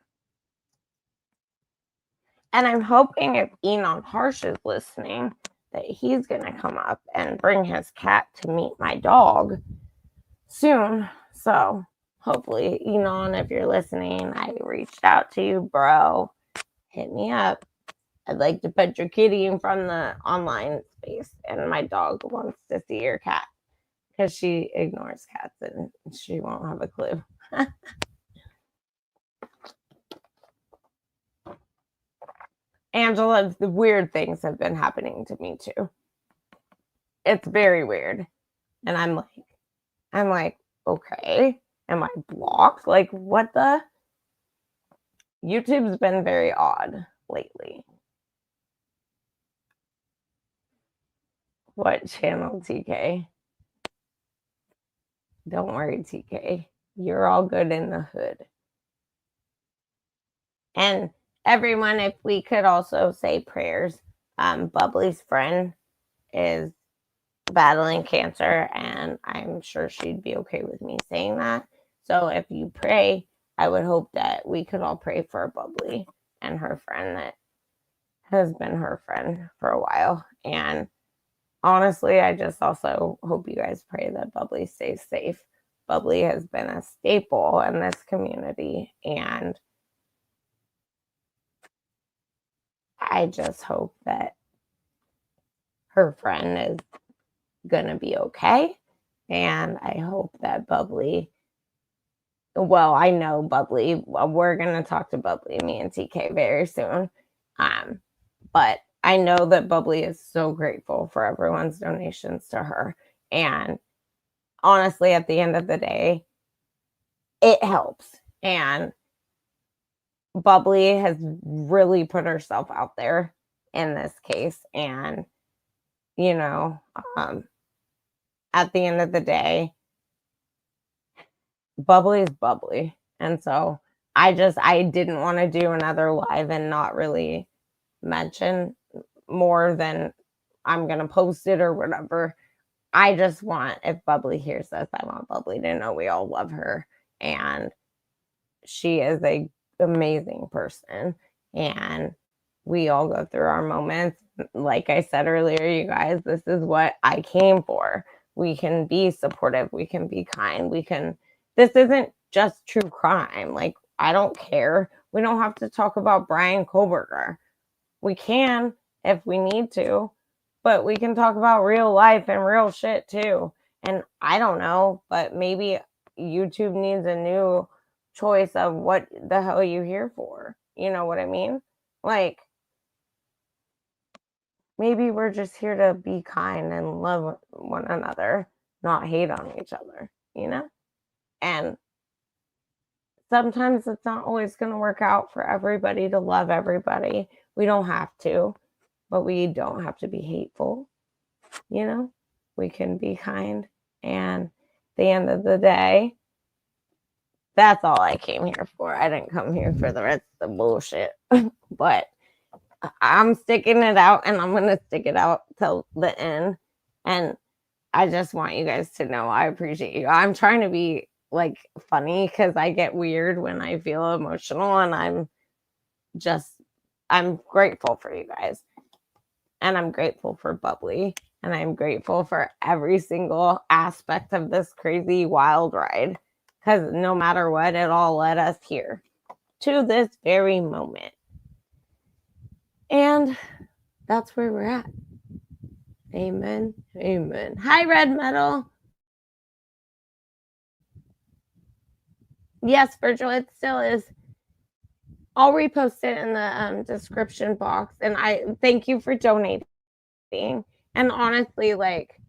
And I'm hoping if Enon Harsh is listening, that he's going to come up and bring his cat to meet my dog soon. So hopefully, Enon, if you're listening, I reached out to you, bro. Hit me up. I'd like to put your kitty in front of the online space, and my dog wants to see your cat because she ignores cats and she won't have a clue. Angela, the weird things have been happening to me too. It's very weird. And I'm like, okay, am I blocked? Like, what the? YouTube's been very odd lately. What channel, TK? Don't worry, TK. You're all good in the hood. And everyone, if we could also say prayers. Bubbly's friend is battling cancer, and I'm sure she'd be okay with me saying that. So if you pray, I would hope that we could all pray for Bubbly and her friend that has been her friend for a while. And honestly, I just also hope you guys pray that Bubbly stays safe. Bubbly has been a staple in this community, and I just hope that her friend is gonna be okay. And I hope that Bubbly, well, I know Bubbly, we're gonna talk to Bubbly, me and TK, very soon. But I know that Bubbly is so grateful for everyone's donations to her. And honestly, at the end of the day, it helps. And Bubbly has really put herself out there in this case. And, at the end of the day, Bubbly is Bubbly. And so I didn't want to do another live and not really mention more than I'm going to post it or whatever. I just want, if Bubbly hears this, I want Bubbly to know we all love her. And she is an amazing person. And we all go through our moments. Like I said earlier, you guys, this is what I came for. We can be supportive. We can be kind. This isn't just true crime. Like, I don't care. We don't have to talk about Bryan Kohberger. We can if we need to, but we can talk about real life and real shit too. And I don't know, but maybe YouTube needs a new choice of what the hell are you here for? You know what I mean? Like, maybe we're just here to be kind and love one another, not hate on each other, And sometimes it's not always going to work out for everybody to love everybody. We don't have to, but we don't have to be hateful, we can be kind. And at the end of the day, that's all I came here for. I didn't come here for the rest of the bullshit. But I'm sticking it out, and I'm going to stick it out till the end. And I just want you guys to know I appreciate you. I'm trying to be like funny because I get weird when I feel emotional, and I'm grateful for you guys. And I'm grateful for Bubbly. And I'm grateful for every single aspect of this crazy wild ride. Because no matter what, it all led us here to this very moment. And that's where we're at. Amen. Amen. Hi, Red Metal. Yes, Virgil, it still is. I'll repost it in the description box. And I thank you for donating. And honestly, like,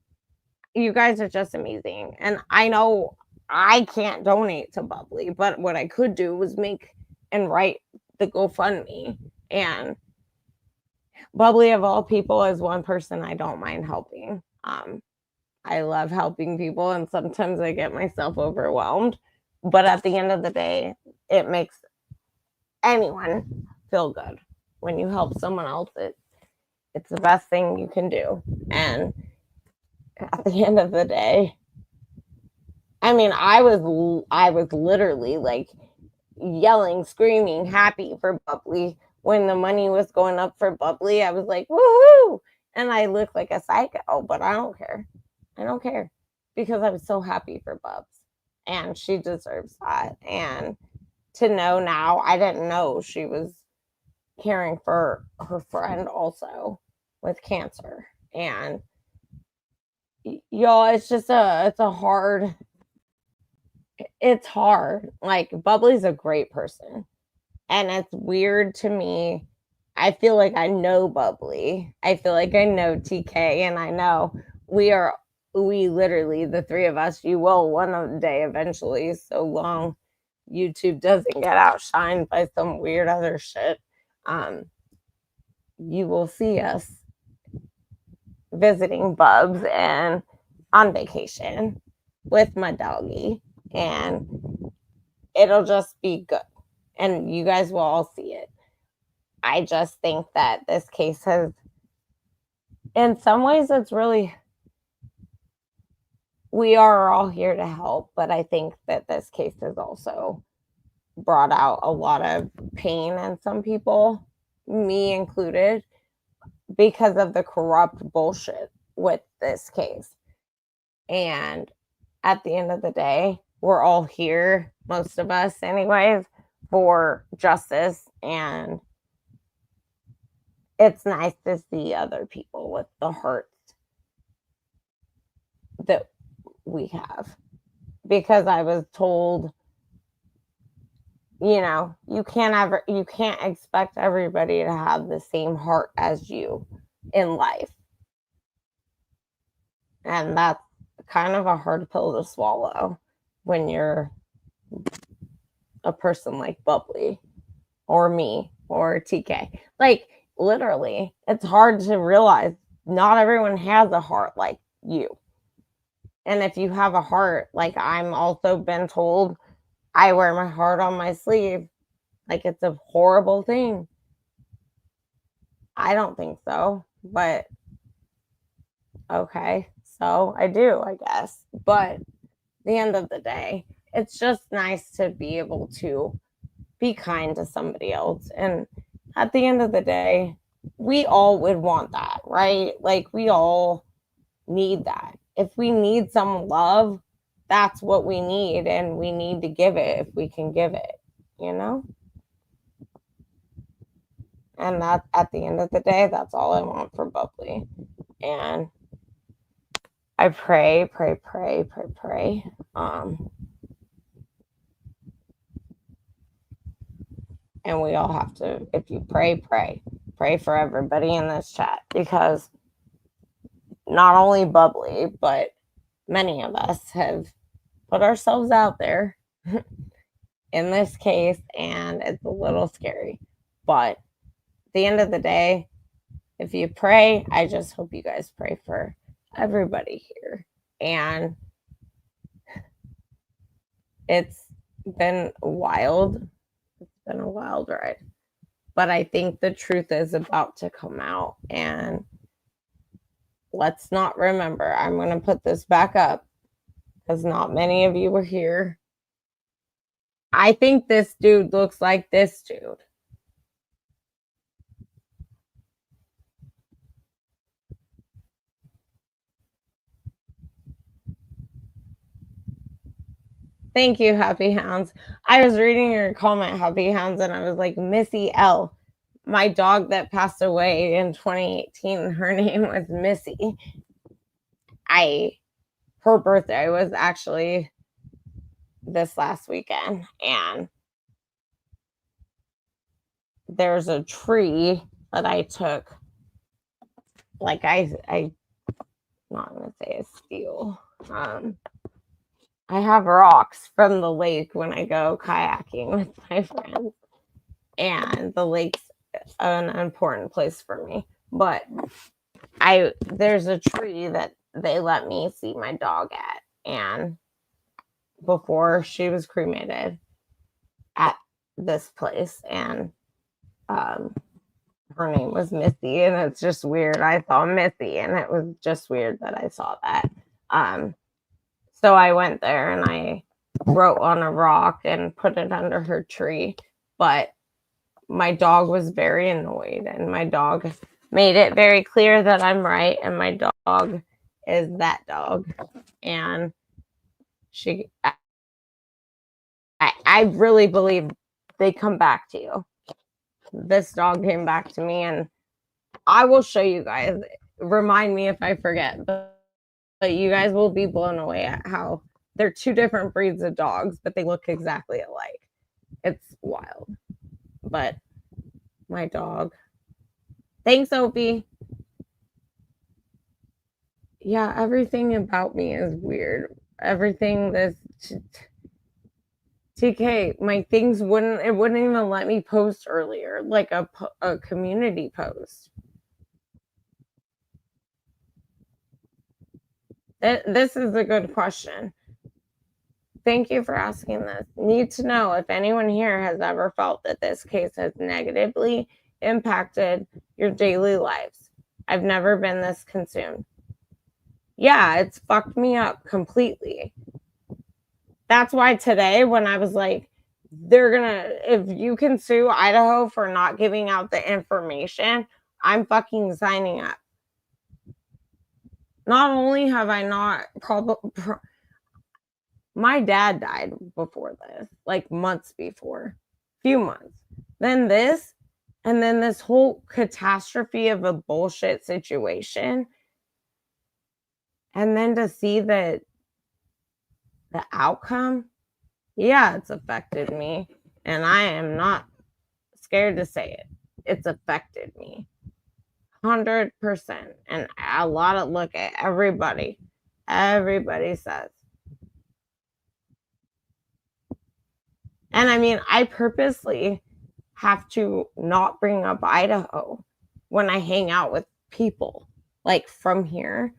you guys are just amazing. And I know I can't donate to Bubbly, but what I could do was make and write the GoFundMe. And Bubbly, of all people, is one person I don't mind helping. I love helping people, and sometimes I get myself overwhelmed. But at the end of the day, it makes anyone feel good. When you help someone else, it's the best thing you can do. And at the end of the day, I mean, I was literally like yelling, screaming, happy for Bubbly when the money was going up for Bubbly. I was like, woohoo! And I looked like a psycho, but I don't care. I don't care because I was so happy for Bubs, and she deserves that. And to know now, I didn't know she was caring for her friend also with cancer. And y'all, it's hard. It's hard. Like, Bubbly's a great person. And it's weird to me. I feel like I know Bubbly. I feel like I know TK, and I know we literally, the three of us, you will one day eventually, so long YouTube doesn't get outshined by some weird other shit. You will see us visiting Bubs and on vacation with my doggy, and it'll just be good. And you guys will all see it. I just think that this case has, in some ways, it's really, we are all here to help, but I think that this case has also brought out a lot of pain in some people, me included, because of the corrupt bullshit with this case. And at the end of the day, we're all here, most of us anyways, for justice. And it's nice to see other people with the hurts that we have. Because I was told, you can't expect everybody to have the same heart as you in life. And that's kind of a hard pill to swallow when you're a person like Bubbly or me or TK. Like, literally, it's hard to realize not everyone has a heart like you. And if you have a heart, like, I'm also been told I wear my heart on my sleeve, like it's a horrible thing. I don't think so, but okay, so I do, I guess. But at the end of the day, it's just nice to be able to be kind to somebody else. And at the end of the day, we all would want that, right? Like, we all need that. If we need some love, that's what we need, and we need to give it if we can give it, And that, at the end of the day, that's all I want for Bubbly. And I pray. And we all have to, if you pray for everybody in this chat, because not only Bubbly, but many of us have put ourselves out there in this case, and it's a little scary. But at the end of the day, if you pray, I just hope you guys pray for everybody here. And it's been wild. It's been a wild ride. But I think the truth is about to come out. And let's not remember, I'm going to put this back up because not many of you were here. I think this dude looks like this dude. Thank you, Happy Hounds. I was reading your comment, Happy Hounds, and I was like, Missy ELLE, my dog that passed away in 2018, her name was Missy. Her birthday was actually this last weekend, and there's a tree that I took, like I not gonna say a steal. I have rocks from the lake when I go kayaking with my friends, and the lake's an important place for me. But there's a tree that they let me see my dog at, and before she was cremated at this place, and her name was Missy, and it's just weird. I saw Missy, and it was just weird that I saw that. So I went there and I wrote on a rock and put it under her tree. But my dog was very annoyed, and my dog made it very clear that I'm right, and my dog is that dog. And I really believe they come back to you. This dog came back to me, and I will show you guys. Remind me if I forget, but you guys will be blown away at how they're two different breeds of dogs, but they look exactly alike. It's wild. But my dog. Thanks, Opie. Yeah, everything about me is weird. Everything this TK, my things wouldn't even let me post earlier, like a community post. This is a good question. Thank you for asking this. Need to know if anyone here has ever felt that this case has negatively impacted your daily lives. I've never been this consumed. Yeah, it's fucked me up completely. That's why today, when I was like, if you can sue Idaho for not giving out the information, I'm fucking signing up. Not only have I not my dad died before this, like months before, few months. Then this, and then this whole catastrophe of a bullshit situation. And then to see the outcome, yeah, it's affected me. And I am not scared to say it. It's affected me 100%. And a lot of look at everybody says. And I mean, I purposely have to not bring up Idaho when I hang out with people like from here.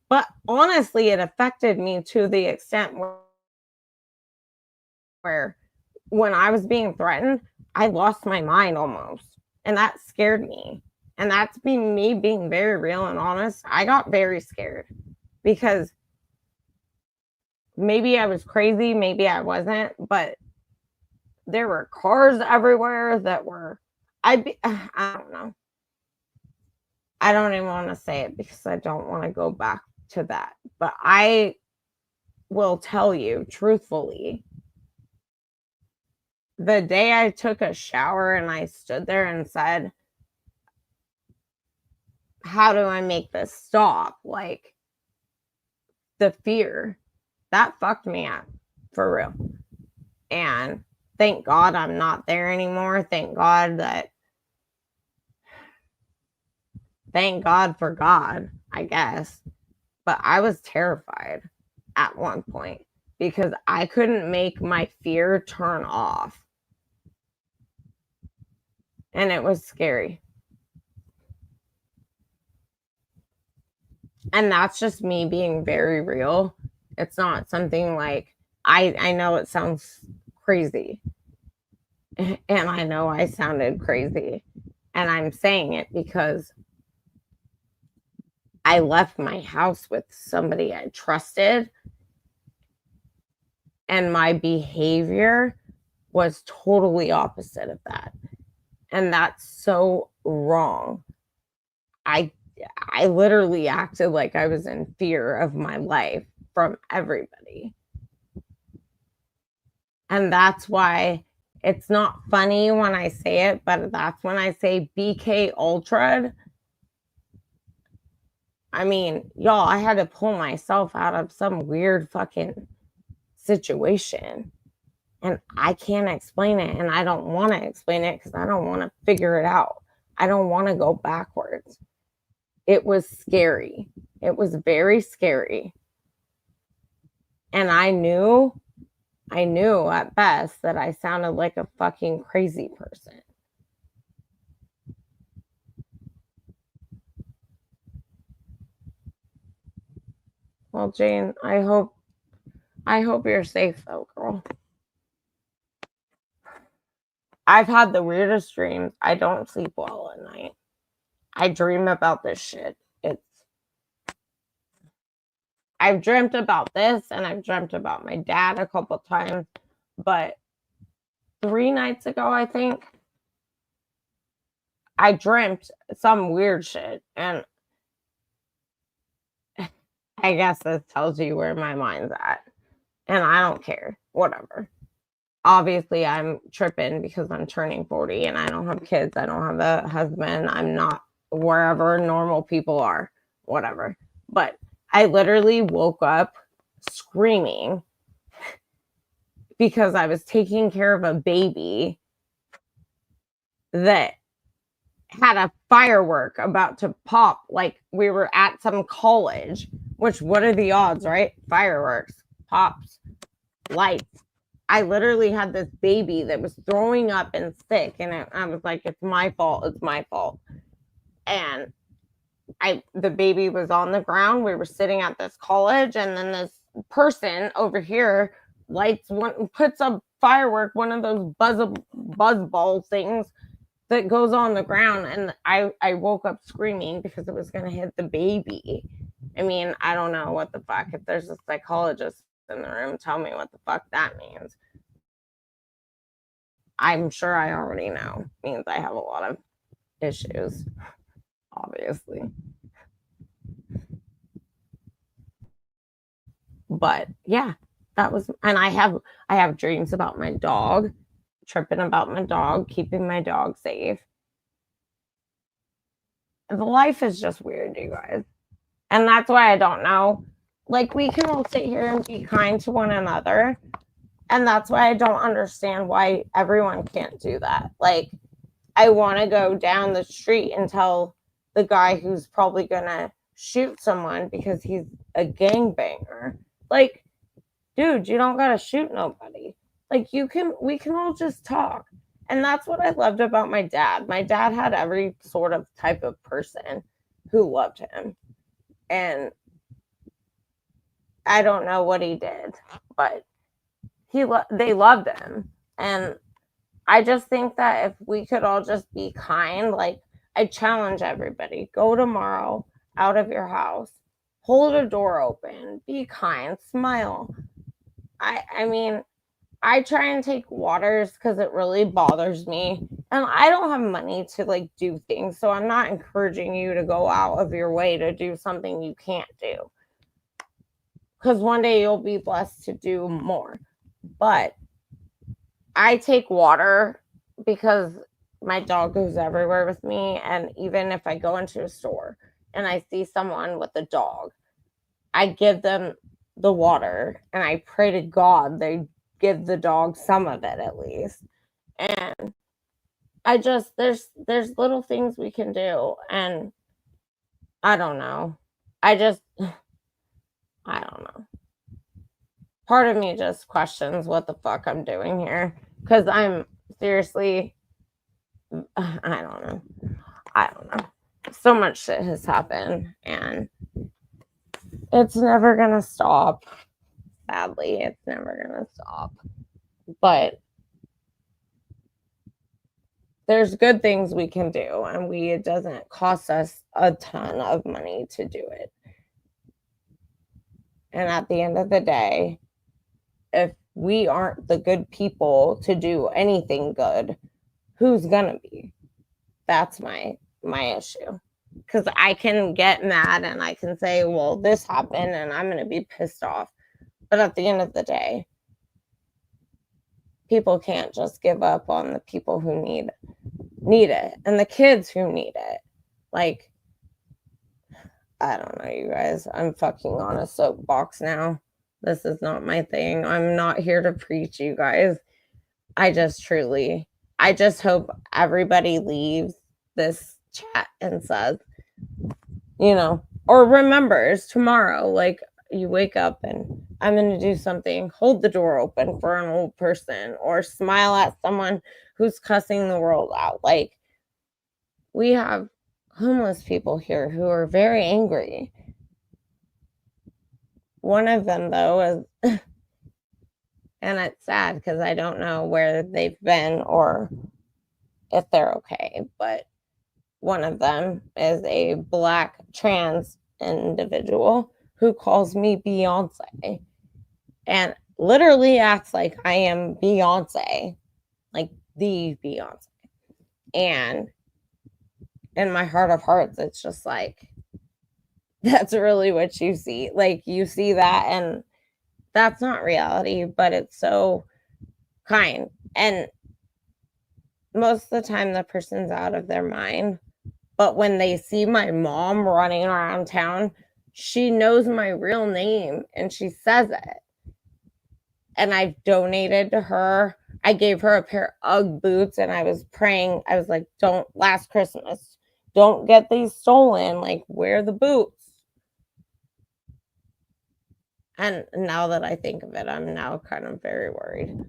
But honestly, it affected me to the extent where when I was being threatened, I lost my mind almost. And that scared me. And that's me being very real and honest. I got very scared because maybe I was crazy, maybe I wasn't, but there were cars everywhere that were, I don't know. I don't even want to say it because I don't want to go back to that. But I will tell you truthfully, the day I took a shower and I stood there and said, how do I make this stop? Like, the fear, that fucked me up for real. And thank God I'm not there anymore. Thank God for God, I guess. But I was terrified at one point because I couldn't make my fear turn off. And it was scary. And that's just me being very real. It's not something like, I know it sounds crazy. And I know I sounded crazy. And I'm saying it because I left my house with somebody I trusted, and my behavior was totally opposite of that. And that's so wrong. I literally acted like I was in fear of my life from everybody. And that's why it's not funny when I say it, but that's when I say BK Ultra. I mean, y'all, I had to pull myself out of some weird fucking situation. And I can't explain it. And I don't want to explain it because I don't want to figure it out. I don't want to go backwards. It was scary. It was very scary. And I knew at best that I sounded like a fucking crazy person. Well, Jane, I hope you're safe though, girl. I've had the weirdest dreams. I don't sleep well at night. I dream about this shit. I've dreamt about this, and I've dreamt about my dad a couple times, but 3 nights ago, I think, I dreamt some weird shit, and I guess this tells you where my mind's at, and I don't care. Whatever. Obviously, I'm tripping because I'm turning 40 and I don't have kids. I don't have a husband. I'm not wherever normal people are. Whatever. But I literally woke up screaming because I was taking care of a baby that had a firework about to pop. Like we were at some college, which what are the odds, right? Fireworks, pops, lights. I literally had this baby that was throwing up and sick, and I was like, it's my fault. It's my fault. And the baby was on the ground. We were sitting at this college, and then this person over here puts a firework, one of those buzz ball things that goes on the ground, and I woke up screaming because it was going to hit the baby. I mean, I don't know what the fuck. If there's a psychologist in the room, tell me what the fuck that means. I'm sure I already know. It means I have a lot of issues, obviously. But yeah, that was, and I have dreams about my dog, tripping about my dog, keeping my dog safe. The life is just weird, you guys. And that's why I don't know. Like, we can all sit here and be kind to one another. And that's why I don't understand why everyone can't do that. Like, I want to go down the street and tell the guy who's probably going to shoot someone because he's a gangbanger. Like, dude, you don't got to shoot nobody. Like, we can all just talk. And that's what I loved about my dad. My dad had every sort of type of person who loved him. And I don't know what he did, but they loved him. And I just think that if we could all just be kind, like, I challenge everybody, go tomorrow out of your house, hold a door open, be kind, smile. I mean, I try and take waters because it really bothers me. And I don't have money to like do things. So I'm not encouraging you to go out of your way to do something you can't do. Because one day you'll be blessed to do more. But I take water because my dog goes everywhere with me. And even if I go into a store and I see someone with a dog, I give them the water and I pray to God they give the dog some of it at least. And I just there's little things we can do, and I don't know. I don't know. Part of me just questions what the fuck I'm doing here because I'm seriously I don't know. So much shit has happened, and It's never going to stop. Sadly, it's never going to stop. But there's good things we can do, and it doesn't cost us a ton of money to do it. And at the end of the day, if we aren't the good people to do anything good, who's gonna be? That's my issue. Because I can get mad and I can say, well, this happened and I'm gonna be pissed off. But at the end of the day, people can't just give up on the people who need it and the kids who need it. Like, I don't know, you guys. I'm fucking on a soapbox now. This is not my thing. I'm not here to preach, you guys. I just hope everybody leaves this chat and says, or remembers tomorrow, like, you wake up and I'm going to do something, hold the door open for an old person, or smile at someone who's cussing the world out. Like, we have homeless people here who are very angry. One of them, though, is, and it's sad because I don't know where they've been or if they're okay, but one of them is a Black trans individual who calls me Beyonce and literally acts like I am Beyonce, like the Beyonce. And in my heart of hearts, it's just like, that's really what you see. Like, you see that, and that's not reality, but it's so kind. And most of the time, the person's out of their mind. But when they see my mom running around town, she knows my real name and she says it. And I've donated to her. I gave her a pair of Ugg boots and I was praying. I was like, last Christmas, don't get these stolen. Like, wear the boots. And now that I think of it, I'm now kind of very worried.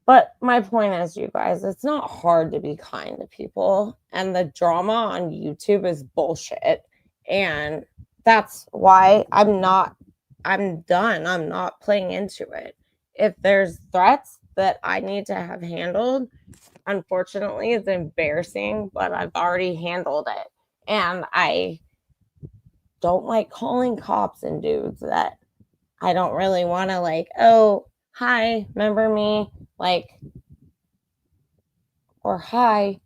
But my point is, you guys, it's not hard to be kind to people. And the drama on YouTube is bullshit. And that's why I'm done. I'm not playing into it. If there's threats that I need to have handled, unfortunately, it's embarrassing, but I've already handled it. And I don't like calling cops and dudes that I don't really want to, like, oh, hi, remember me? Like, or hi.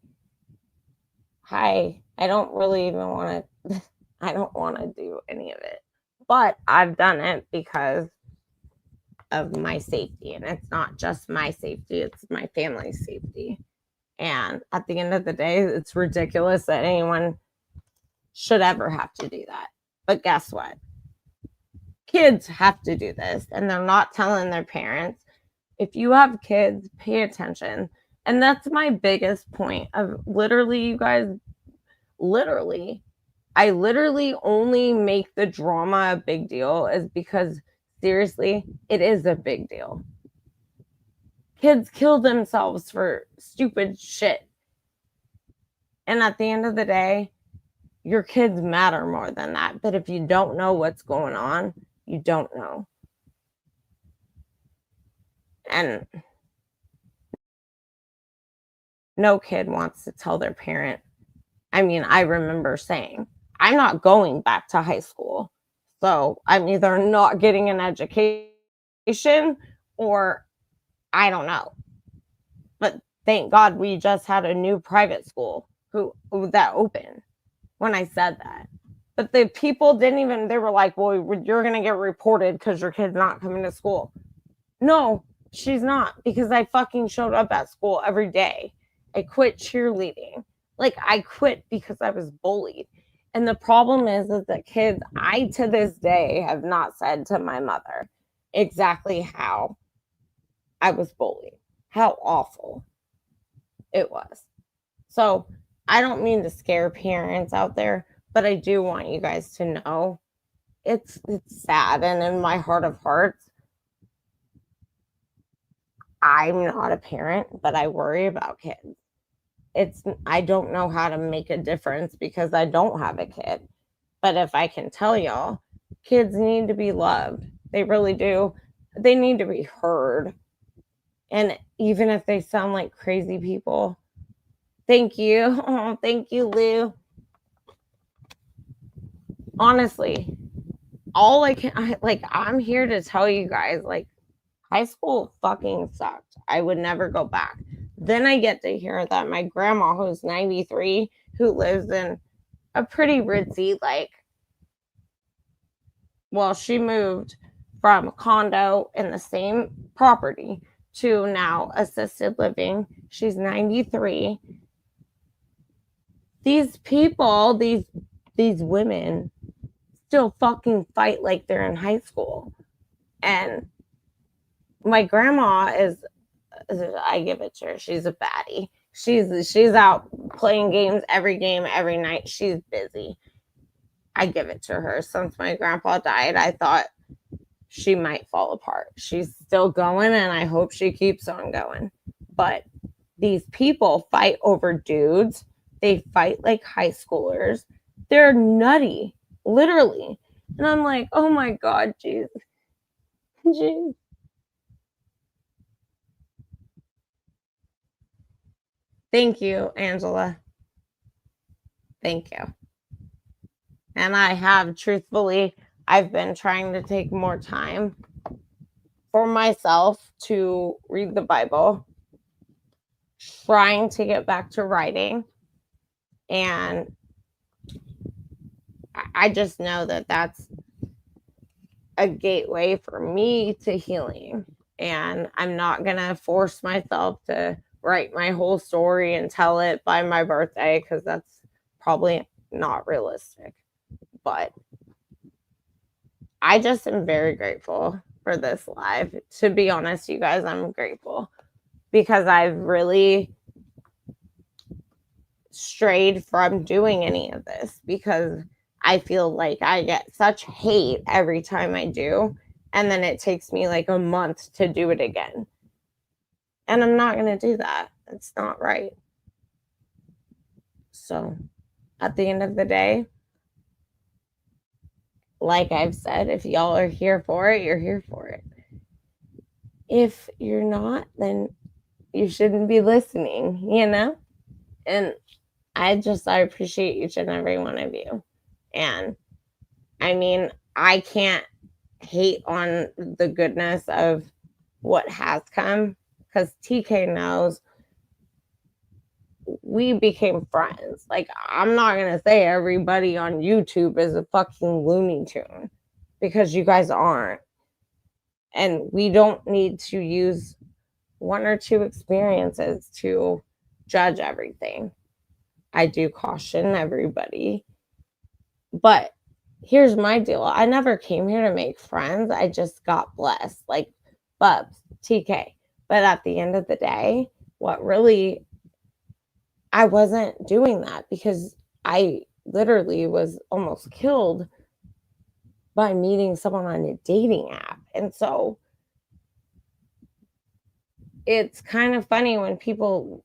I don't really even want to, I don't want to do any of it. But I've done it because of my safety. And it's not just my safety, it's my family's safety. And at the end of the day, it's ridiculous that anyone should ever have to do that. But guess what? Kids have to do this, and they're not telling their parents. If you have kids, pay attention. And that's my biggest point of literally, you guys, I literally only make the drama a big deal is because, seriously, it is a big deal. Kids kill themselves for stupid shit. And at the end of the day, your kids matter more than that. But if you don't know what's going on, you don't know. And no kid wants to tell their parent. I mean, I remember saying, I'm not going back to high school. So I'm either not getting an education or I don't know. But thank God we just had a new private school that opened when I said that. But the people didn't even, they were like, well, you're going to get reported because your kid's not coming to school. No, she's not, because I fucking showed up at school every day. I quit cheerleading. Like, I quit because I was bullied. And the problem is that kids, I to this day have not said to my mother exactly how I was bullied, how awful it was. So I don't mean to scare parents out there, but I do want you guys to know it's sad. And in my heart of hearts, I'm not a parent, but I worry about kids. I don't know how to make a difference because I don't have a kid. But if I can tell y'all, Kids need to be loved. They really do. They need to be heard. And even if they sound like crazy people, thank you. Oh, thank you, Lou. Honestly, I'm here to tell you guys, like, high school fucking sucked. I would never go back. Then I get to hear that my grandma, who's 93, who lives in a pretty ritzy, she moved from a condo in the same property to now assisted living. She's 93. These people, these women still fucking fight like they're in high school. And my grandma is, I give it to her, she's a baddie. She's out playing games every game, every night. She's busy. I give it to her. Since my grandpa died, I thought she might fall apart. She's still going, and I hope she keeps on going. But these people fight over dudes. They fight like high schoolers. They're nutty, literally. And I'm like, oh my God, jeez. Jeez. Thank you, Angela. Thank you. And I have, truthfully, I've been trying to take more time for myself to read the Bible, trying to get back to writing. And I just know that that's a gateway for me to healing. And I'm not going to force myself to write my whole story and tell it by my birthday, because that's probably not realistic. But I just am very grateful for this live. To be honest, you guys, I'm grateful because I've really strayed from doing any of this, because I feel like I get such hate every time I do, and then it takes me like a month to do it again. And I'm not going to do that. It's not right. So at the end of the day, like I've said, if y'all are here for it, you're here for it. If you're not, then you shouldn't be listening, you know? And I appreciate each and every one of you. And I mean, I can't hate on the goodness of what has come, because TK knows we became friends. Like, I'm not going to say everybody on YouTube is a fucking Looney Tune, because you guys aren't. And we don't need to use one or two experiences to judge everything. I do caution everybody. But here's my deal. I never came here to make friends. I just got blessed, like Bubs, TK. But at the end of the day, I wasn't doing that, because I literally was almost killed by meeting someone on a dating app. And so it's kind of funny when people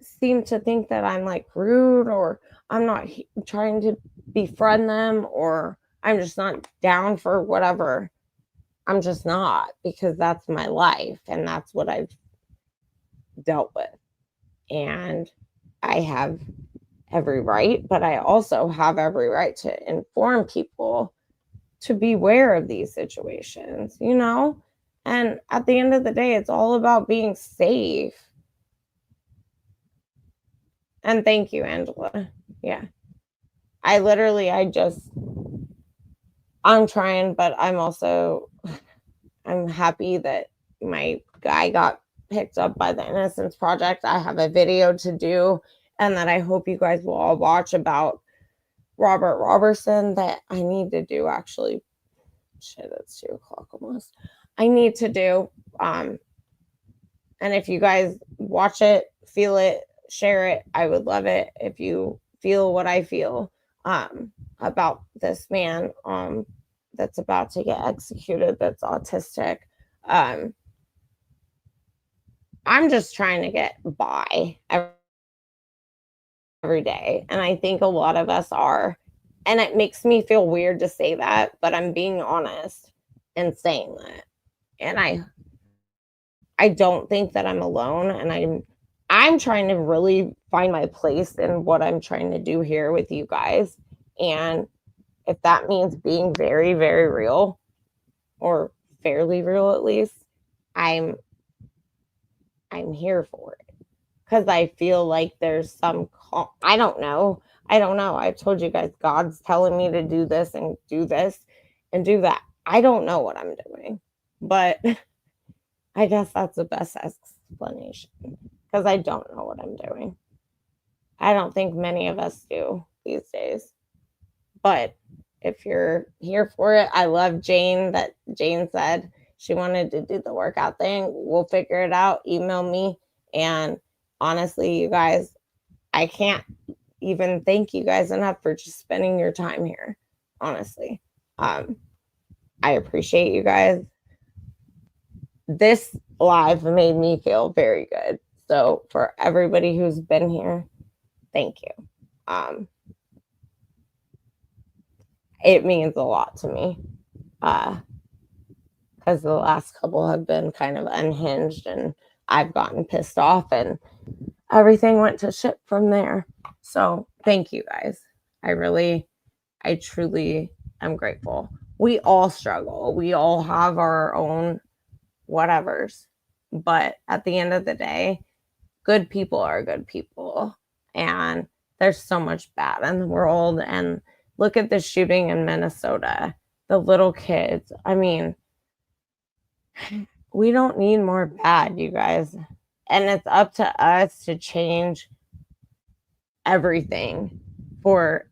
seem to think that I'm like rude, or I'm not trying to befriend them, or I'm just not down for whatever. I'm just not, because that's my life and that's what I've dealt with. And I have every right, but I also have every right to inform people to beware of these situations, you know? And at the end of the day, it's all about being safe. And thank you, Angela. Yeah. I'm trying, but I'm happy that my guy got picked up by the Innocence Project. I have a video to do, and that I hope you guys will all watch, about Robert Robertson, that I need to do, actually. Shit, it's 2:00 almost. I need to do. And if you guys watch it, feel it, share it, I would love it. If you feel what I feel about this man that's about to get executed, that's autistic. I'm just trying to get by every day. And I think a lot of us are. And it makes me feel weird to say that, but I'm being honest in saying that. And I don't think that I'm alone, and I'm trying to really find my place in what I'm trying to do here with you guys. And if that means being very, very real, or fairly real at least, I'm here for it. Because I feel like there's some I don't know. I've told you guys God's telling me to do this and do this and do that. I don't know what I'm doing. But I guess that's the best explanation. Because I don't know what I'm doing. I don't think many of us do these days. But if you're here for it, I love Jane that Jane said she wanted to do the workout thing. We'll figure it out. Email me. And honestly, you guys, I can't even thank you guys enough for just spending your time here. Honestly. I appreciate you guys. This live made me feel very good. So for everybody who's been here, thank you. It means a lot to me. Because the last couple have been kind of unhinged and I've gotten pissed off and everything went to shit from there. So thank you guys. I truly am grateful. We all struggle. We all have our own whatevers. But at the end of the day, good people are good people. And there's so much bad in the world. And look at the shooting in Minnesota. The little kids. I mean, we don't need more bad, you guys. And it's up to us to change everything for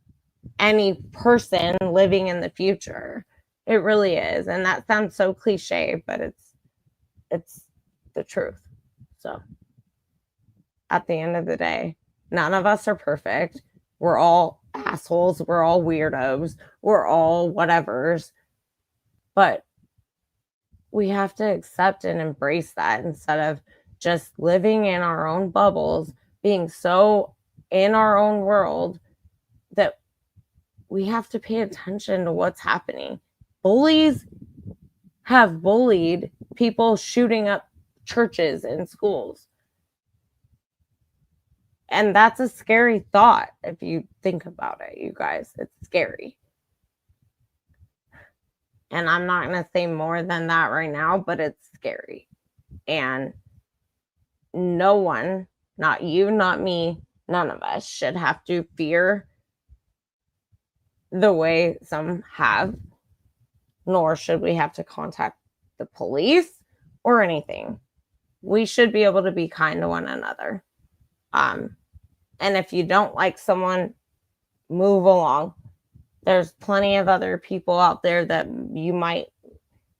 any person living in the future. It really is. And that sounds so cliche, but it's the truth. So at the end of the day, none of us are perfect. We're all assholes. We're all weirdos. We're all whatevers. But we have to accept and embrace that instead of just living in our own bubbles, being so in our own world that we have to pay attention to what's happening. Bullies have bullied people shooting up churches and schools. And that's a scary thought if you think about it, you guys. It's scary. And I'm not going to say more than that right now, but it's scary. And no one, not you, not me, none of us should have to fear the way some have, nor should we have to contact the police or anything. We should be able to be kind to one another. And if you don't like someone, move along. There's plenty of other people out there that you might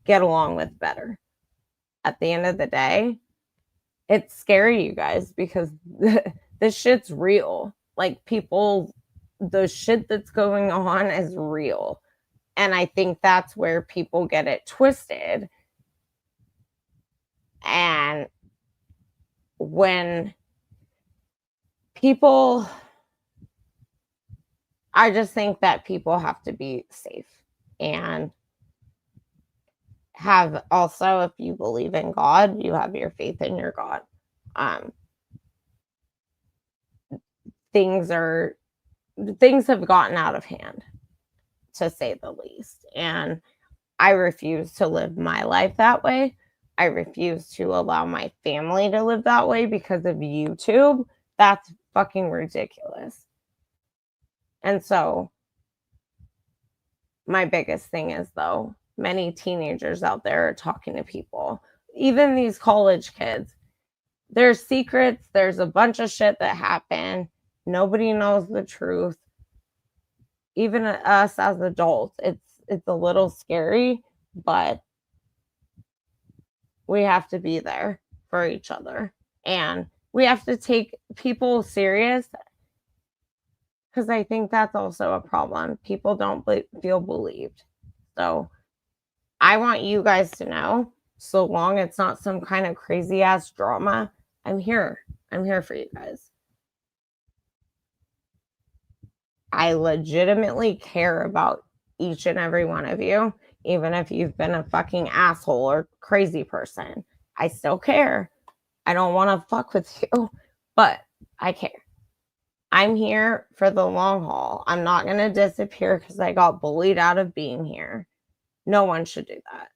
get along with better. At the end of the day, it's scary, you guys, because this shit's real. Like people, the shit that's going on is real. And I think that's where people get it twisted. And when people, I just think that people have to be safe and have also, if you believe in God, you have your faith in your God. Things have gotten out of hand, to say the least. And I refuse to live my life that way. I refuse to allow my family to live that way because of YouTube. That's fucking ridiculous. And so my biggest thing is, though, many teenagers out there are talking to people, even these college kids. There's secrets. There's a bunch of shit that happened. Nobody knows the truth. Even us as adults, it's a little scary, but we have to be there for each other. And we have to take people serious, because I think that's also a problem. People don't feel believed. So I want you guys to know, so long it's not some kind of crazy ass drama, I'm here. I'm here for you guys. I legitimately care about each and every one of you, even if you've been a fucking asshole or crazy person. I still care. I don't want to fuck with you, but I care. I'm here for the long haul. I'm not going to disappear because I got bullied out of being here. No one should do that.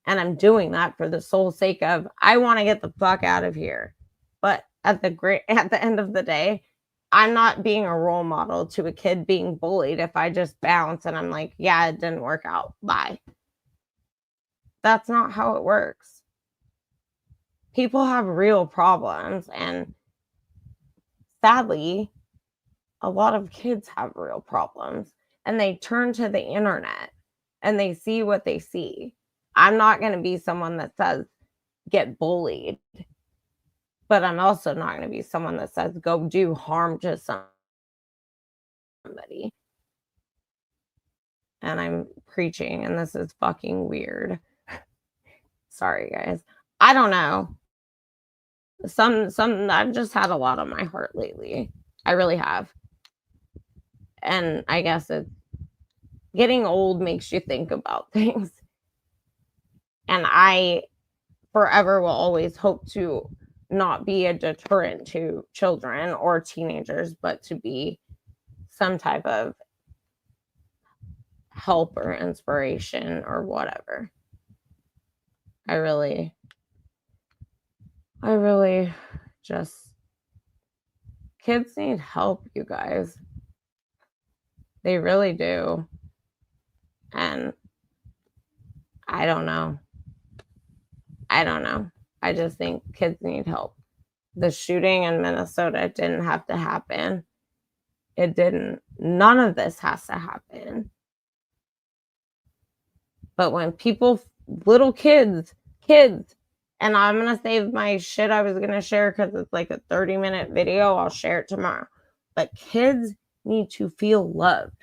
And I'm doing that for the sole sake of I want to get the fuck out of here. But at the end of the day, I'm not being a role model to a kid being bullied if I just bounce and I'm like, yeah, it didn't work out. Bye. That's not how it works. People have real problems, and sadly, a lot of kids have real problems, and they turn to the internet and they see what they see. I'm not going to be someone that says get bullied, but I'm also not going to be someone that says go do harm to somebody. And I'm preaching, and this is fucking weird. Sorry, guys. I don't know. I've just had a lot on my heart lately. I really have. And I guess it's getting old makes you think about things. And I forever will always hope to not be a deterrent to children or teenagers, but to be some type of help or inspiration or whatever. I really just, kids need help, you guys. They really do. And I don't know. I just think kids need help. The shooting in Minnesota didn't have to happen. It didn't. None of this has to happen. But when people, little kids, and I'm going to save my shit I was going to share because it's like a 30-minute video. I'll share it tomorrow. But kids need to feel loved.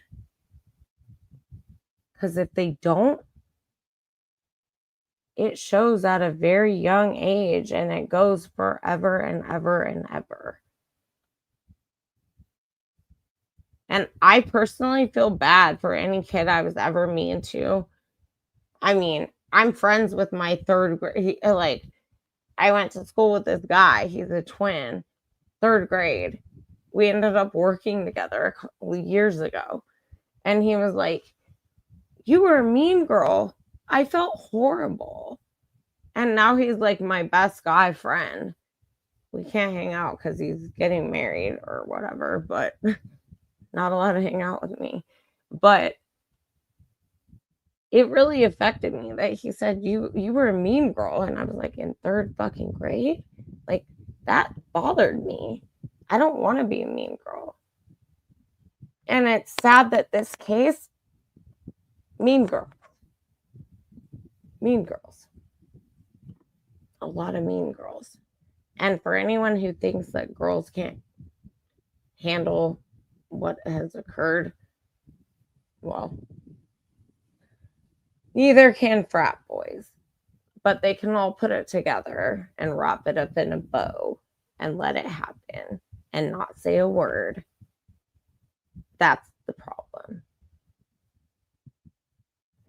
Because if they don't, it shows at a very young age and it goes forever and ever and ever. And I personally feel bad for any kid I was ever mean to. I mean, I'm friends with my third grade. Like, I went to school with this guy. He's a twin, third grade. We ended up working together a couple years ago. And he was like, you were a mean girl. I felt horrible. And now he's like my best guy friend. We can't hang out because he's getting married or whatever, but not allowed to hang out with me. But it really affected me that he said you were a mean girl. And I was like, in third fucking grade? Like, that bothered me. I don't want to be a mean girl. And it's sad that this case, mean girls. A lot of mean girls. And for anyone who thinks that girls can't handle what has occurred, well, neither can frat boys. But they can all put it together and wrap it up in a bow and let it happen and not say a word. That's the problem.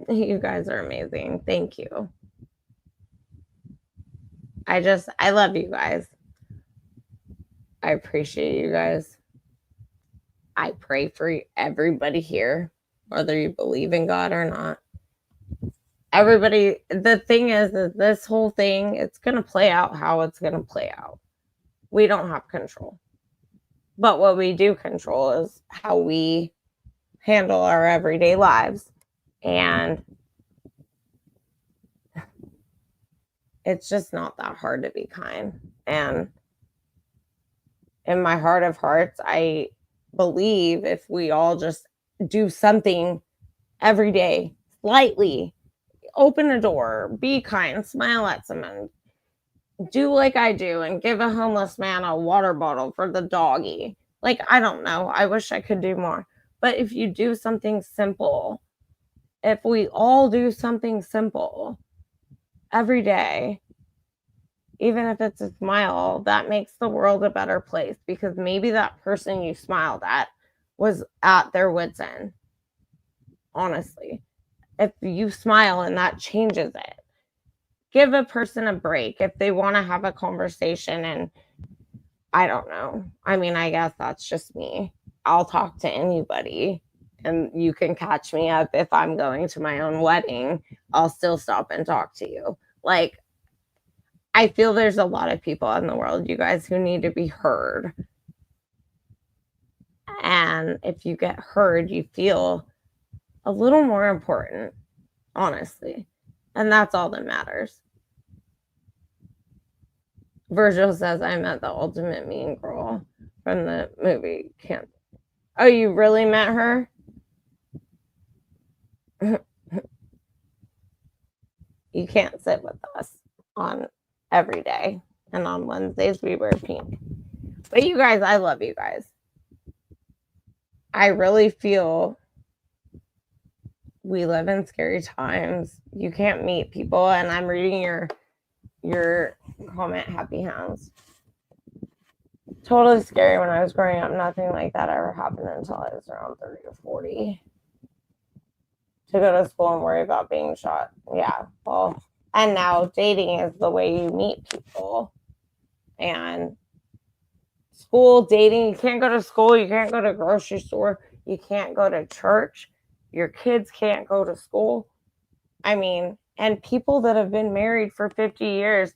You guys are amazing. Thank you. I love you guys. I appreciate you guys. I pray for everybody here, whether you believe in God or not. Everybody, the thing is this whole thing, it's going to play out how it's going to play out. We don't have control. But what we do control is how we handle our everyday lives. And it's just not that hard to be kind. And in my heart of hearts, I believe if we all just do something every day, slightly, open a door, be kind, smile at someone, do like I do and give a homeless man a water bottle for the doggy. Like, I don't know. I wish I could do more. But if you do something simple, if we all do something simple every day, even if it's a smile, that makes the world a better place, because maybe that person you smiled at was at their wits' end. Honestly, if you smile and that changes it, give a person a break if they want to have a conversation. And I don't know. I mean, I guess that's just me. I'll talk to anybody, and you can catch me up if I'm going to my own wedding. I'll still stop and talk to you. Like, I feel there's a lot of people in the world, you guys, who need to be heard. And if you get heard, you feel a little more important, honestly. And that's all that matters. Virgil says I met the ultimate mean girl from the movie. Can't. Oh, you really met her? You can't sit with us on every day. And on Wednesdays, we wear pink. But you guys, I love you guys. I really feel we live in scary times. You can't meet people. And I'm reading your comment, Happy Hounds. Totally scary when I was growing up. Nothing like that ever happened until I was around 30 or 40. To go to school and worry about being shot. Yeah, well, and now dating is the way you meet people. And school, dating, you can't go to school, you can't go to grocery store, you can't go to church, your kids can't go to school. I mean, and people that have been married for 50 years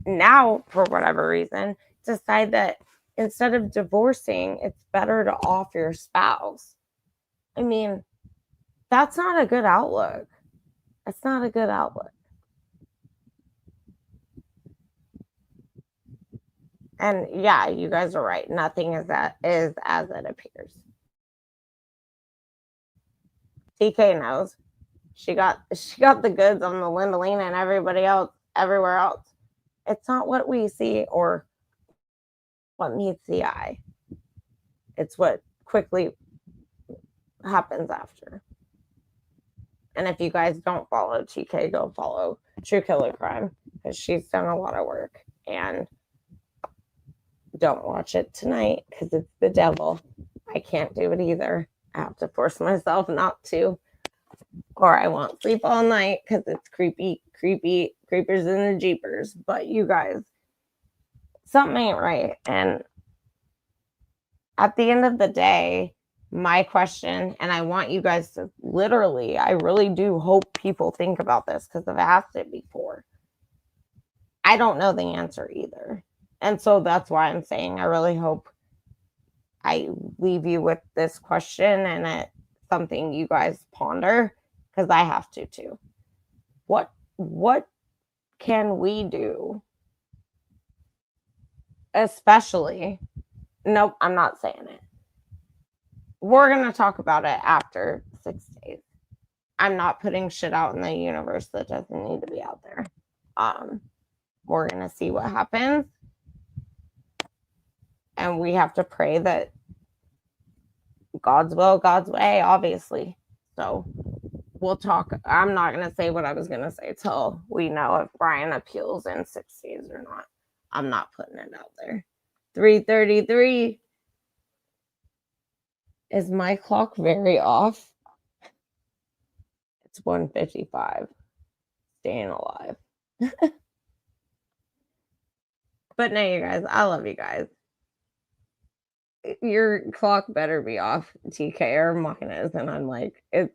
now, for whatever reason, decide that instead of divorcing, it's better to off your spouse. I mean, that's not a good outlook. That's not a good outlook. And yeah, you guys are right. Nothing is as it appears. TK knows. She got the goods on the Lindalina and everybody else everywhere else. It's not what we see or what meets the eye. It's what quickly happens after. And if you guys don't follow TK, go follow True Killer Crime, because she's done a lot of work. And don't watch it tonight because it's the devil. I can't do it either. I have to force myself not to, or I won't sleep all night because it's creepy, creepers in the jeepers. But you guys, something ain't right. And at the end of the day, my question, and I want you guys to literally, I really do hope people think about this because I've asked it before. I don't know the answer either. And so that's why I'm saying I really hope I leave you with this question and it's something you guys ponder, because I have to too. What can we do? Especially, nope, I'm not saying it. We're going to talk about it after 6 days. I'm not putting shit out in the universe that doesn't need to be out there. We're going to see what happens. And we have to pray that God's will, God's way, obviously. So we'll talk. I'm not going to say what I was going to say till we know if Bryan appeals in 6 days or not. I'm not putting it out there. 3:33. Is my clock very off? It's 1:55. Staying alive. But no, you guys, I love you guys. Your clock better be off, TK, or mine is. And I'm like, it's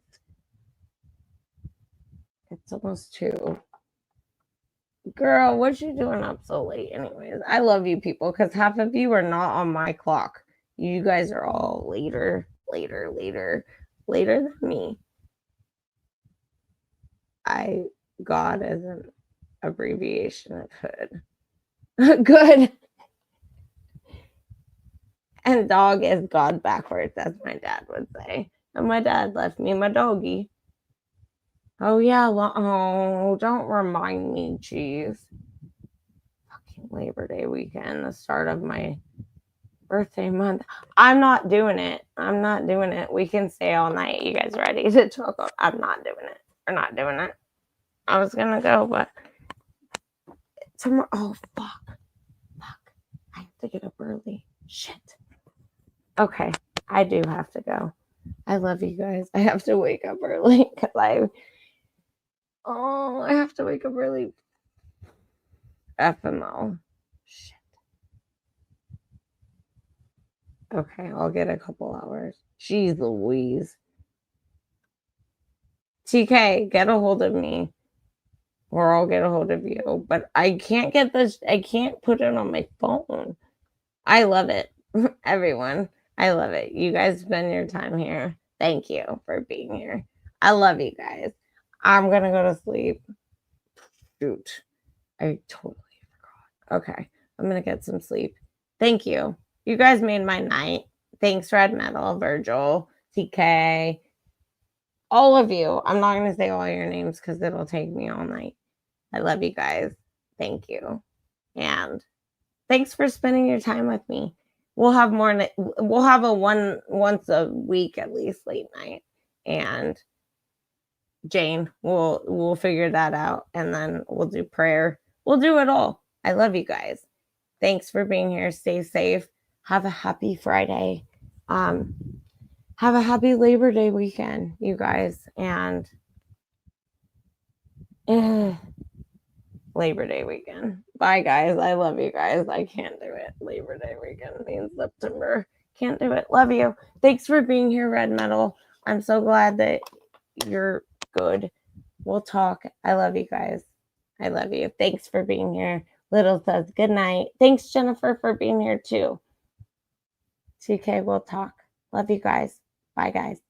almost 2. Girl, what you doing up so late anyways? I love you people, because half of you are not on my clock. You guys are all later than me. God is an abbreviation of hood. Good. And dog is God backwards, as my dad would say. And my dad left me my doggy. Oh yeah, oh, don't remind me, jeez. Fucking Labor Day weekend, the start of my birthday month. I'm not doing it. We can stay all night. You guys ready to talk? I'm not doing it. We're not doing it. I was gonna go, but tomorrow. Oh fuck. I have to get up early. Shit. Okay. I do have to go. I love you guys. I have to wake up early because I have to wake up early. FMO. Shit. Okay, I'll get a couple hours. Jeez Louise. TK, get a hold of me. Or I'll get a hold of you. But I can't get this. I can't put it on my phone. I love it. Everyone. I love it. You guys spend your time here. Thank you for being here. I love you guys. I'm going to go to sleep. Shoot. I totally forgot. Okay. I'm going to get some sleep. Thank you. You guys made my night. Thanks, Red Metal, Virgil, TK, all of you. I'm not going to say all your names because it'll take me all night. I love you guys. Thank you. And thanks for spending your time with me. We'll have more. We'll have a once a week at least late night. And Jane, we'll figure that out. And then we'll do prayer. We'll do it all. I love you guys. Thanks for being here. Stay safe. Have a happy Friday. Have a happy Labor Day weekend, you guys. And Labor Day weekend. Bye, guys. I love you guys. I can't do it. Labor Day weekend means September. Can't do it. Love you. Thanks for being here, Red Metal. I'm so glad that you're good. We'll talk. I love you guys. I love you. Thanks for being here. Little says good night. Thanks, Jennifer, for being here too. TK, we'll talk. Love you guys. Bye, guys.